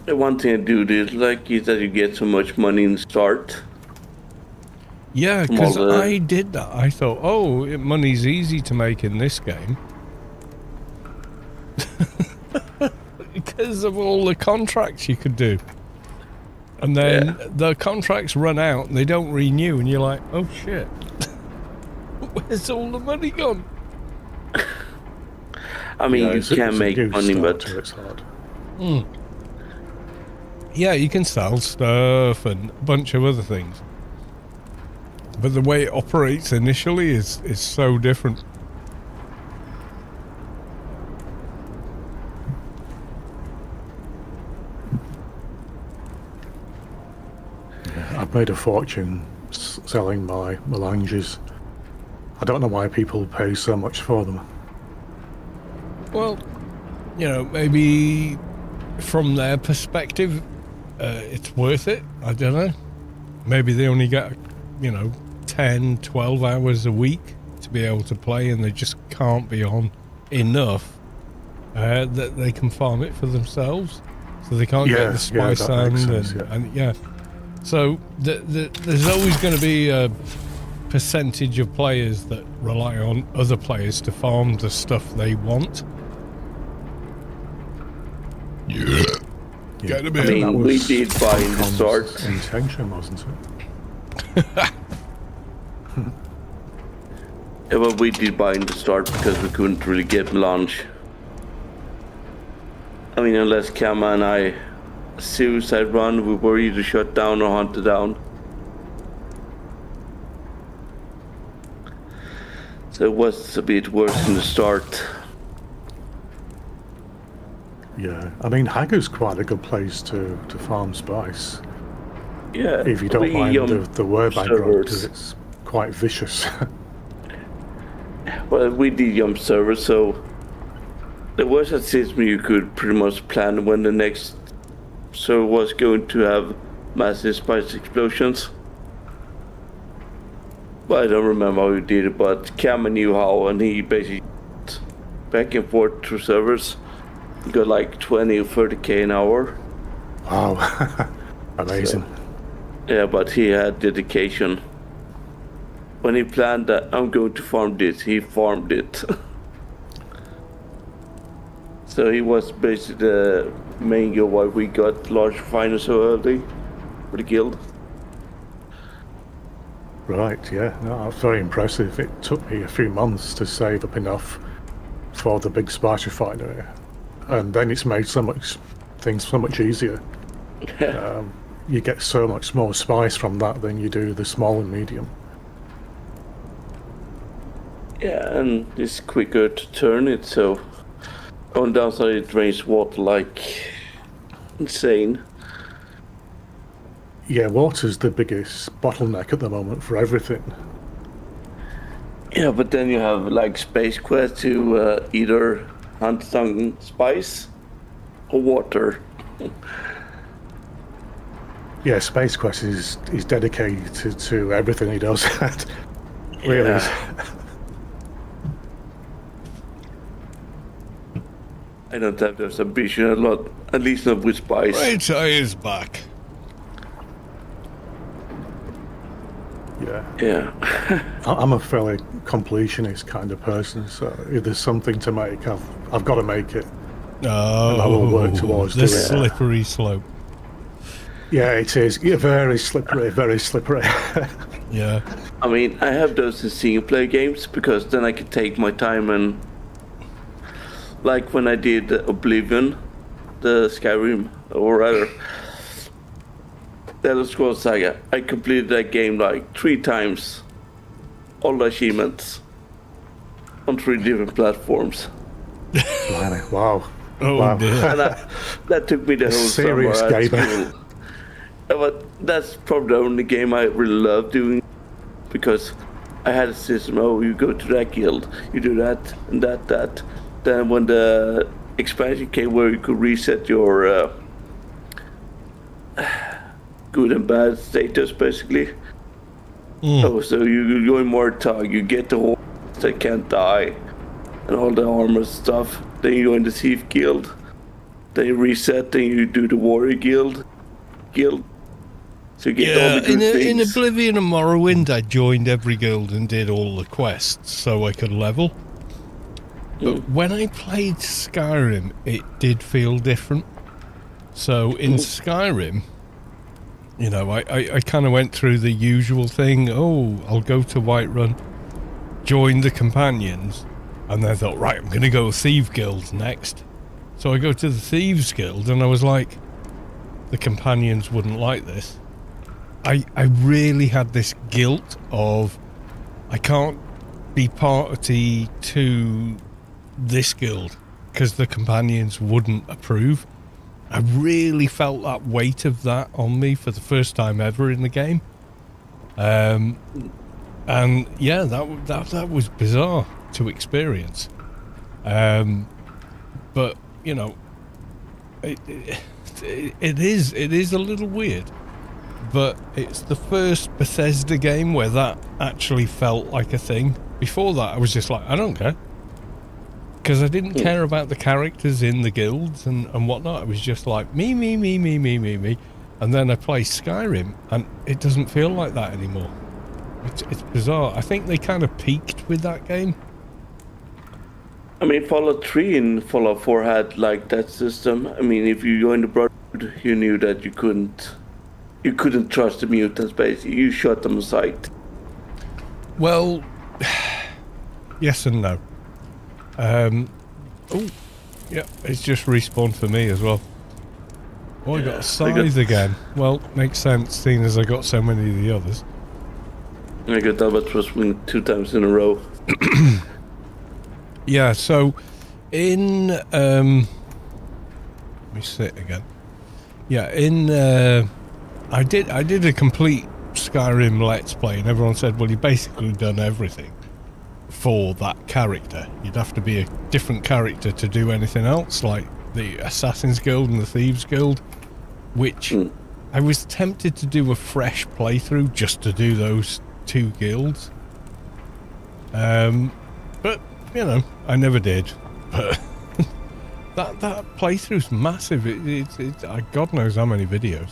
D: The one thing I do like is that you get so much money in start.
A: Yeah,
D: From
A: because
D: all the-
A: I did that. I thought, oh, money's easy to make in this game. Because of all the contracts you could do. And then the contracts run out and they don't renew and you're like, oh shit. Where's all the money gone?
D: I mean,
F: Yeah,
D: you
F: it's a
D: can make
F: new
D: money, but
F: starter, it's hard.
A: Yeah, you can sell stuff and a bunch of other things. But the way it operates initially is so different.
F: I've made a fortune selling my melanges. I don't know why people pay so much for them.
A: Well, you know, maybe from their perspective, it's worth it. I don't know. Maybe they only get, 10, 12 hours a week to be able to play and they just can't be on enough that they can farm it for themselves. So they can't get the spice
F: that makes
A: and,
F: sense,
A: and yeah. So there's always going to be a percentage of players that rely on other players to farm the stuff they want. Yeah. Get a bit.
D: I mean,
F: That
D: we
F: was
D: did buy in the
F: Comcom's
D: start.
F: intention, wasn't it?
D: Yeah, but we did buy in the start because we couldn't really get lunch. I mean, unless Kama and I suicide run, we were either shut down or hunted down. So it was a bit worse in the start.
F: Yeah, I mean, Haggard's quite a good place to farm spice.
D: Yeah,
F: If you don't
D: we,
F: mind the word background, because
D: servers.
F: it's quite vicious.
D: Well, we did jump servers, so there was a system you could pretty much plan when the next server was going to have massive spice explosions. But I don't remember how he did it, but Cam knew how, and he basically back and forth through servers. He got like 20 or 30k an hour.
F: Wow, amazing.
D: Yeah, but he had dedication. When he planned that I'm going to farm this, he farmed it. So he was basically the main goal why we got large finals so early for the guild.
F: Right, yeah, no, that's very impressive. It took me a few months to save up enough for the big spice refinery, and then it's made things so much easier. You get so much more spice from that than you do the small and medium.
D: Yeah, and it's quicker to turn it, so on the downside it drains water like insane.
F: Yeah, water's the biggest bottleneck at the moment for everything.
D: Yeah, but then you have like Space Quest to either hunt some spice or water.
F: Yeah, Space Quest is dedicated to everything he does. Really.
D: Yeah. I don't have those ambitions a lot, at least not with Spice.
A: Right Eye is back.
F: Yeah.
D: Yeah.
F: I'm a fairly completionist kind of person, so if there's something to make, I've got to make it.
A: Oh,
F: I will work towards
A: the
F: doing it.
A: slippery slope.
F: Yeah, it is. Yeah, very slippery, very slippery.
A: Yeah.
D: I mean, I have those in single player games because then I can take my time and, like when I did Oblivion, the Skyrim, or rather, the Elder Scrolls Saga, I completed that game like 3 times, all the achievements, on 3 different platforms.
F: Blimey, wow.
A: Oh
F: Wow.
A: dear.
D: And that took me the whole
F: Serious
D: summer at
F: gamer.
D: school. But that's probably the only game I really love doing, because I had a system. Oh, you go to that guild, you do that and that. Then when the expansion came, where you could reset your good and bad status, basically. Oh, so you join Mortag, you get the horse that can't die, and all the armor stuff. Then you join the Thief Guild. Then you reset. Then you do the Warrior Guild. So you get all the good
A: in
D: things.
A: Oblivion and Morrowind, I joined every guild and did all the quests so I could level. But when I played Skyrim, it did feel different. So in Skyrim, you know, I kind of went through the usual thing. Oh, I'll go to Whiterun, join the companions, and then I thought, right, I'm going to go Thieves Guild next. So I go to the Thieves Guild, and I was like, the companions wouldn't like this. I really had this guilt of, I can't be party to this guild because the companions wouldn't approve. I really felt that weight of that on me for the first time ever in the game. And yeah, that was bizarre to experience. But you know, it is a little weird. But it's the first Bethesda game where that actually felt like a thing. Before that, I was just like, I don't care. Because I didn't care about the characters in the guilds and whatnot. It was just like, me. And then I play Skyrim, and it doesn't feel like that anymore. It's bizarre. I think they kind of peaked with that game.
D: I mean, Fallout 3 and Fallout 4 had like that system. I mean, if you joined the Brotherhood, you knew that you couldn't trust the mutants, basically. You shot them aside.
A: Well, yes and no. Oh, yeah, it's just respawned for me as well. Oh, I got a scythe again. Well, makes sense, seeing as I got so many of the others.
D: I got Albatross wing 2 times in a row.
A: Yeah, so in let me sit again. Yeah, in I did a complete Skyrim Let's Play, and everyone said, well, you basically done everything for that character. You'd have to be a different character to do anything else, like the Assassin's Guild and the Thieves Guild, which I was tempted to do a fresh playthrough just to do those 2 guilds. But you know, I never did. But that playthrough's massive. It's God knows how many videos.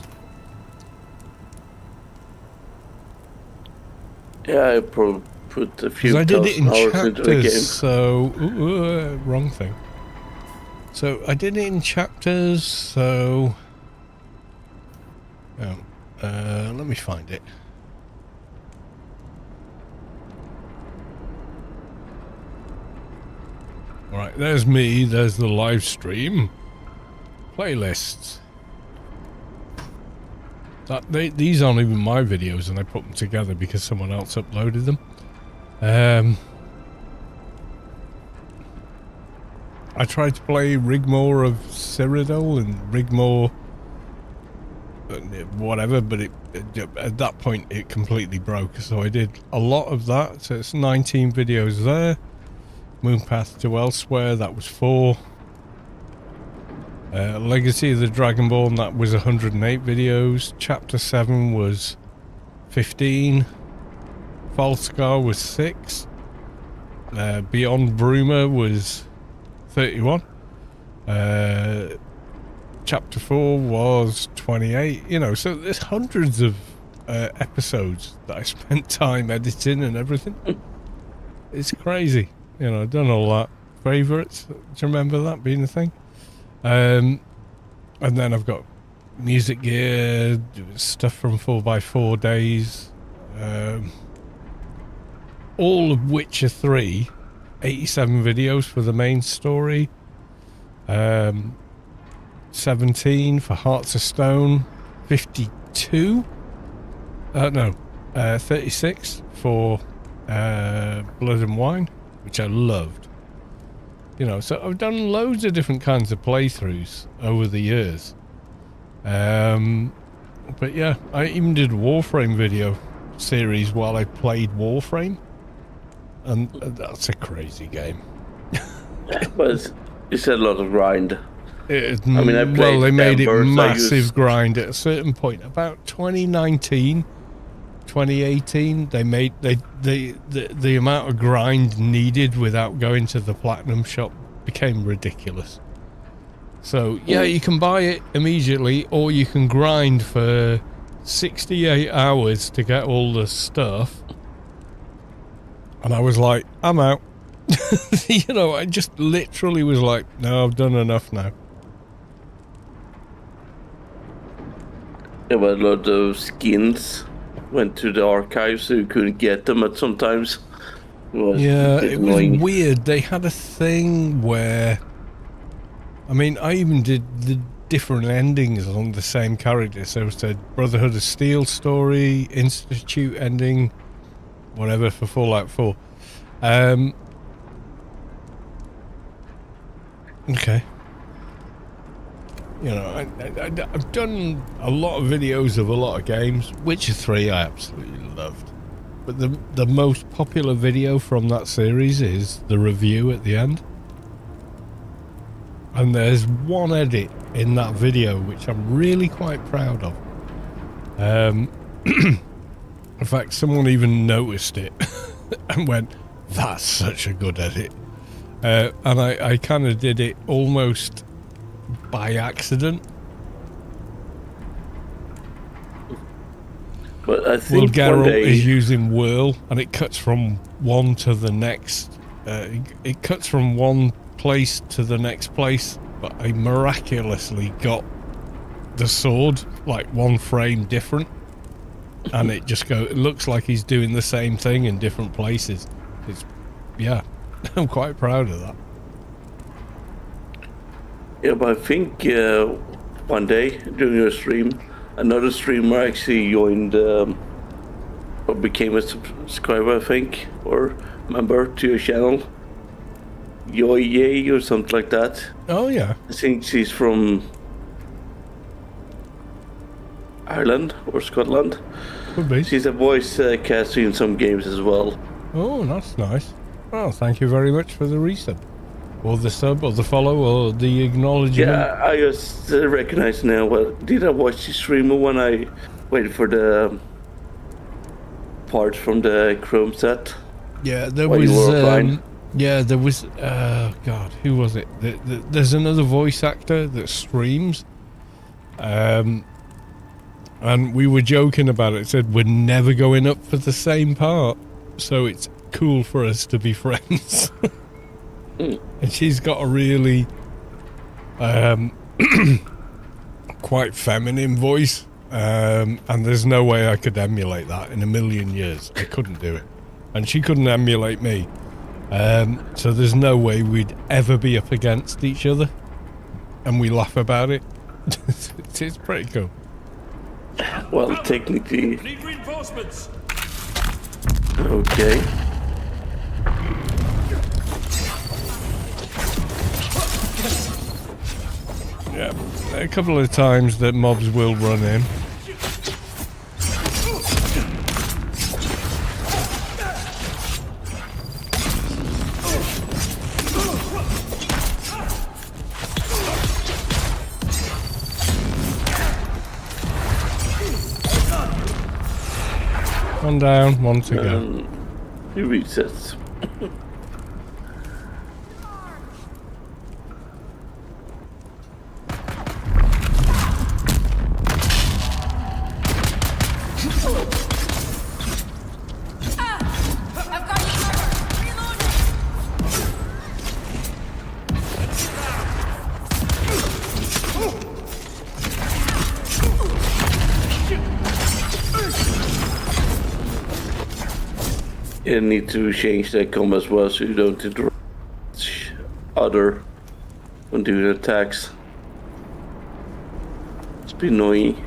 D: Yeah, I probably put a few
A: 'Cause I did it in
D: hours into the game.
A: chapters, so wrong thing. So I did it in chapters, so let me find it. Alright, there's me, there's the live stream. Playlists. These aren't even my videos, and I put them together because someone else uploaded them. I tried to play Rigmore of Cyrodiil and Rigmore whatever, but at that point it completely broke, so I did a lot of that. So it's 19 videos there. Moonpath to Elsewhere, that was 4. Legacy of the Dragonborn, that was 108 videos. Chapter 7 was 15. Falscar was 6. Beyond Bruma was 31. Chapter 4 was 28. You know, so there's hundreds of episodes that I spent time editing and everything. It's crazy. You know, I've done all that. Favourites, do you remember that being the thing? And then I've got music gear, stuff from 4x4 days, all of Witcher 3, 87 videos for the main story, 17 for Hearts of Stone, 52, 36 for Blood and Wine, which I loved. You know, so I've done loads of different kinds of playthroughs over the years. But yeah, I even did a Warframe video series while I played Warframe. And that's a crazy game.
D: But it's a lot of grind.
A: I
D: played
A: well, they made it
D: Embers,
A: massive grind at a certain point. About 2019, 2018, they made the amount of grind needed without going to the platinum shop became ridiculous. So yeah, you can buy it immediately, or you can grind for 68 hours to get all the stuff. And I was like, I'm out. You know, I just literally was like, no, I've done enough now.
D: Yeah, but a lot of skins went to the archives, so you couldn't get them at sometimes.
A: Yeah, it was
D: annoying.
A: weird. They had a thing where, I mean, I even did the different endings on the same character. So it was the Brotherhood of Steel story, Institute ending, whatever for Fallout 4. Okay. You know, I've done a lot of videos of a lot of games. Witcher 3 I absolutely loved. But the most popular video from that series is the review at the end. And there's one edit in that video which I'm really quite proud of. In fact, someone even noticed it and went, that's such a good edit. And I kind of did it almost by accident.
D: But I
A: Well,
D: think one
A: Geralt
D: day...
A: is using whirl, and it cuts from one to the next. It cuts from one place to the next place, but I miraculously got the sword like one frame different, and it just it looks like he's doing the same thing in different places. It's, yeah, I'm quite proud of that.
D: Yeah, but I think one day during your stream, another streamer actually joined or became a subscriber, I think, or member to your channel. Yoye or something like that.
A: Oh yeah,
D: I think she's from Ireland or Scotland.
A: could be.
D: She's a voice caster in some games as well.
A: Oh, that's nice. Well, thank you very much for the resub, or the sub, or the follow, or the acknowledgement.
D: Yeah, I just recognize now. Well, did I watch the streamer when I waited for the part from the Chrome set?
A: Yeah, there
D: While
A: was.
D: you were offline?
A: Yeah, there was. God, who was it? There's another voice actor that streams, and we were joking about it. Said we're never going up for the same part, so it's cool for us to be friends. And she's got a really, quite feminine voice, and there's no way I could emulate that in a million years. I couldn't do it, and she couldn't emulate me. So there's no way we'd ever be up against each other, and we laugh about it. It's pretty cool.
D: Well, technically.
G: Need reinforcements.
D: Okay.
A: Yeah, a couple of times that mobs will run in. One down, one to go.
D: He resets. You need to change that com as well so you don't interrupt other when doing attacks. It's been annoying.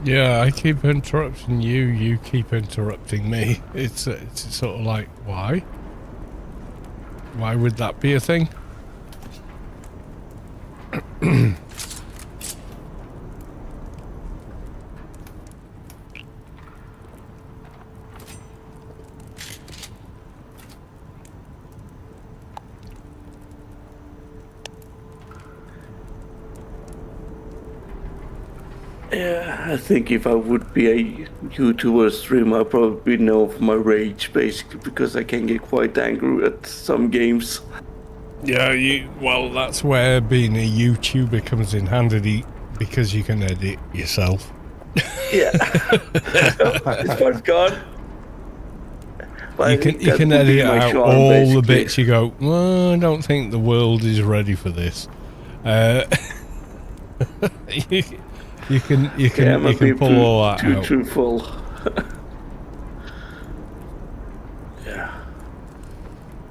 A: Yeah, I keep interrupting you. You keep interrupting me. It's sort of like, why? Why would that be a thing?
D: Yeah, I think if I would be a YouTuber streamer, I'd probably be known for my rage, basically, because I can get quite angry at some games.
A: Yeah, well, that's where being a YouTuber comes in handy because you can edit yourself.
D: Yeah. It's part gone. But
A: You can edit out all the bits you go, well, I don't think the world is ready for this. You can pull all that
D: too
A: out.
D: truthful. Yeah.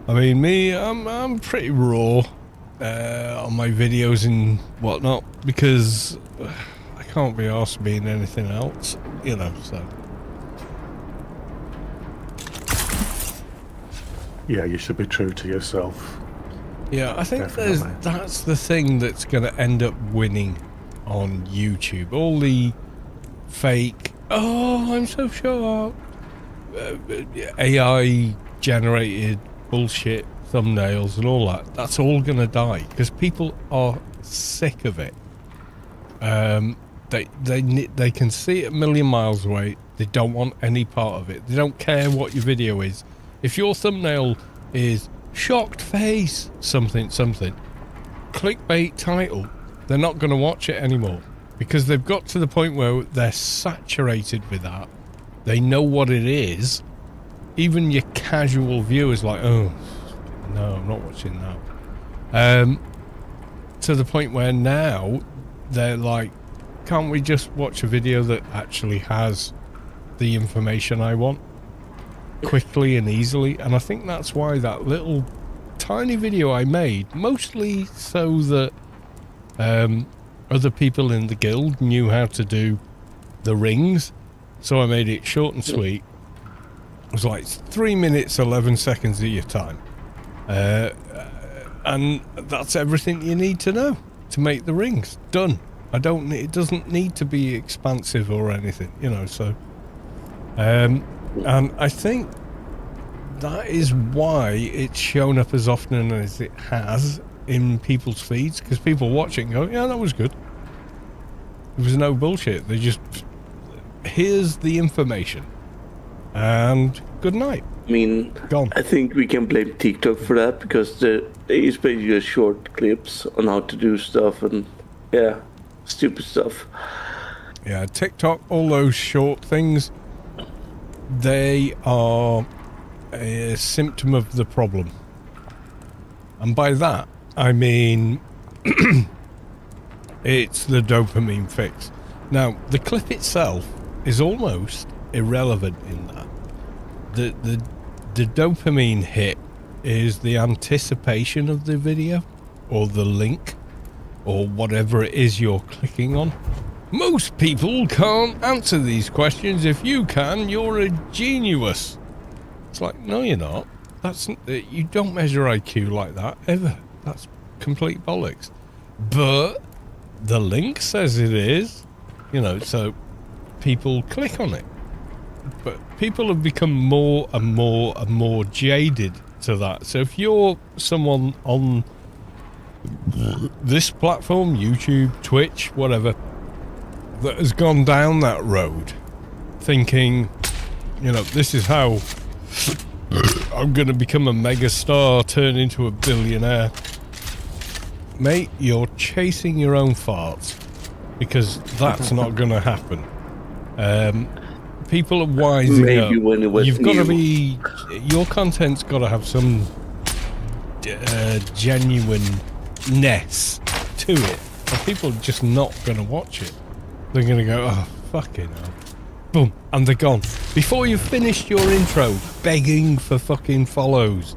A: I mean, I'm pretty raw on my videos and whatnot because I can't be asked being anything else, you know. So
F: Yeah, you should be true to yourself.
A: yeah, I think
F: Definitely.
A: that's the thing that's going to end up winning on YouTube. All the fake, oh, I'm so sharp, AI generated bullshit thumbnails and all that. That's all going to die because people are sick of it. They can see it a million miles away. They don't want any part of it. They don't care what your video is. If your thumbnail is shocked face something clickbait title, they're not going to watch it anymore because they've got to the point where they're saturated with that. They know what it is. Even your casual viewers like, oh no, I'm not watching that. To the point where now they're like, can't we just watch a video that actually has the information I want quickly and easily? And I think that's why that little tiny video I made, mostly so that other people in the guild knew how to do the rings, so I made it short and sweet. It was like 3 minutes 11 seconds of your time, and that's everything you need to know to make the rings. Done. It doesn't need to be expansive or anything, you know. So and I think that is why it's shown up as often as it has in people's feeds, because people watch it and go, yeah, that was good. There was no bullshit. They just, here's the information and good night.
D: I mean,
A: Gone.
D: I think we can blame TikTok for that because it's basically just short clips on how to do stuff and, yeah, stupid stuff.
A: Yeah, TikTok, all those short things, they are a symptom of the problem. And by that, I mean, it's the dopamine fix. Now, the clip itself is almost irrelevant in that. The dopamine hit is the anticipation of the video or the link or whatever it is you're clicking on. Most people can't answer these questions. If you can, you're a genius. It's like, no, you're not. You don't measure IQ like that ever. That's complete bollocks. But the link says it is, you know, so people click on it. But people have become more and more and more jaded to that. So if you're someone on this platform, YouTube, Twitch, whatever, that has gone down that road thinking, you know, this is how I'm going to become a mega star, turn into a billionaire. Mate, you're chasing your own farts because that's not going to happen. People are wising
D: Maybe
A: up.
D: when it was
A: You've got to
D: new.
A: be, your content's got to have some genuineness to it. Or people are just not going to watch it. They're going to go, oh, fucking hell. boom, and they're gone. Before you've finished your intro, begging for fucking follows,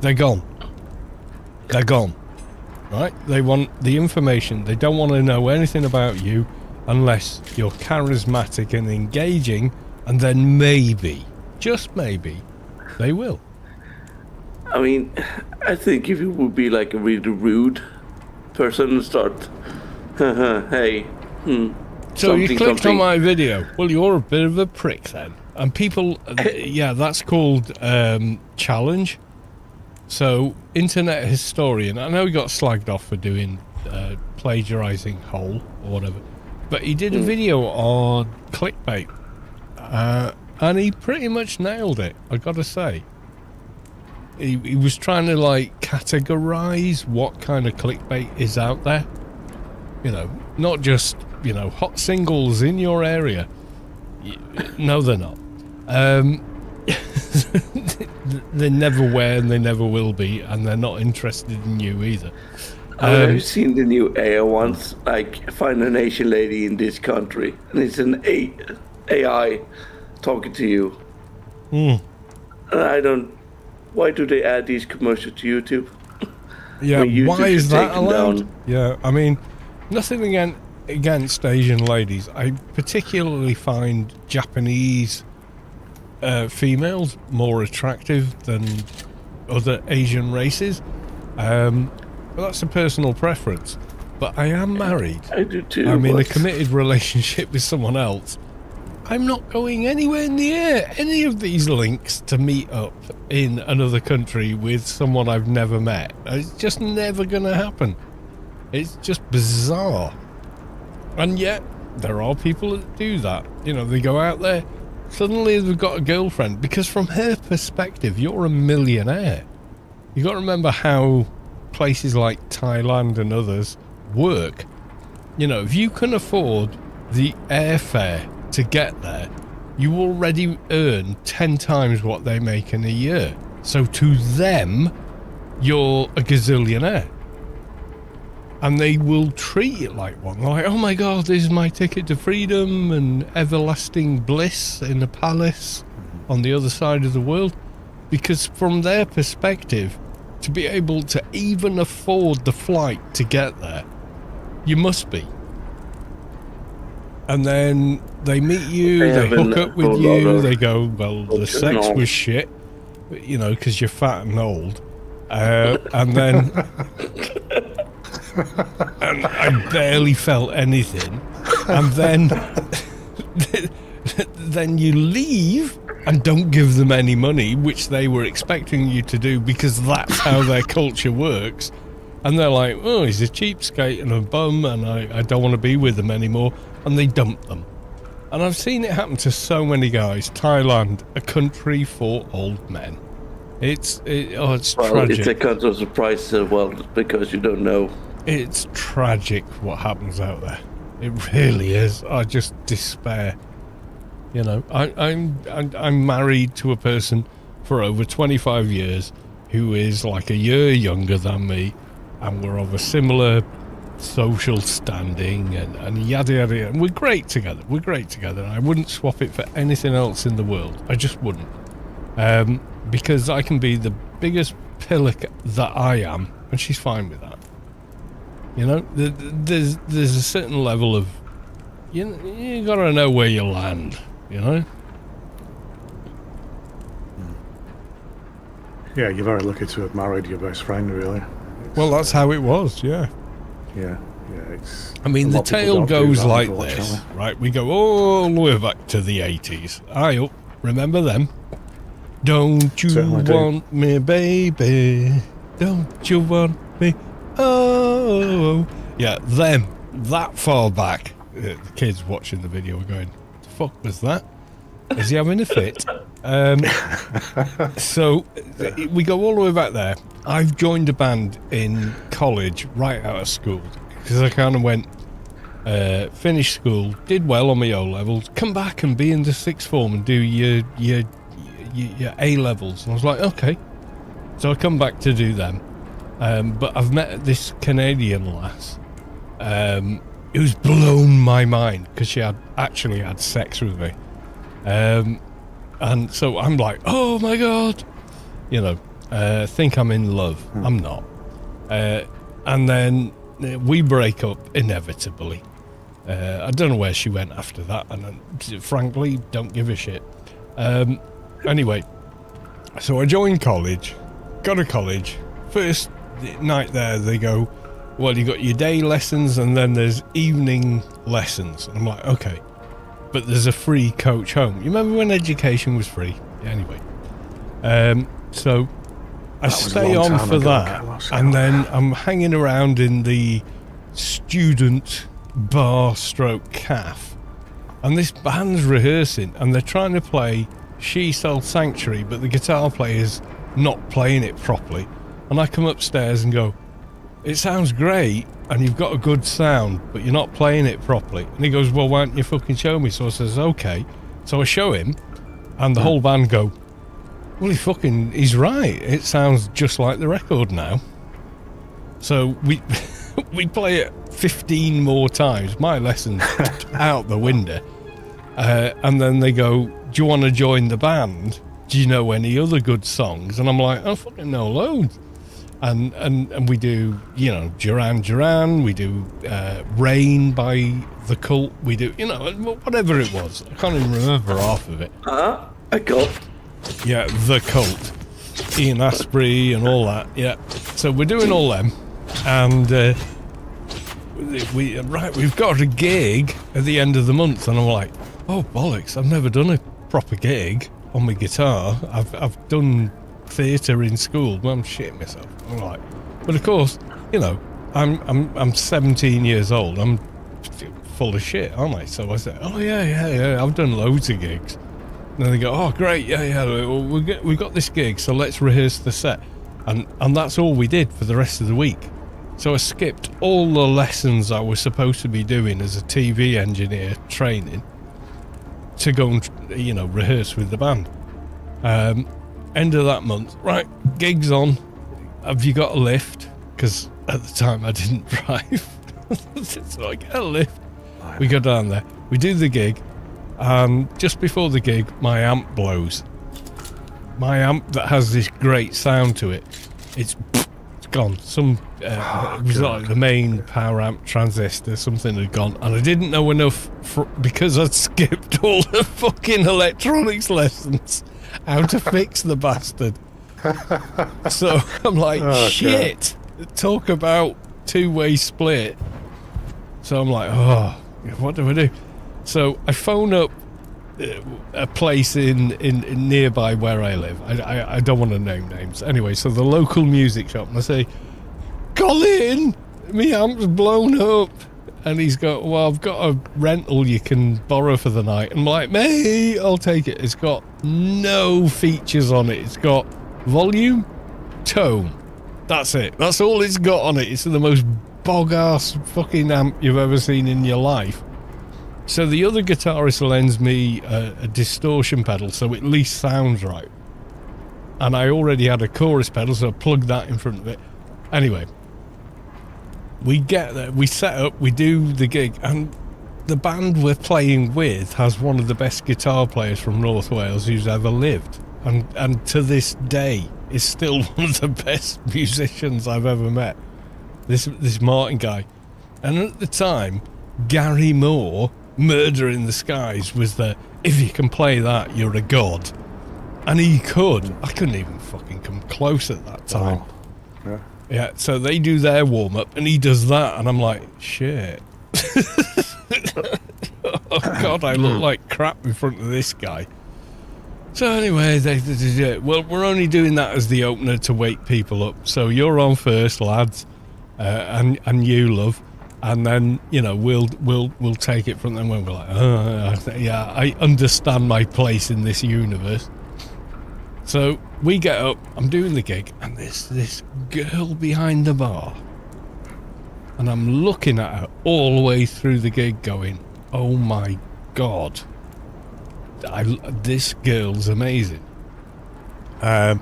A: they're gone. They're gone. Right? They want the information. They don't want to know anything about you unless you're charismatic and engaging, and then maybe, just maybe, they will.
D: I mean, I think if you would be like a really rude person and start, hey,
A: So you
D: something,
A: clicked
D: something.
A: on my video. Well, you're a bit of a prick then. And people, yeah, that's called challenge. So, internet historian, I know he got slagged off for doing plagiarizing Hole or whatever, but he did a video on clickbait, and he pretty much nailed it, I gotta say. He was trying to like categorize what kind of clickbait is out there. You know, not just, you know, hot singles in your area. No, they're not. They never were and they never will be, and they're not interested in you either.
D: Have you seen the new AI ones? Like, find an Asian lady in this country, and it's an AI talking to you. And I don't. Why do they add these commercials to YouTube?
A: Yeah,
D: When YouTube
A: why is
D: should
A: that
D: take them
A: allowed?
D: down.
A: Yeah, I mean, nothing against Asian ladies. I particularly find Japanese females more attractive than other Asian races. But that's a personal preference. But I am married.
D: I do too.
A: I'm in a
D: but-
A: committed relationship with someone else. I'm not going anywhere near any of these links to meet up in another country with someone I've never met. It's just never going to happen. It's just bizarre. And yet, there are people that do that. You know, they go out there, suddenly they've got a girlfriend, because from her perspective, you're a millionaire. You got to remember how places like Thailand and others work. You know, if you can afford the airfare to get there, you already earn 10 times what they make in a year. So to them, you're a gazillionaire. And they will treat it like one. They're like, oh my God, this is my ticket to freedom and everlasting bliss in a palace on the other side of the world. Because from their perspective, to be able to even afford the flight to get there, you must be. And then they meet you, they hook up with you, they go, well, the sex was shit, you know, because you're fat and old. And then... and I barely felt anything. And then... then you leave and don't give them any money, which they were expecting you to do because that's how their culture works. And they're like, oh, he's a cheapskate and a bum and I don't want to be with him anymore. And they dump them. And I've seen it happen to so many guys. Thailand, a country for old men. It's tragic.
D: It's a kind of surprise as well, because you don't know.
A: It's tragic what happens out there. It really is. I just despair. You know, I'm married to a person for over 25 years who is like a year younger than me, and we're of a similar social standing and yada yada yada. And we're great together. I wouldn't swap it for anything else in the world. I just wouldn't. Because I can be the biggest pillock that I am, and she's fine with that. You know, there's a certain level of you gotta know where you land. You know.
F: Yeah, you're very lucky to have married your best friend, really.
A: Well, that's how it was. Yeah.
F: Yeah, it's...
A: I mean,
F: a
A: the
F: lot of people
A: tale
F: don't do
A: goes
F: that,
A: like
F: unfortunately.
A: this, right? We go all the way back to the 80s. I remember them. Don't you
F: Certainly do.
A: want me, baby? Don't you want me? Oh, yeah, them. That far back. The kids watching the video were going, the fuck was that? Is he having a fit? So we go all the way back there. I've joined a band in college right out of school because I kind of went, finished school, did well on my O levels, come back and be in the sixth form and do your A levels. And I was like, okay. So I come back to do them. But I've met this Canadian lass who's blown my mind because she had actually had sex with me. And so I'm like, oh my God, you know, think I'm in love. I'm not. And then we break up inevitably. I don't know where she went after that, and frankly, don't give a shit. Anyway, so I joined college, got to college. First night there, they go, well, you got your day lessons and then there's evening lessons. And I'm like, okay, but there's a free coach home. You remember when education was free? Yeah, anyway, so I stay on for that, and then I'm hanging around in the student bar stroke calf, and this band's rehearsing and they're trying to play She Sold Sanctuary, but the guitar player's not playing it properly. And I come upstairs and go, it sounds great and you've got a good sound, but you're not playing it properly. And he goes, well, why don't you fucking show me? So I says, okay. So I show him, and the whole band go, well, he's right, it sounds just like the record now. So we we play it 15 more times, my lesson's out the window, and then they go, do you want to join the band? Do you know any other good songs? And I'm like, I fucking know loads. And we do, you know, Duran Duran, we do Rain by The Cult, we do, you know, whatever it was. I can't even remember half of it.
D: A cult.
A: Yeah, The Cult, Ian Astbury and all that, yeah. So we're doing all them, and we've got a gig at the end of the month, and I'm like, oh bollocks, I've never done a proper gig on my guitar. I've done theatre in school, but I'm shitting myself. I'm like, but of course, you know, I'm 17 years old. I'm full of shit, aren't I? So I said, oh yeah, I've done loads of gigs. And then they go, oh great, yeah, well, we got this gig, so let's rehearse the set. And that's all we did for the rest of the week. So I skipped all the lessons I was supposed to be doing as a TV engineer training to go and, you know, rehearse with the band. End of that month, right, gig's on. Have you got a lift? Because at the time I didn't drive. So I get a lift. We go down there. We do the gig. Just before the gig, my amp blows. My amp that has this great sound to it, it's gone. It was like the main power amp transistor, something had gone, and I didn't know enough because I'd skipped all the fucking electronics lessons how to fix the bastard. So I'm like, shit, talk about two-way split. So I'm like, oh, what do I do? So I phone up a place in nearby where I live. I don't want to name names. Anyway, so the local music shop, and I say, Colin, me amp's blown up. And he's got, well, I've got a rental you can borrow for the night. I'm like, mate, I'll take it. It's got no features on it. It's got volume, tone. That's it. That's all it's got on it. It's the most bog-ass fucking amp you've ever seen in your life. So the other guitarist lends me a distortion pedal, so it at least sounds right. And I already had a chorus pedal, so I plugged that in front of it. Anyway, we get there, we set up, we do the gig, and the band we're playing with has one of the best guitar players from North Wales who's ever lived. And to this day is still one of the best musicians I've ever met. This Martin guy. And at the time, Gary Moore, Murder in the Skies, was the, if you can play that, you're a god. And he could. I couldn't even fucking come close at that time.
F: Wow. Yeah.
A: Yeah, so they do their warm-up, and he does that, and I'm like, shit. Oh, God, I look like crap in front of this guy. So anyway, well, we're only doing that as the opener to wake people up. So you're on first, lads, and you, love. And then, you know, we'll take it from them when we're like, yeah, I understand my place in this universe. So we get up, I'm doing the gig, and there's this girl behind the bar. And I'm looking at her all the way through the gig going, oh my God, this girl's amazing. And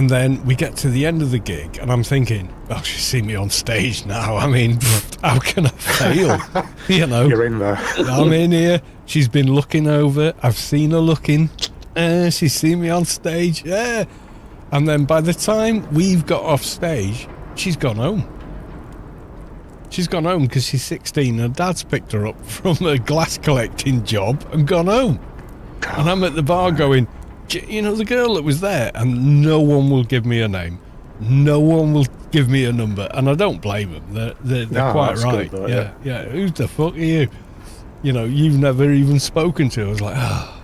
A: then we get to the end of the gig, and I'm thinking, oh, she's seen me on stage now. I mean, how can I fail? You know,
F: You're in there.
A: I'm in here. She's been looking over. I've seen her looking. She's seen me on stage. Yeah. And then by the time we've got off stage, she's gone home. She's gone home because she's 16. Her dad's picked her up from a glass collecting job and gone home. And I'm at the bar going, you know, the girl that was there, and no one will give me a name. No one will give me a number. And I don't blame them. They're
F: No,
A: quite
F: that's
A: right.
F: good, though,
A: yeah. Who the fuck are you? You know, you've never even spoken to her. I was like, ah.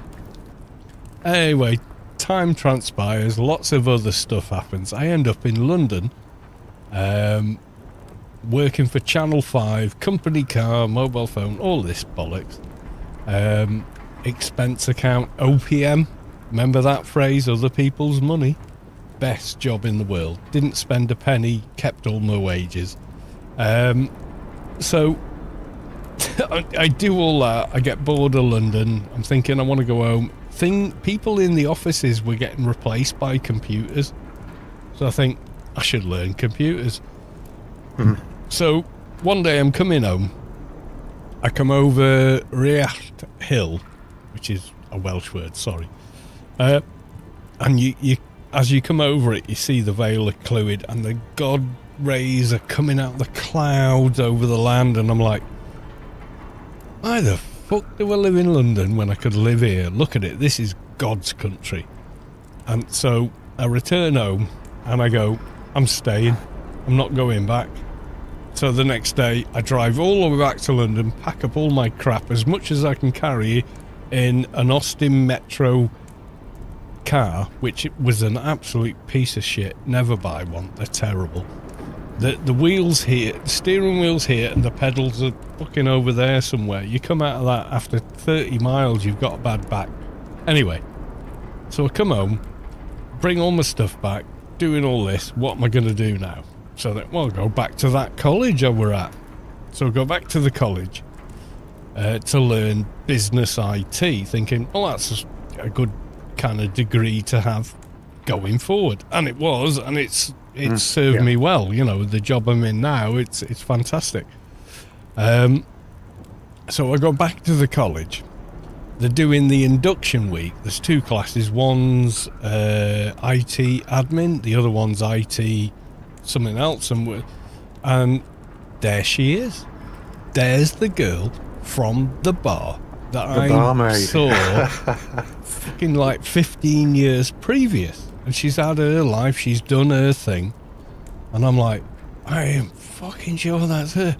A: Anyway, time transpires. Lots of other stuff happens. I end up in London, working for Channel 5, company car, mobile phone, all this bollocks. Expense account, OPM. Remember that phrase? Other people's money. Best job in the world. Didn't spend a penny, kept all my wages. So I do all that. I get bored of London. I'm thinking I want to go home. People in the offices were getting replaced by computers. So I think I should learn computers. So one day I'm coming home. I come over Rhett Hill, which is a Welsh word, sorry. And you as you come over it, you see the Veil of Clwyd and the God rays are coming out the clouds over the land, and I'm like, why the fuck do I live in London when I could live here? Look at it, this is God's country. And so I return home and I go, I'm staying, I'm not going back. So the next day I drive all the way back to London, pack up all my crap, as much as I can carry, in an Austin Metro car, which was an absolute piece of shit. Never buy one, they're terrible. The wheels here, the steering wheel's here, and the pedals are fucking over there somewhere. You come out of that after 30 miles, you've got a bad back. Anyway, so I come home, bring all my stuff back, doing all this. What am I going to do now? So that, well, go back to that college I were at. So I go back to the college to learn business IT, thinking, well, that's a good kind of degree to have going forward. And it was, and it's served me well. You know, the job I'm in now, it's fantastic. So I go back to the college. They're doing the induction week. There's two classes. One's IT admin, the other one's IT something else. And there she is. There's the girl from the bar that I saw fucking like 15 years previous. And she's had her life, she's done her thing. And I'm like, I am fucking sure that's her.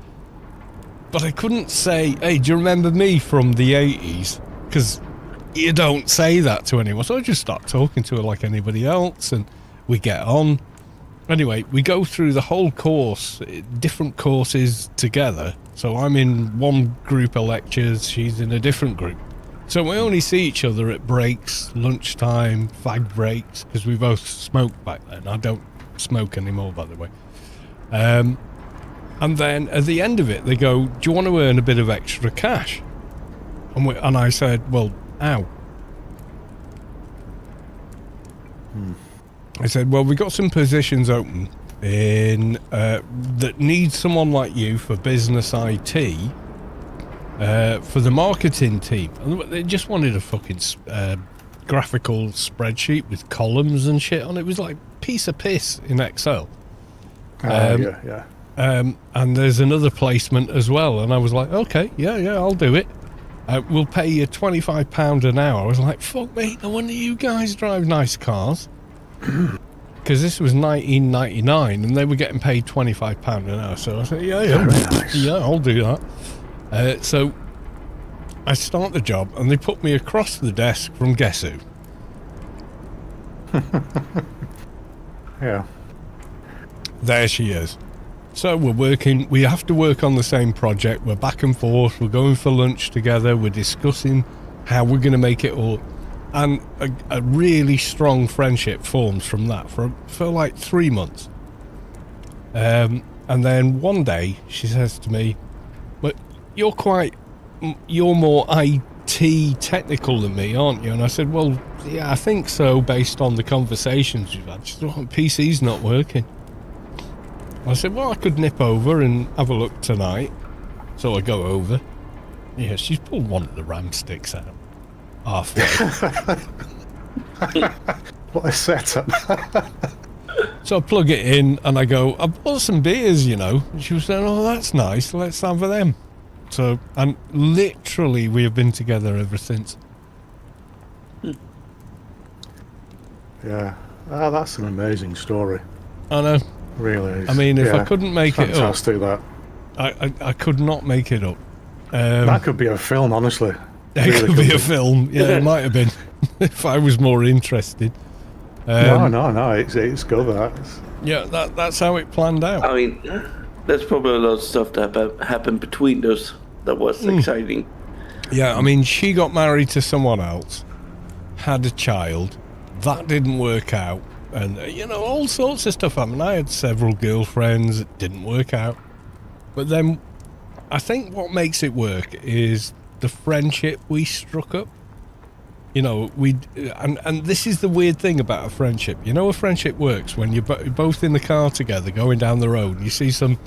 A: But I couldn't say, hey, do you remember me from the 80s? Because you don't say that to anyone. So I just start talking to her like anybody else, and we get on. Anyway, we go through the whole course, different courses together. So I'm in one group of lectures, she's in a different group. So we only see each other at breaks, lunchtime, fag breaks, because we both smoked back then. I don't smoke anymore, by the way. And then at the end of it, they go, do you want to earn a bit of extra cash? And I said, well, ow. I said, well, we got some positions open in that need someone like you for business IT, for the marketing team. And they just wanted a fucking graphical spreadsheet with columns and shit on it. It was like a piece of piss in Excel. And there's another placement as well. And I was like, okay, yeah, I'll do it. We'll pay you £25 an hour. I was like, fuck me, no wonder you guys drive nice cars. Because this was 1999 and they were getting paid £25 an hour. So I said, yeah, I'll do that. So I start the job and they put me across the desk from guess who?
F: Yeah.
A: There she is. So we're working, we have to work on the same project. We're back and forth, we're going for lunch together, we're discussing how we're going to make it all. And a really strong friendship forms from that for like 3 months. And then one day she says to me, but you're more IT technical than me, aren't you? And I said, well, yeah, I think so, based on the conversations we've had. She said, well, PC's not working. I said, well, I could nip over and have a look tonight. So I go over. Yeah, she's pulled one of the ram sticks out. Halfway.
F: What a setup.
A: So I plug it in and I go, I bought some beers, you know. And she was saying, oh, that's nice. Let's have them. So, and literally we have been together ever since.
F: Yeah. Oh, that's an amazing story.
A: I know.
F: Really is.
A: I mean, if I
F: Yeah,
A: couldn't make it up,
F: fantastic, that.
A: I could not make it up.
F: That could be a film, honestly.
A: It
F: Really
A: could be a film. Yeah, it might have been. If I was more interested.
F: No, it's good, that.
A: Yeah, that's how it planned out.
D: I mean, there's probably a lot of stuff that happened between those that was exciting.
A: Yeah, I mean, she got married to someone else, had a child, that didn't work out, and, you know, all sorts of stuff happened. I had several girlfriends, it didn't work out. But then, I think what makes it work is the friendship we struck up. You know, and this is the weird thing about a friendship. You know, a friendship works when you're both in the car together going down the road. You see some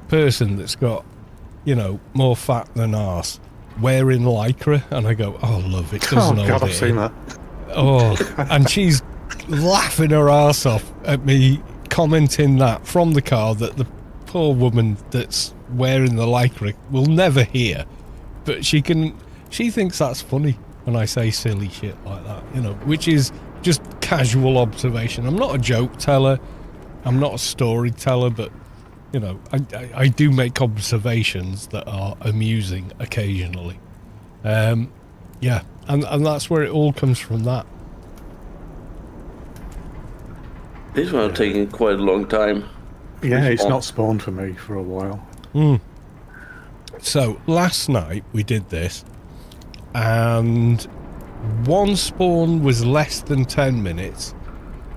A: person that's got, you know, more fat than arse, wearing lycra, and I go, oh, love, it doesn't
F: Oh, God,
A: hold
F: I've seen that.
A: Oh, and she's laughing her ass off at me commenting that from the car that the poor woman that's wearing the lycra will never hear. But she thinks that's funny when I say silly shit like that, you know, which is just casual observation. I'm not a joke teller. I'm not a storyteller, but, you know, I do make observations that are amusing occasionally. Yeah, and that's where it all comes from, that.
D: This one taking quite a long time.
F: Yeah, it's not spawned for me for a while.
A: So, last night we did this, and one spawn was less than 10 minutes,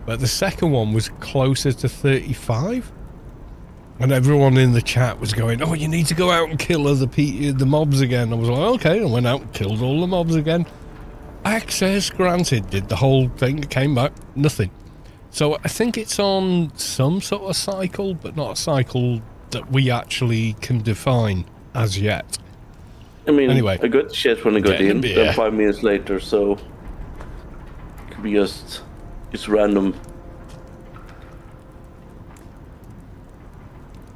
A: but the second one was closer to 35. And everyone in the chat was going, oh, you need to go out and kill the mobs again. I was like, okay, and I went out and killed all the mobs again. Access granted, did the whole thing, came back, nothing. So I think it's on some sort of cycle, but not a cycle that we actually can define as yet.
D: I mean,
A: Anyway,
D: I got shit when I got in,
A: yeah.
D: then 5 minutes later, so it could be just random.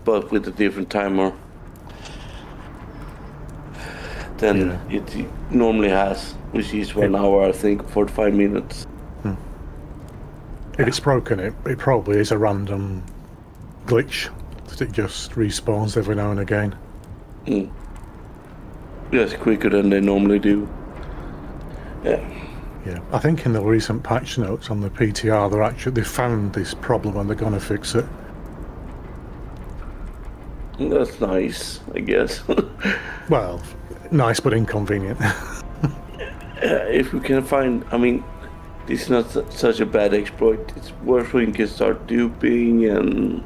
D: But with a different timer than it normally has, which is 1 hour, I think, 45 minutes.
F: If it's broken, it probably is a random glitch that it just respawns every now and again.
D: Yes, quicker than they normally do. Yeah.
F: Yeah, I think in the recent patch notes on the PTR, they found this problem and they're going to fix it.
D: That's nice, I guess.
F: Well, nice but inconvenient.
D: If we can find, I mean, this is not such a bad exploit. It's worse when you can start duping and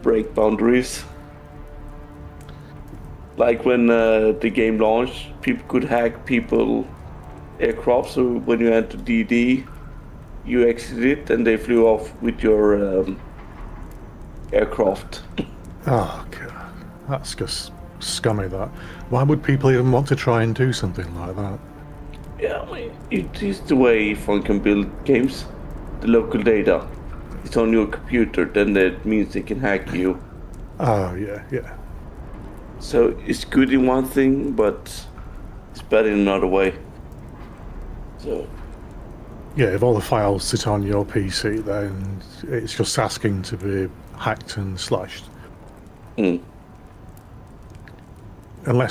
D: break boundaries. Like when the game launched, people could hack people aircraft, so when you enter DD, you exit it and they flew off with your aircraft.
F: Oh, God. That's just scummy, that. Why would people even want to try and do something like that?
D: Yeah, I mean, it is the way one can build games. The local data. It's on your computer, then that means they can hack you.
F: Oh, yeah.
D: So it's good in one thing, but it's bad in another way. So
F: Yeah, if all the files sit on your PC, then it's just asking to be hacked and slashed. Unless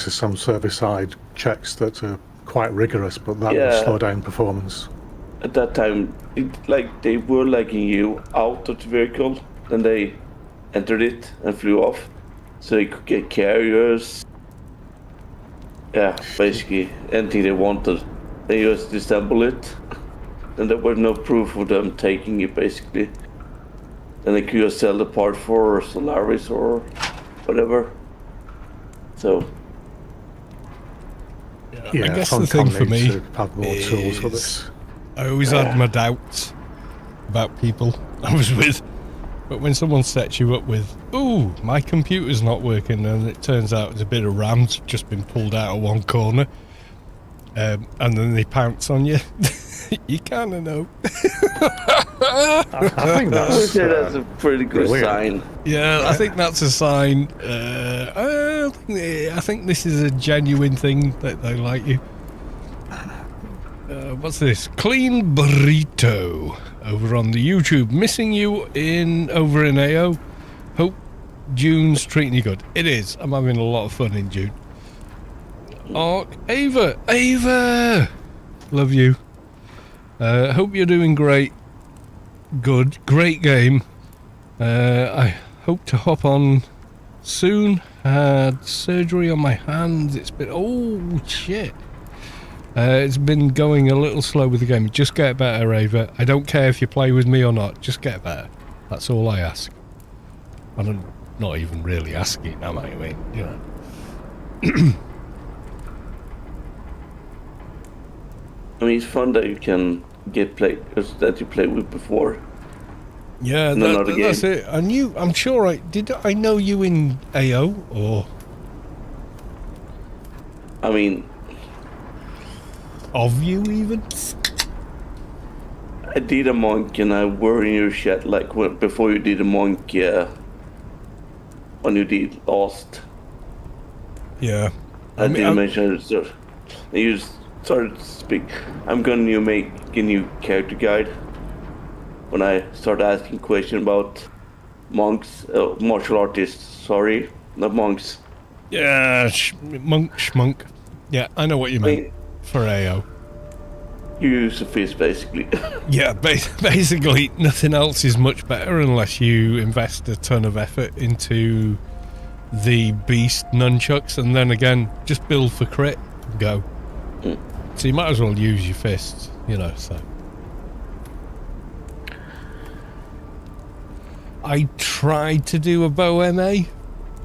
F: there's some server-side checks that are quite rigorous, but that will slow down performance.
D: At that time, they were lagging you out of the vehicle, then they entered it and flew off, so they could get carriers. Yeah, basically anything they wanted. They just disassemble it, and there was no proof of them taking it. Basically, then they could just sell the part for Solaris or whatever. So.
A: I guess the thing for me
F: to have more tools for this.
A: I always had my doubts about people I was with. But when someone sets you up with, ooh, my computer's not working, and it turns out it's a bit of RAM's just been pulled out of one corner, and then they pounce on you, you kind of know.
F: I think
D: I would say that's
F: that's
D: a pretty good
F: brilliant.
D: sign.
A: Yeah, I think that's a sign. I think this is a genuine thing that they like you. What's this? Clean Burrito over on the YouTube. Missing you over in AO. Hope June's treating you good. It is. I'm having a lot of fun in June. Oh, Ava! Love you. Hope you're doing great. Good. Great game. I hope to hop on soon. Had surgery on my hands. It's been... Oh, shit. It's been going a little slow with the game. Just get better, Ava. I don't care if you play with me or not. Just get better. That's all I ask. I'm not even really asking, am I? I mean, you know.
D: I mean, it's fun that you can get that you played with before.
A: Yeah, that's it. I'm sure I know you in AO or...
D: I mean,
A: Of you even?
D: I did a monk and I were in your chat like before you did a monk, when you did Lost.
A: Yeah.
D: I didn't mention it, so you started to speak. I'm gonna make a new character guide when I start asking questions about monks, martial artists, sorry, not monks.
A: Yeah, schmunk. Yeah, I know what you mean. For AO.
D: You use a fist, basically.
A: Yeah, basically nothing else is much better unless you invest a ton of effort into the beast nunchucks, and then again, just build for crit and go. So you might as well use your fists, you know, so. I tried to do a bow MA,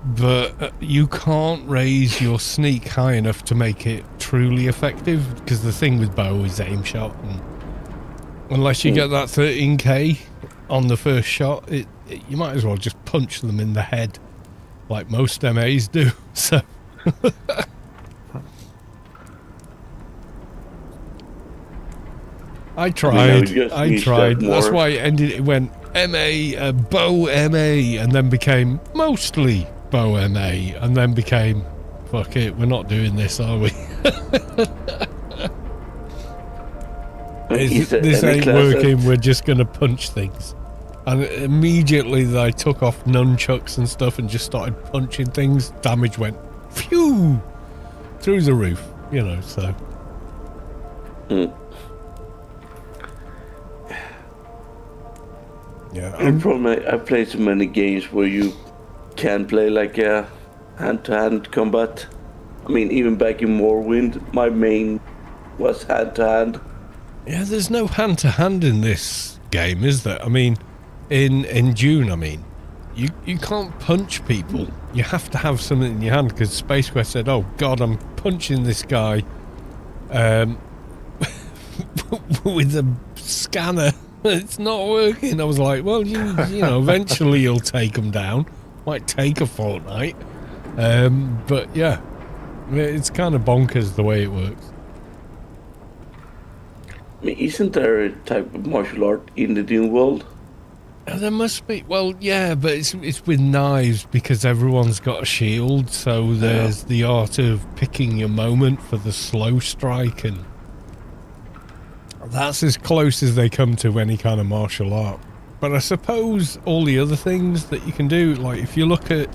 A: but you can't raise your sneak high enough to make it truly effective, because the thing with bow is aim shot, and unless you get that 13k on the first shot, you might as well just punch them in the head like most MAs do. So I tried. That's why it went MA, bow MA, and then became mostly bow MA, and then became, fuck it, we're not doing this, are we? This ain't working, we're just going to punch things. And immediately I took off nunchucks and stuff and just started punching things, damage went, phew, through the roof, you know, so. Yeah.
D: The problem, I played so many games where you can play like a hand-to-hand combat. I mean, even back in Morrowind, my main was hand-to-hand.
A: Yeah, there's no hand-to-hand in this game, is there? I mean, in Dune, I mean, you can't punch people. You have to have something in your hand, because Space Quest said, oh god, I'm punching this guy with a scanner. It's not working. I was like, well, you know, eventually you'll take them down. Might take a fortnight. But yeah, it's kind of bonkers the way it works.
D: I mean, isn't there a type of martial art in the Dune world?
A: There must be. Well, yeah, but it's with knives, because everyone's got a shield. So there's the art of picking your moment for the slow strike, and that's as close as they come to any kind of martial art. But I suppose all the other things that you can do, like if you look at,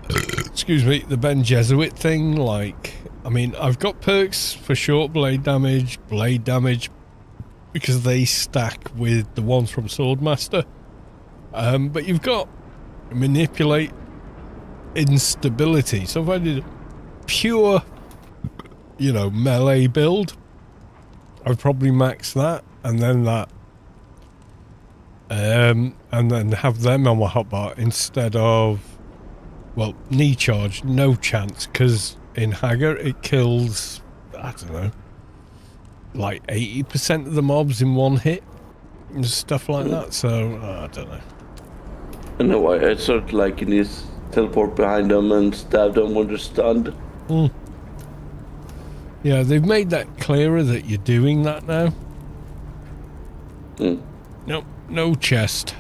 A: excuse me, the Ben Jesuit thing, like, I mean, I've got perks for short blade damage, because they stack with the ones from Swordmaster. But you've got manipulate, instability. So if I did a pure, you know, melee build, I'd probably max that, and then that. And then have them on my hotbar instead of, well, knee charge, no chance, because in Hagar it kills, I don't know, like 80% of the mobs in one hit and stuff like that. So I don't know.
D: I know why I started liking this teleport behind them and stab them when they're stunned.
A: Yeah, they've made that clearer that you're doing that now. Nope, no chest.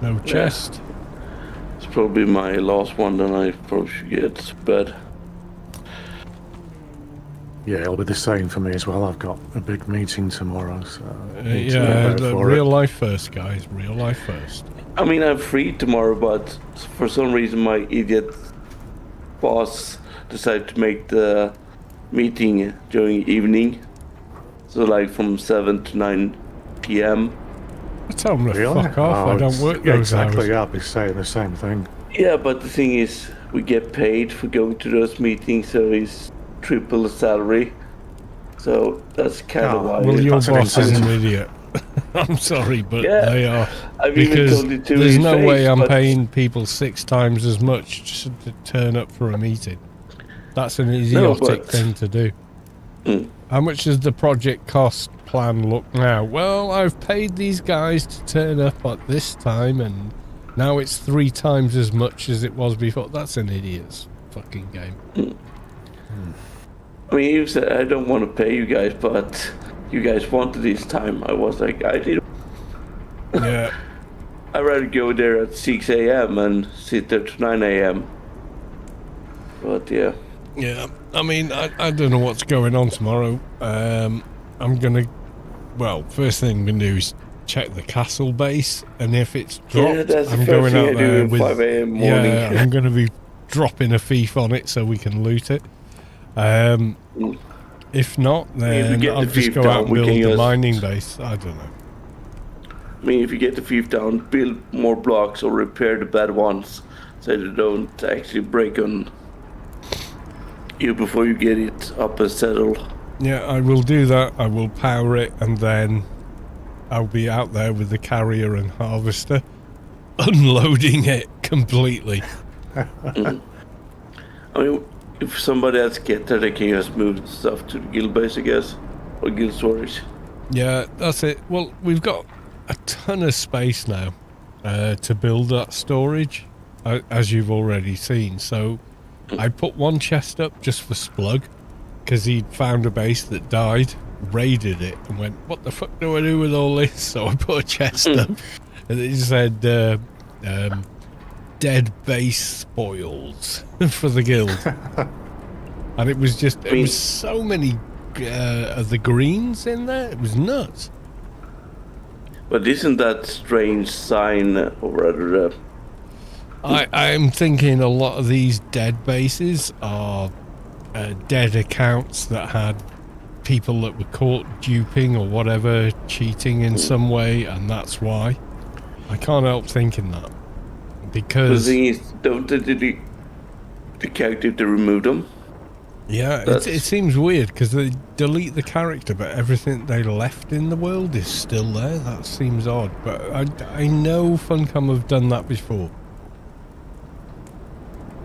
A: No chest.
D: It's probably my last one, then I probably should get to bed.
F: Yeah, it'll be the same for me as well. I've got a big meeting tomorrow, so need to
A: Yeah,
F: prepare
A: the
F: for
A: real
F: it.
A: life first, guys. Real life first.
D: I mean, I'm free tomorrow, but for some reason my idiot boss decided to make the meeting during evening. So like from 7 to 9 p.m.
A: I tell them to
F: Really?
A: fuck off. I don't
F: it's-
A: work
F: yeah,
A: those
F: exactly.
A: hours.
F: Yeah, I'll be saying the same thing.
D: Yeah, but the thing is, we get paid for going to those meetings, so it's triple the salary. So that's kind of
F: Oh,
D: why.
A: Well, your
F: That's an
A: boss is an
F: incentive.
A: idiot. I'm sorry, but
D: Yeah,
A: they are.
D: I've even
A: Because
D: told it to
A: there's
D: his
A: no way
D: face,
A: I'm
D: but-
A: paying people 6 times as much just to turn up for a meeting. That's an idiotic
D: but-
A: thing to do. How much does the project cost plan look now? Well, I've paid these guys to turn up at this time, and now it's 3 times as much as it was before. That's an idiot's fucking game.
D: I mean, he said, I don't want to pay you guys, but you guys wanted this time. I was like, I did.
A: Yeah.
D: I'd rather go there at 6 a.m. and sit there to 9 a.m. But yeah.
A: Yeah, I mean, I don't know what's going on tomorrow. I'm gonna, well, first thing I'm gonna do is check the castle base, and if it's dropped,
D: Yeah, that's the
A: I'm
D: first
A: going
D: thing
A: out
D: I do
A: there
D: at
A: with
D: 5 a.m. morning.
A: Yeah, I'm gonna be dropping a thief on it so we can loot it. If not,
D: we
A: then
D: get
A: I'll
D: the
A: just
D: thief
A: go
D: down,
A: out and
D: we
A: build
D: can
A: a
D: just-
A: mining base. I don't know.
D: I mean, if you get the thief down, build more blocks or repair the bad ones so they don't actually break on you before you get it up and settled.
A: Yeah, I will do that. I will power it, and then I'll be out there with the carrier and harvester, unloading it completely.
D: I mean, if somebody else get there, they can just move the stuff to the guild base, I guess, or guild storage.
A: Yeah, that's it. Well, we've got a ton of space now to build that storage, as you've already seen. So I put one chest up just for Splug, because he'd found a base that died, raided it, and went, what the fuck do I do with all this? So I put a chest up, and it said, dead base spoils for the guild. And it was just, it was so many of the greens in there, it was nuts.
D: But isn't that strange sign, or rather,
A: I'm thinking a lot of these dead bases are dead accounts that had people that were caught duping or whatever, cheating in some way, and that's why. I can't help thinking that.
D: the
A: Because,
D: thing is, don't they delete the character to remove them?
A: yeah, it
D: That's-
A: seems weird because they delete the character, but everything they left in the world is still there. That seems odd, but I know Funcom have done that before.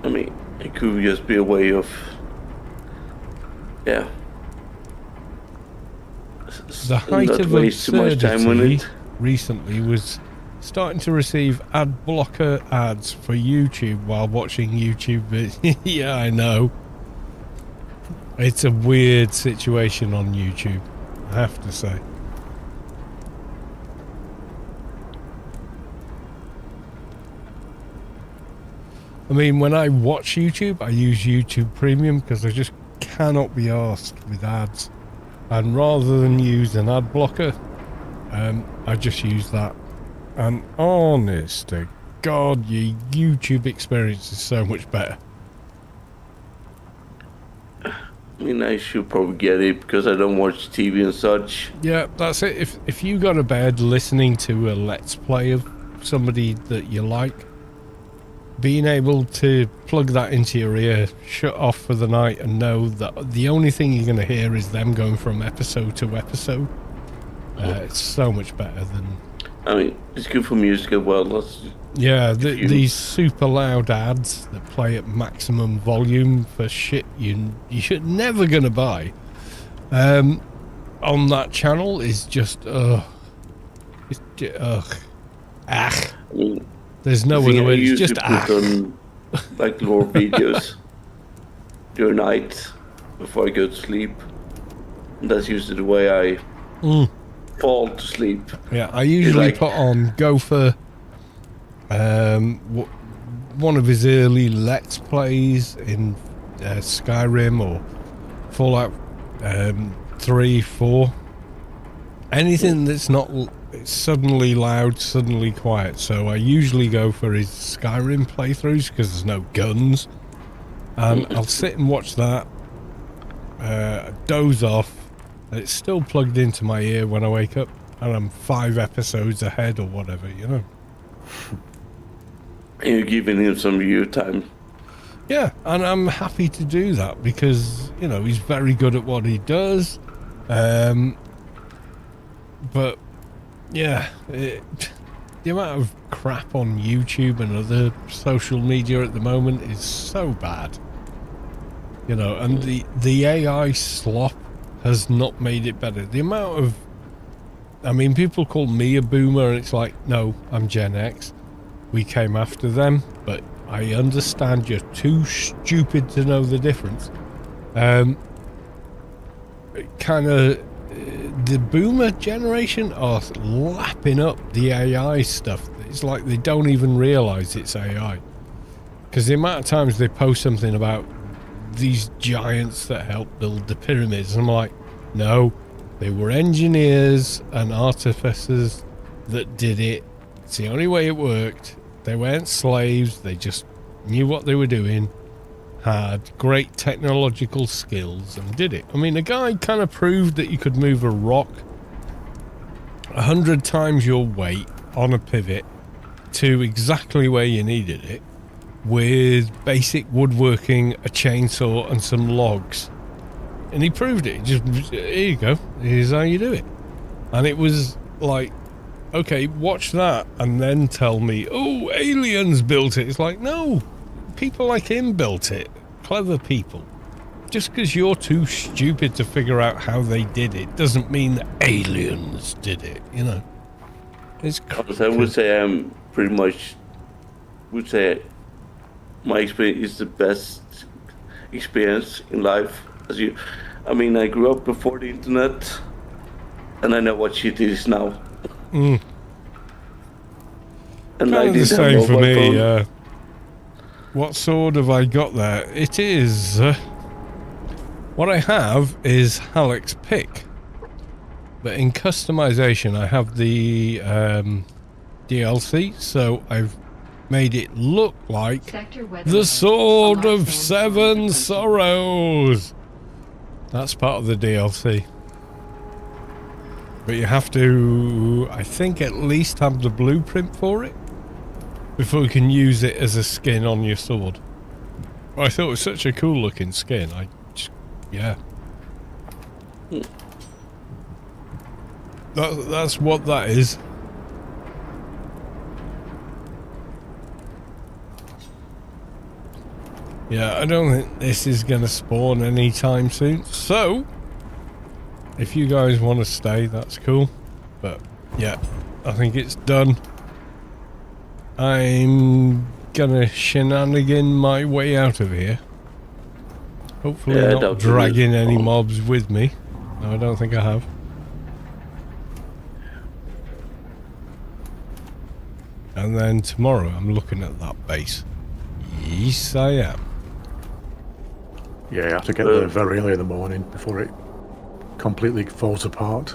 D: I mean, it could just be a way of, yeah.
A: The height
D: Not
A: of
D: waste too much time on
A: absurdity
D: it.
A: recently was starting to receive ad blocker ads for YouTube while watching YouTube videos. Yeah, I know. It's a weird situation on YouTube, I have to say. I mean, when I watch YouTube, I use YouTube Premium because I just cannot be arsed with ads. And rather than use an ad blocker, I just use that. And honest to God, your YouTube experience is so much better.
D: I mean, I should probably get it because I don't watch TV and such.
A: Yeah, that's it. If you go to bed listening to a let's play of somebody that you like, being able to plug that into your ear, shut off for the night, and know that the only thing you're going to hear is them going from episode to episode, it's so much better than...
D: I mean, it's good for music as well. That's,
A: Yeah,
D: you-
A: these super loud ads that play at maximum volume for shit you're never going to buy on that channel is just, ugh. Ah,
D: I mean,
A: there's no
D: the thing
A: other
D: I
A: way. It's
D: usually
A: just
D: put on like lore videos during night before I go to sleep. And that's usually the way I fall to sleep.
A: Yeah, I usually
D: like-
A: put on go for one of his early Let's Plays in Skyrim or Fallout 3, 4. Anything that's not suddenly loud, suddenly quiet. So I usually go for his Skyrim playthroughs because there's no guns. And I'll sit and watch that, doze off. It's still plugged into my ear when I wake up, and I'm 5 episodes ahead or whatever, you know.
D: And you're giving him some view time.
A: Yeah, and I'm happy to do that because, you know, he's very good at what he does. But, yeah, the amount of crap on YouTube and other social media at the moment is so bad. You know, and the AI slop has not made it better. The amount of... I mean, people call me a boomer, and it's like, no, I'm Gen X. We came after them, but I understand you're too stupid to know the difference. Kind of... the boomer generation are lapping up the AI stuff. It's like they don't even realise it's AI. Because the amount of times they post something about these giants that helped build the pyramids, I'm like, no, they were engineers and artificers that did it. It's the only way it worked. They weren't slaves. They just knew what they were doing, had great technological skills, and did it. I mean, the guy kind of proved that you could move a rock 100 times your weight on a pivot to exactly where you needed it with basic woodworking, a chainsaw, and some logs. And he proved it. Just, here you go. Here's how you do it. And it was like, okay, watch that and then tell me, oh, aliens built it. It's like, no, people like him built it. Clever people. Just because you're too stupid to figure out how they did it doesn't mean that aliens did it, you know. It's
D: I would say I'm pretty much, would say my experience is the best experience in life. I mean, I grew up before the internet, and I know what shit is now. And
A: kind
D: I
A: of the
D: did
A: same
D: have
A: for
D: mobile
A: me.
D: phone.
A: What sword have I got there? It is... what I have is Halleck's pick. But in customization, I have the DLC, so I've made it look like
C: Sector weather
A: the
C: alert.
A: Sword
C: Alarm
A: of
C: storm
A: Seven
C: approaching.
A: Sorrows. That's part of the DLC. But you have to, I think, at least have the blueprint for it before you can use it as a skin on your sword. I thought it was such a cool looking skin. Yeah. That's what that is. Yeah, I don't think this is going to spawn anytime soon. So, if you guys want to stay, that's cool. But, yeah, I think it's done. I'm gonna shenanigan my way out of here. Hopefully
D: Yeah,
A: not
D: that'll be
A: dragging any
D: fun.
A: mobs with me. No, I don't think I have. And then tomorrow I'm looking at that base. Yes, I am.
F: Yeah, you have to get there very early in the morning before it completely falls apart.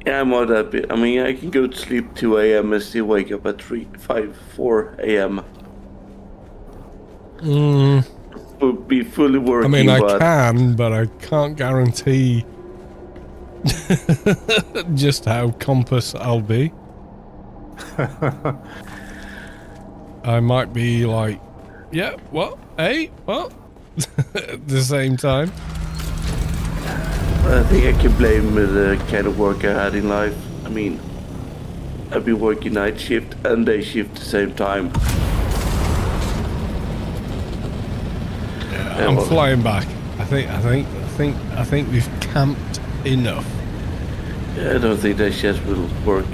D: Yeah, I'm on that bit. I mean, I can go to sleep 2 a.m. and still wake up at 4 a.m. Would be fully
A: I
D: working,
A: mean, I
D: but
A: can, but I can't guarantee just how compass I'll be. I might be like, yeah, what? Hey, what? At the same time.
D: I think I can blame the kind of work I had in life. I mean, I've been working night shift and day shift at the same time.
A: Yeah, I'm flying back. I think we've camped enough.
D: Yeah, I don't think that shift will work.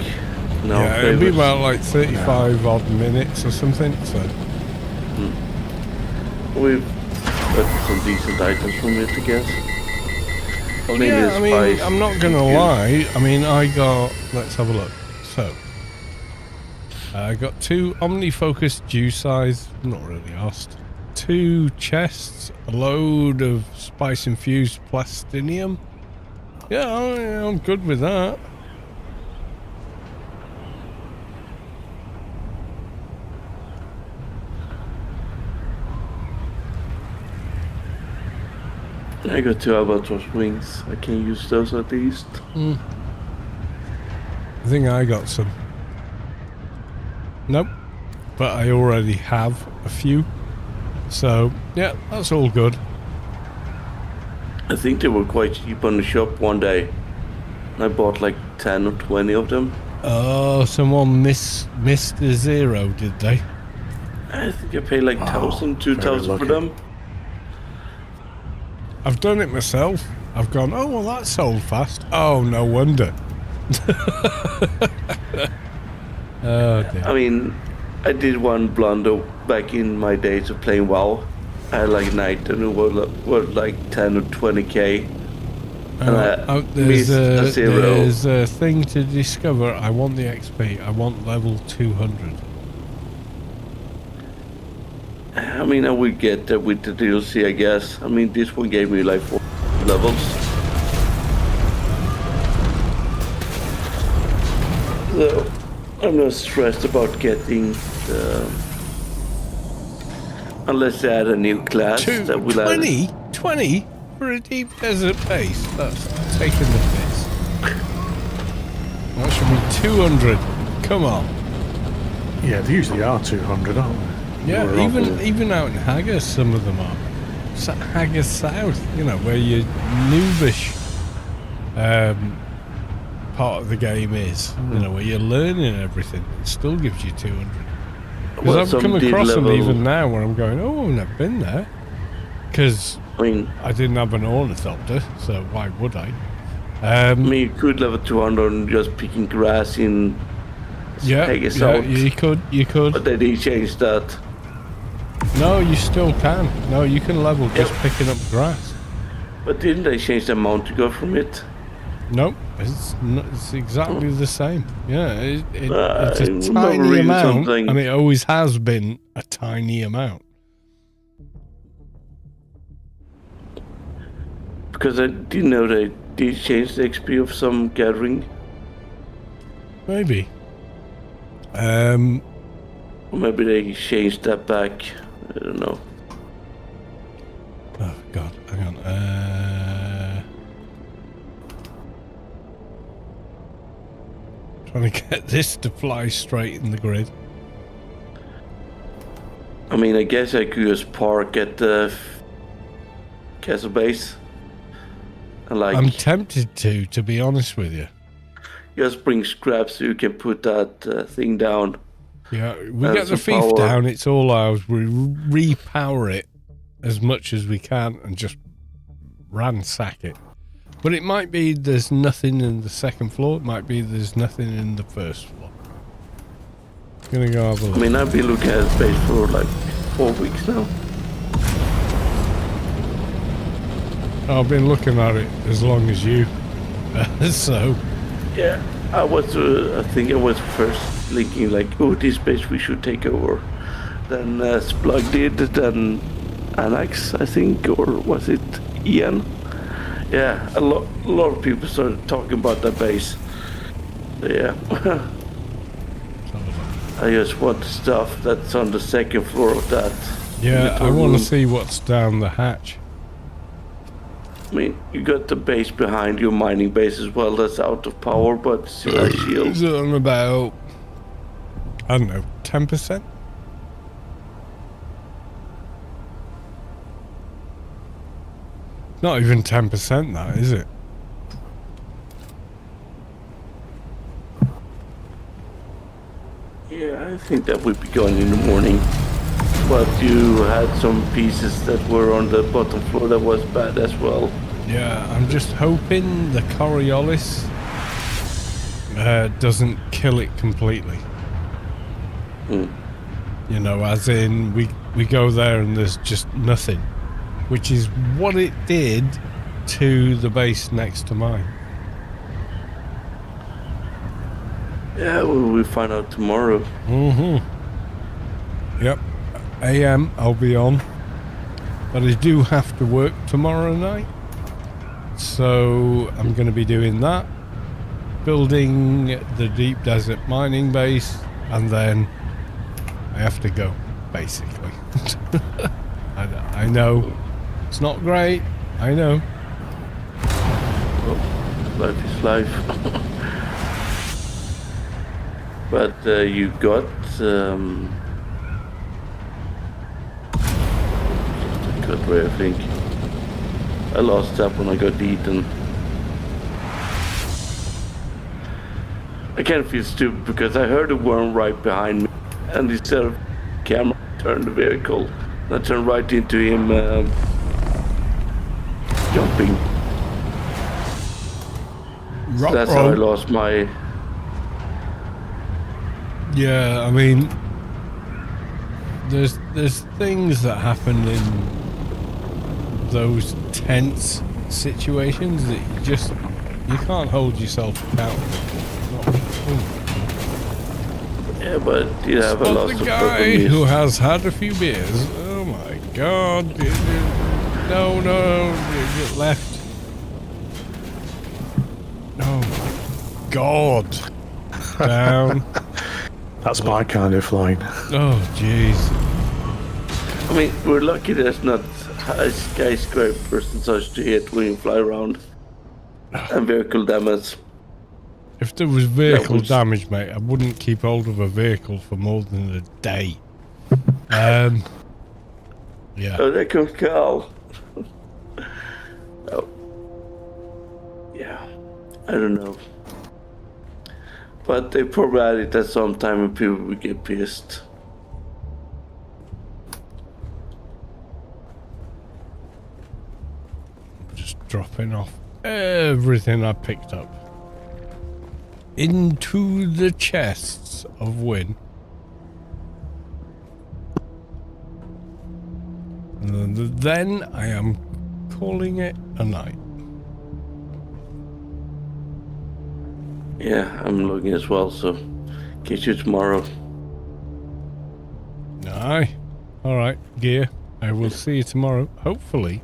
D: No,
A: yeah, it'll be
D: favorites.
A: about like 35 odd minutes or something. So
D: We've got some decent items from it, I guess. Or maybe
A: yeah,
D: the
A: I mean,
D: spice.
A: I'm not gonna lie. I mean, I got. Let's have a look. So, I got 2 OmniFocus Dew size. I'm not really asked. 2 chests, a load of spice infused plastinium. Yeah, I'm good with that.
D: I got 2 albatross wings. I can use those at least.
A: I think I got some. Nope. But I already have a few. So, yeah, that's all good.
D: I think they were quite cheap on the shop one day. I bought like 10 or 20 of them.
A: Oh, someone missed a 0, did they?
D: I think I paid like 1,000, 2,000 for
F: lucky.
D: them.
A: I've done it myself. I've gone, oh, well, that sold fast. Oh, no wonder. Oh, dear.
D: I mean, I did one blunder back in my days of playing WoW. I had like an item that was like 10 or 20k. And I
A: there's,
D: missed a 0.
A: there's a thing to discover. I want the XP. I want level 200.
D: I mean, I will get that with the DLC, I guess. I mean, this one gave me like 4 levels. So, I'm not stressed about getting the... Unless they add a new class that will add...
A: 20 for a deep desert base. That's taking the piss. That should be 200. Come on.
F: Yeah, they usually are 200, aren't they?
A: Yeah,
F: Or
A: even out in Haggis, some of them are. Haggis South, you know, where your noobish part of the game is. You know, where you're learning everything. It still gives you 200. Because
D: Well,
A: I've
D: some
A: come
D: did
A: across them
D: level-
A: even now where I'm going, oh, I've never been there. Because
D: I mean,
A: I didn't have an ornithopter, so why would I?
D: you could level 200 and just picking grass in Haggis South.
A: you could.
D: But they did change that.
A: No, you still can. No, you can level just picking up grass.
D: But didn't they change the amount to go from it?
A: Nope, it's exactly the same. Yeah, it's
D: I
A: a
D: remember
A: tiny
D: reading
A: amount,
D: something.
A: and it always has been a tiny amount.
D: Because I didn't know they did change the XP of some gathering.
A: Maybe.
D: Or maybe they changed that back. I don't know.
A: Oh God, hang on. Trying to get this to fly straight in the grid.
D: I mean, I guess I could just park at the castle base. And like,
A: I'm tempted to be honest with you.
D: just bring scraps so you can put that thing down.
A: Yeah, we
D: And
A: get the
D: some
A: thief
D: power.
A: down, it's all ours. We repower it as much as we can and just ransack it. But it might be there's nothing in the second floor, it might be there's nothing in the first floor. Gonna go have a
D: I
A: look.
D: mean, I've been looking at space for like 4 weeks now.
A: I've been looking at it as long as you. So,
D: Yeah, I think I was first thinking like, oh, this base we should take over. Then Splug did, then Annax, I think, or was it Ian? Yeah, a lot of people started talking about that base. So, yeah, I just want stuff that's on the second floor of that.
A: yeah,
D: little
A: I want
D: room.
A: to see what's down the hatch.
D: I mean, you got the base behind your mining base as well that's out of power, but still has shield.
A: Is it on about, I don't know, 10%? Not even 10% that, is it?
D: Yeah, I think that would be going in the morning. But you had some pieces that were on the bottom floor that was bad as well.
A: Yeah, I'm just hoping the Coriolis doesn't kill it completely.
D: Hmm.
A: You know, as in we go there and there's just nothing, which is what it did to the base next to mine.
D: Yeah, we'll find out tomorrow.
A: Mm-hmm. Yep. AM, I'll be on. But I do have to work tomorrow night. So I'm going to be doing that. Building the deep desert mining base. And then I have to go, basically. I know. It's not great. I know.
D: Well, life is life. But you got good way, I think. I lost that when I got eaten. I kind of feel stupid because I heard a worm right behind me, and instead of camera, I turned the vehicle. I turned right into him jumping. So that's how I lost my.
A: Yeah, I mean, there's things that happen in those tense situations that you can't hold yourself accountable.
D: Yeah, but you have a lot
A: the
D: of
A: guy who has had a few beers. Oh my god! No, get left. Oh my god! Down.
F: That's my kind of flying.
A: Oh jeez.
D: I mean, we're lucky there's not high skyscrapers and such to hit when you fly around. And vehicle damage.
A: If there was vehicle damage, mate, I wouldn't keep hold of a vehicle for more than a day. Yeah.
D: Oh, there comes Carl. Oh. Yeah. I don't know. But they probably had it at some time when people would get pissed.
A: Just dropping off everything I picked up into the chests of Win. And then I am calling it a night.
D: Yeah, I'm looking as well, so catch you tomorrow.
A: Aye. Alright, gear. I will see you tomorrow. Hopefully,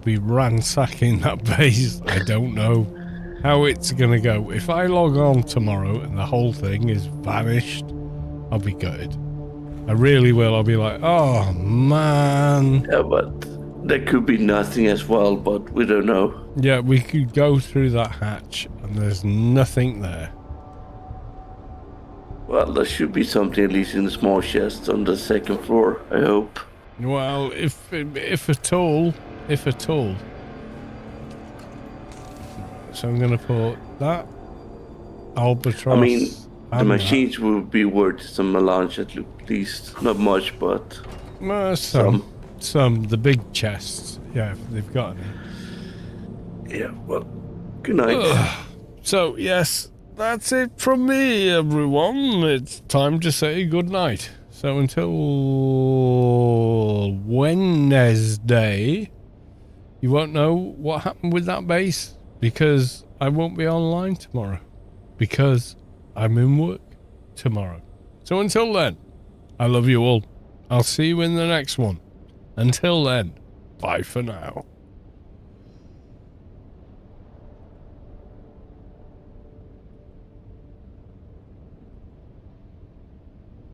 A: be ransacking that base. I don't know how it's gonna go. If I log on tomorrow and the whole thing is vanished, I'll be gutted. I really will. I'll be like, oh man.
D: Yeah, but there could be nothing as well, but we don't know.
A: Yeah, we could go through that hatch and there's nothing there.
D: Well, there should be something at least in the small chest on the second floor, I hope.
A: Well, if at all. So I'm gonna put that albatross.
D: I mean, the
A: and
D: machines would be worth some melange at least. Not much, but
A: some. The big chests. Yeah, if they've got any.
D: Yeah, well, good night.
A: So, yes, that's it from me, everyone. It's time to say good night. So until Wednesday, you won't know what happened with that base because I won't be online tomorrow because I'm in work tomorrow. So until then, I love you all. I'll see you in the next one. Until then, bye for now.